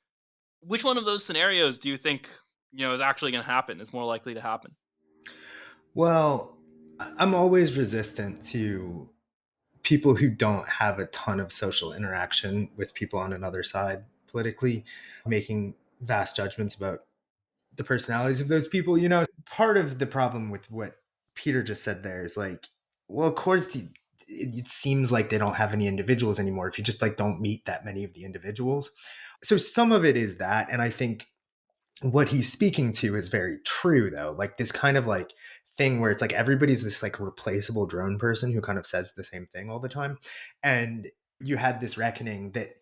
Which one of those scenarios do you think is actually going to happen? Is more likely to happen? Well, I'm always resistant to people who don't have a ton of social interaction with people on another side politically, making vast judgments about the personalities of those people. Part of the problem with what Peter just said there is like, well, of course, it seems like they don't have any individuals anymore if you just like don't meet that many of the individuals. So some of it is that, and I think what he's speaking to is very true though. Like this kind of like thing where it's like everybody's this like replaceable drone person who kind of says the same thing all the time. And you had this reckoning that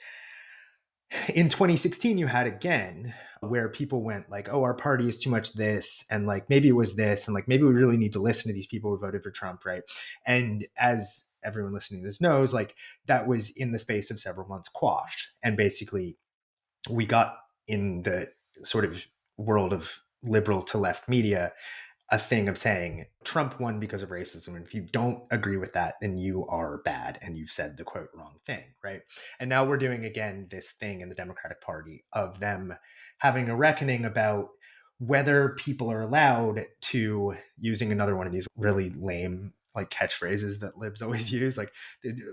in 2016 you had again where people went like, oh, our party is too much this, and like maybe it was this, and like maybe we really need to listen to these people who voted for Trump, right? And as everyone listening to this knows, like that was in the space of several months quashed, and basically we got in the sort of world of liberal to left media a thing of saying Trump won because of racism. And if you don't agree with that, then you are bad and you've said the quote wrong thing, right? And now we're doing again this thing in the Democratic Party of them having a reckoning about whether people are allowed to, using another one of these really lame like catchphrases that libs always use, like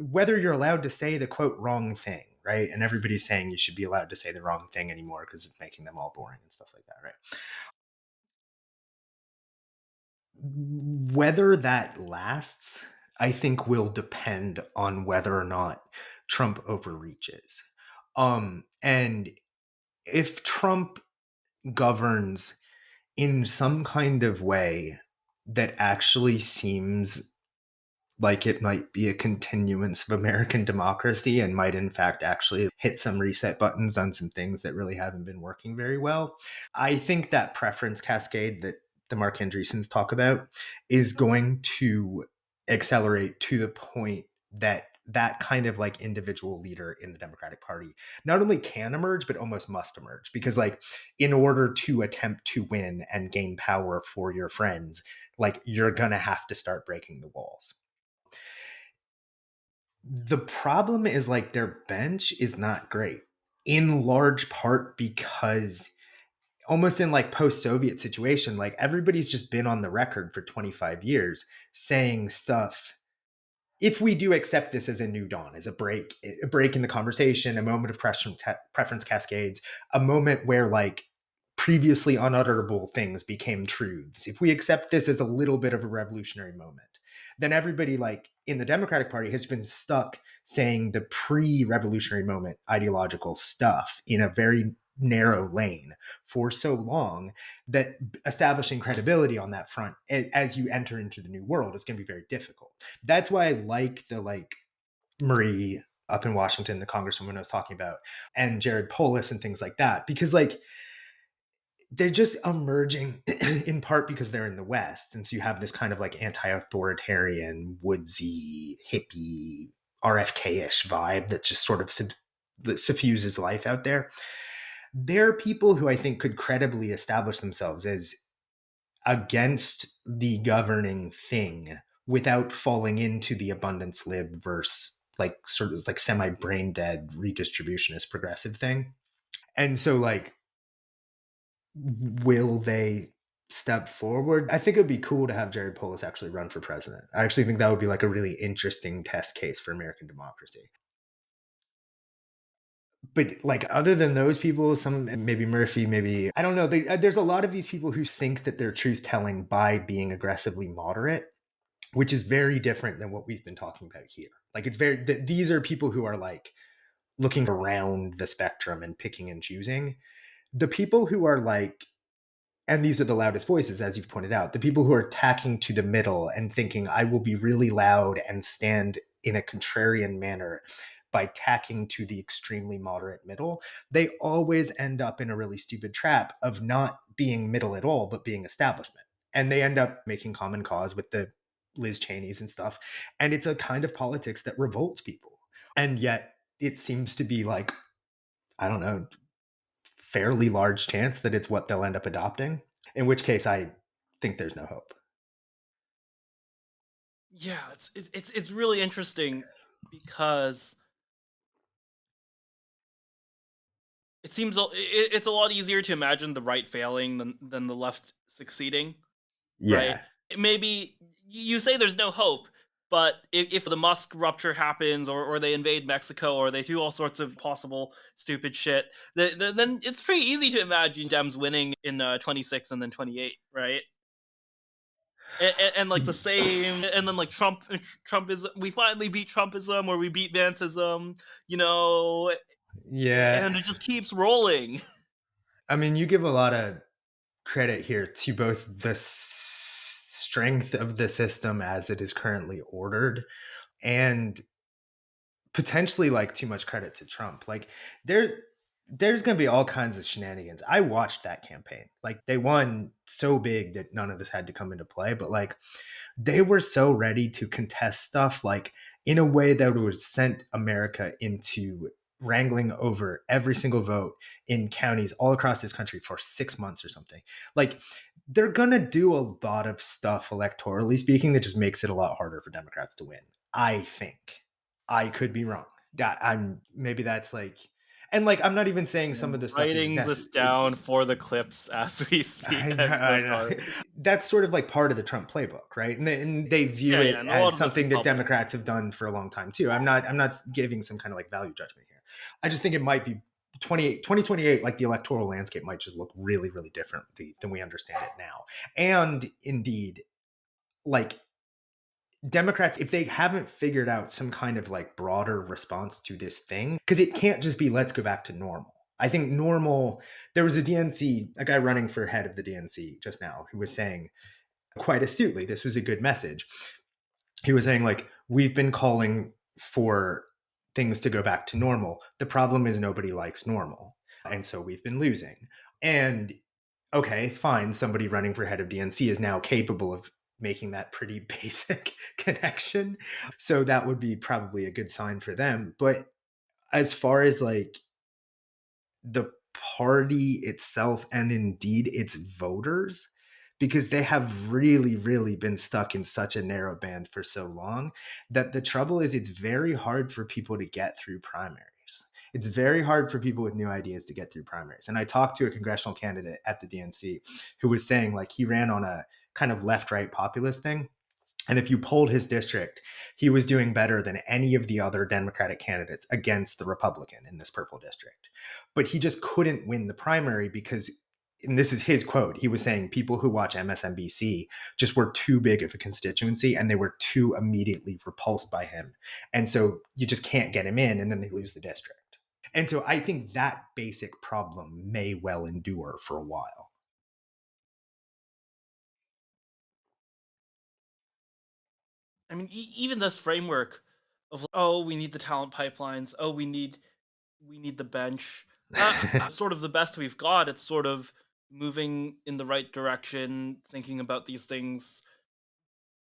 whether you're allowed to say the quote wrong thing, right? And everybody's saying you should be allowed to say the wrong thing anymore because it's making them all boring and stuff like that, right? Whether that lasts, I think, will depend on whether or not Trump overreaches. And if Trump governs in some kind of way that actually seems like it might be a continuance of American democracy and might, in fact, actually hit some reset buttons on some things that really haven't been working very well, I think that preference cascade that the Mark Andreessens talk about is going to accelerate to the point that that kind of like individual leader in the Democratic Party not only can emerge, but almost must emerge. Because, like, in order to attempt to win and gain power for your friends, like, you're going to have to start breaking the walls. The problem is like their bench is not great, in large part because almost in like post-Soviet situation, like everybody's just been on the record for 25 years saying stuff. If we do accept this as a new dawn, as a break in the conversation, a moment of preference cascades, a moment where like previously unutterable things became truths, if we accept this as a little bit of a revolutionary moment, then everybody like in the Democratic Party has been stuck saying the pre-revolutionary moment ideological stuff in a very narrow lane for so long that establishing credibility on that front as you enter into the new world is going to be very difficult. That's why I like the like Marie up in Washington, the congresswoman I was talking about, and Jared Polis and things like that, because like they're just emerging in part because they're in the West. And so you have this kind of like anti-authoritarian, woodsy, hippie, RFK-ish vibe that just sort of that suffuses life out there. They're people who I think could credibly establish themselves as against the governing thing without falling into the abundance lib versus like sort of like semi brain dead redistributionist progressive thing. And so like, will they step forward? I think it would be cool to have Jared Polis actually run for president. I actually think that would be like a really interesting test case for American democracy. But like other than those people, some maybe Murphy, maybe I don't know. There's a lot of these people who think that they're truth telling by being aggressively moderate, which is very different than what we've been talking about here. Like it's very these are people who are like looking around the spectrum and picking and choosing. The people who are like, and these are the loudest voices, as you've pointed out, the people who are tacking to the middle and thinking, I will be really loud and stand in a contrarian manner by tacking to the extremely moderate middle, they always end up in a really stupid trap of not being middle at all, but being establishment. And they end up making common cause with the Liz Cheneys and stuff. And it's a kind of politics that revolts people. And yet it seems to be like, I don't know, fairly large chance that it's what they'll end up adopting, in which case I think there's no hope. Yeah, it's really interesting because it seems it's a lot easier to imagine the right failing than the left succeeding, right? Yeah. Maybe you say there's no hope, but if the Musk rupture happens, or they invade Mexico, or they do all sorts of possible stupid shit, then it's pretty easy to imagine Dems winning in 26 and then 28, right? And like the same, and then like Trumpism, we finally beat Trumpism, or we beat Vanceism, you know, Yeah. and it just keeps rolling. I mean, you give a lot of credit here to both the strength of the system as it is currently ordered and potentially like too much credit to Trump. Like there's going to be all kinds of shenanigans. I watched that campaign. Like they won so big that none of this had to come into play, but like they were so ready to contest stuff like in a way that would sent America into wrangling over every single vote in counties all across this country for 6 months or something. Like they're going to do a lot of stuff electorally speaking that just makes it a lot harder for Democrats to win. I think. I could be wrong. I'm maybe that's like, and like I'm not even saying some of I'm the stuff is writing this down for the clips as we speak. I know, I'm so I know. sorry. That's sort of like part of the Trump playbook, right? And they view Yeah, yeah, it and a lot as of this is something that public. Democrats have done for a long time too. I'm not giving some kind of like value judgment here. I just think it might be 2028, like the electoral landscape might just look really, really different than we understand it now. And indeed, like Democrats, if they haven't figured out some kind of like broader response to this thing, because it can't just be let's go back to normal. I think normal, there was a DNC, a guy running for head of the DNC just now, who was saying quite astutely, this was a good message. He was saying, like, we've been calling for things to go back to normal. The problem is nobody likes normal. And so we've been losing. And okay, fine, somebody running for head of DNC is now capable of making that pretty basic connection. So that would be probably a good sign for them. But as far as like the party itself and indeed its voters, because they have really, really been stuck in such a narrow band for so long that the trouble is it's very hard for people to get through primaries. It's very hard for people with new ideas to get through primaries. And I talked to a congressional candidate at the DNC who was saying like he ran on a kind of left right populist thing. And if you polled his district, he was doing better than any of the other Democratic candidates against the Republican in this purple district. But he just couldn't win the primary because, and this is his quote, he was saying people who watch MSNBC just were too big of a constituency and they were too immediately repulsed by him. And so you just can't get him in and then they lose the district. And so I think that basic problem may well endure for a while. I mean, even this framework of oh, we need the talent pipelines. Oh, we need the bench. Sort of the best we've got. It's sort of moving in the right direction, thinking about these things.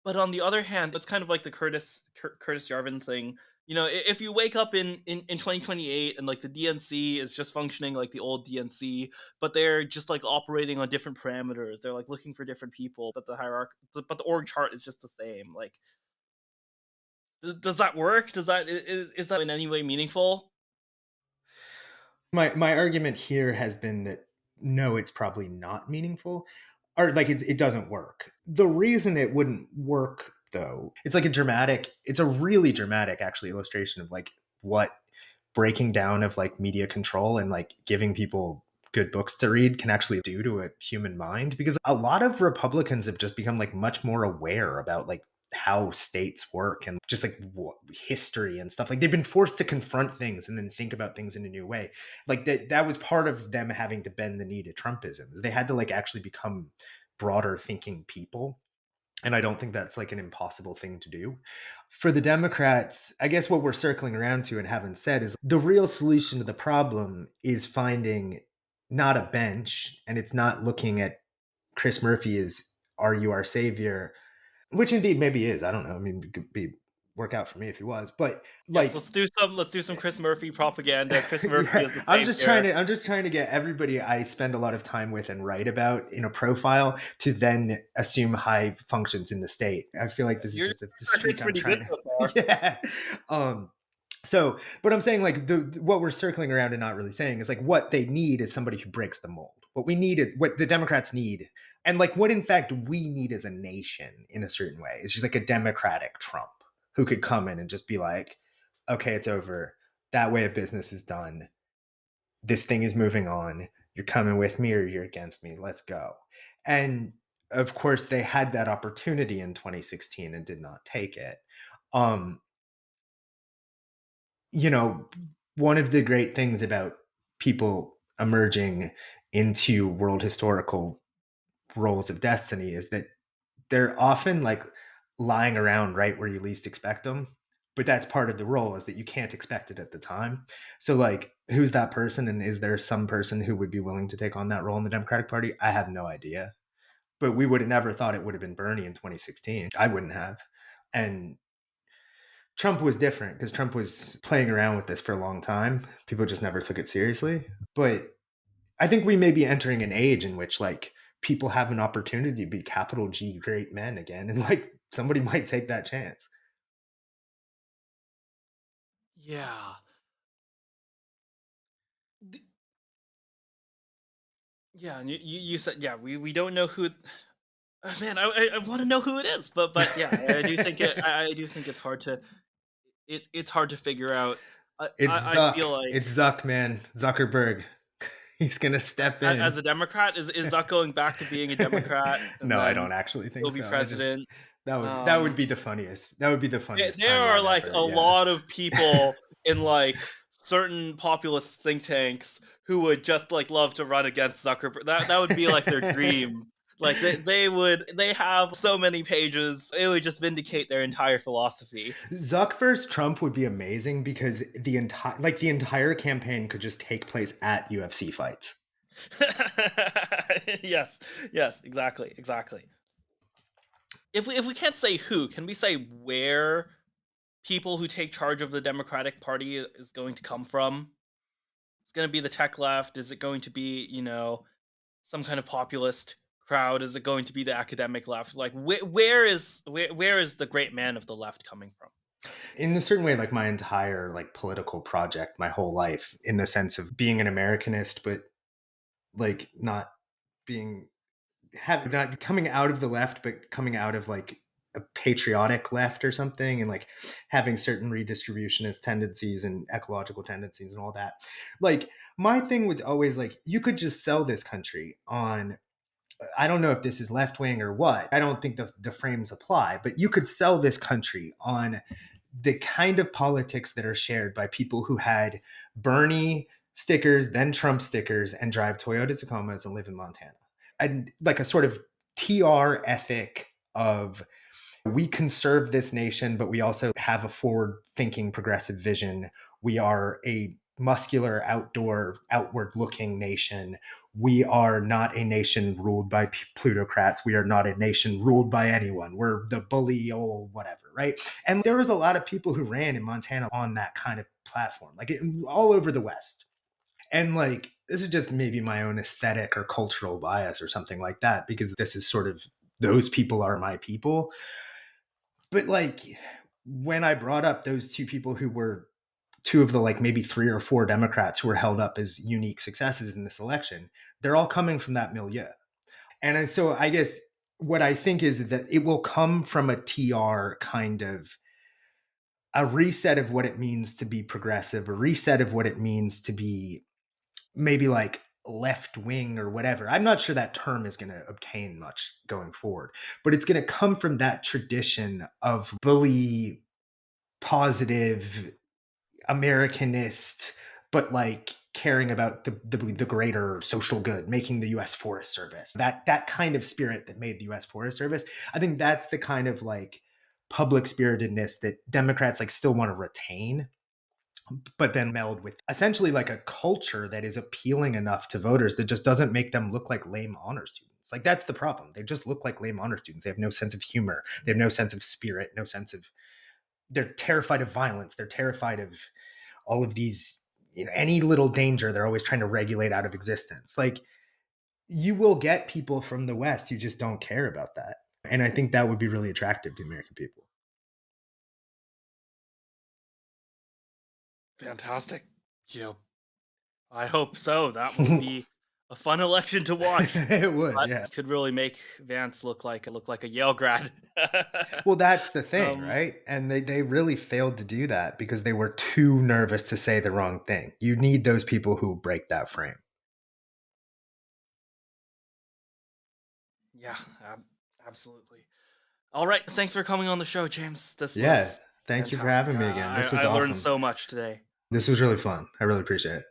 But on the other hand, it's kind of like the Curtis Yarvin thing. You know, if you wake up in 2028 and like the DNC is just functioning like the old DNC, but they're just like operating on different parameters. They're like looking for different people, but the hierarchy, but the org chart is just the same. Like, does that work? Is that in any way meaningful? My argument here has been that no, it's probably not meaningful, or like it doesn't work. The reason it wouldn't work though, it's like it's a really dramatic actually illustration of like what breaking down of like media control and like giving people good books to read can actually do to a human mind, because a lot of Republicans have just become like much more aware about like how states work and just like history and stuff. Like they've been forced to confront things and then think about things in a new way. Like that was part of them having to bend the knee to Trumpism. They had to like actually become broader thinking people. And I don't think that's like an impossible thing to do. For the Democrats, I guess what we're circling around to and haven't said is the real solution to the problem is finding not a bench, and it's not looking at Chris Murphy as are you our savior, which indeed maybe is. I don't know. I mean, it could be work out for me if he was, but Yes, like let's do some Chris Murphy propaganda. Chris Murphy yeah, is the savior. I'm just trying to get everybody I spend a lot of time with and write about in a profile to then assume high functions in the state. I feel like this is You're just the it's streak I'm pretty good trying so to far. yeah. So, but I'm saying like what we're circling around and not really saying is like what they need is somebody who breaks the mold. What we need is what the Democrats need, and like what in fact we need as a nation in a certain way is just like a democratic Trump who could come in and just be like, okay, it's over. That way of business is done. This thing is moving on. You're coming with me or you're against me. Let's go. And of course, they had that opportunity in 2016 and did not take it. Um, you know, one of the great things about people emerging into world historical roles of destiny is that they're often like lying around right where you least expect them. But that's part of the role is that you can't expect it at the time. So like who's that person, and is there some person who would be willing to take on that role in the Democratic Party? I have no idea. But we would have never thought it would have been Bernie in 2016. I wouldn't have. And Trump was different because Trump was playing around with this for a long time. People just never took it seriously. But I think we may be entering an age in which like people have an opportunity to be capital G great men again, and like somebody might take that chance. Yeah. D- Yeah, and you said yeah, we don't know who man, I want to know who it is, but yeah, I do think I do think it's hard to it's hard to figure out. It's I Zuck. feel like It's Zuck, man. Zuckerberg. He's gonna step as in. a Democrat, is Zuck going back to being a Democrat and No, I then don't actually he'll think be so. I just president? that would Um, be the funniest. That would be the funniest there are timeline like ever. a Yeah. lot of people in like certain populist think tanks who would just like love to run against Zuckerberg. That would be like their dream. Like they have so many pages. It would just vindicate their entire philosophy. Zuck versus Trump would be amazing because the entire campaign could just take place at UFC fights. Yes, yes, exactly, exactly. If we can't say who, can we say where people who take charge of the Democratic Party is going to come from? It's going to be the tech left. Is it going to be, some kind of populist crowd? Is it going to be the academic left? Like, where is the great man of the left coming from? In a certain way, like my entire like political project, my whole life, in the sense of being an Americanist, but like not being have not coming out of the left, but coming out of like a patriotic left or something, and like having certain redistributionist tendencies and ecological tendencies and all that. Like my thing was always like you could just sell this country on, I don't know if this is left wing or what. I don't think the frames apply, but you could sell this country on the kind of politics that are shared by people who had Bernie stickers, then Trump stickers, and drive Toyota Tacomas and live in Montana. And like a sort of TR ethic of we conserve this nation, but we also have a forward thinking progressive vision. We are a muscular, outdoor, outward looking nation. We are not a nation ruled by plutocrats. We are not a nation ruled by anyone. We're the bully or whatever, right? And there was a lot of people who ran in Montana on that kind of platform, like all over the West. And like, this is just maybe my own aesthetic or cultural bias or something like that, because this is sort of those people are my people. But like when I brought up those two people who were two of the like maybe three or four Democrats who were held up as unique successes in this election, they're all coming from that milieu. And so I guess what I think is that it will come from a TR kind of a reset of what it means to be progressive, a reset of what it means to be maybe like left wing or whatever. I'm not sure that term is going to obtain much going forward, but it's going to come from that tradition of bully, positive, Americanist, but like caring about the greater social good, making the U.S. Forest Service. That kind of spirit that made the U.S. Forest Service. I think that's the kind of like public spiritedness that Democrats like still want to retain, but then meld with essentially like a culture that is appealing enough to voters that just doesn't make them look like lame honor students. Like that's the problem. They just look like lame honor students. They have no sense of humor. They have no sense of spirit, no sense of, they're terrified of violence. They're terrified of all of these, any little danger, they're always trying to regulate out of existence. Like you will get people from the West who just don't care about that. And I think that would be really attractive to American people. Fantastic. You know, I hope so. That will be a fun election to watch. It would, But yeah. could really make Vance look like a Yale grad. Well, that's the thing, Um, right? And they really failed to do that because they were too nervous to say the wrong thing. You need those people who break that frame. yeah, absolutely. All right, thanks for coming on the show, James. This Yeah. was Thank you for fantastic. having me again. This was I learned awesome. so much today. This was really fun. I really appreciate it.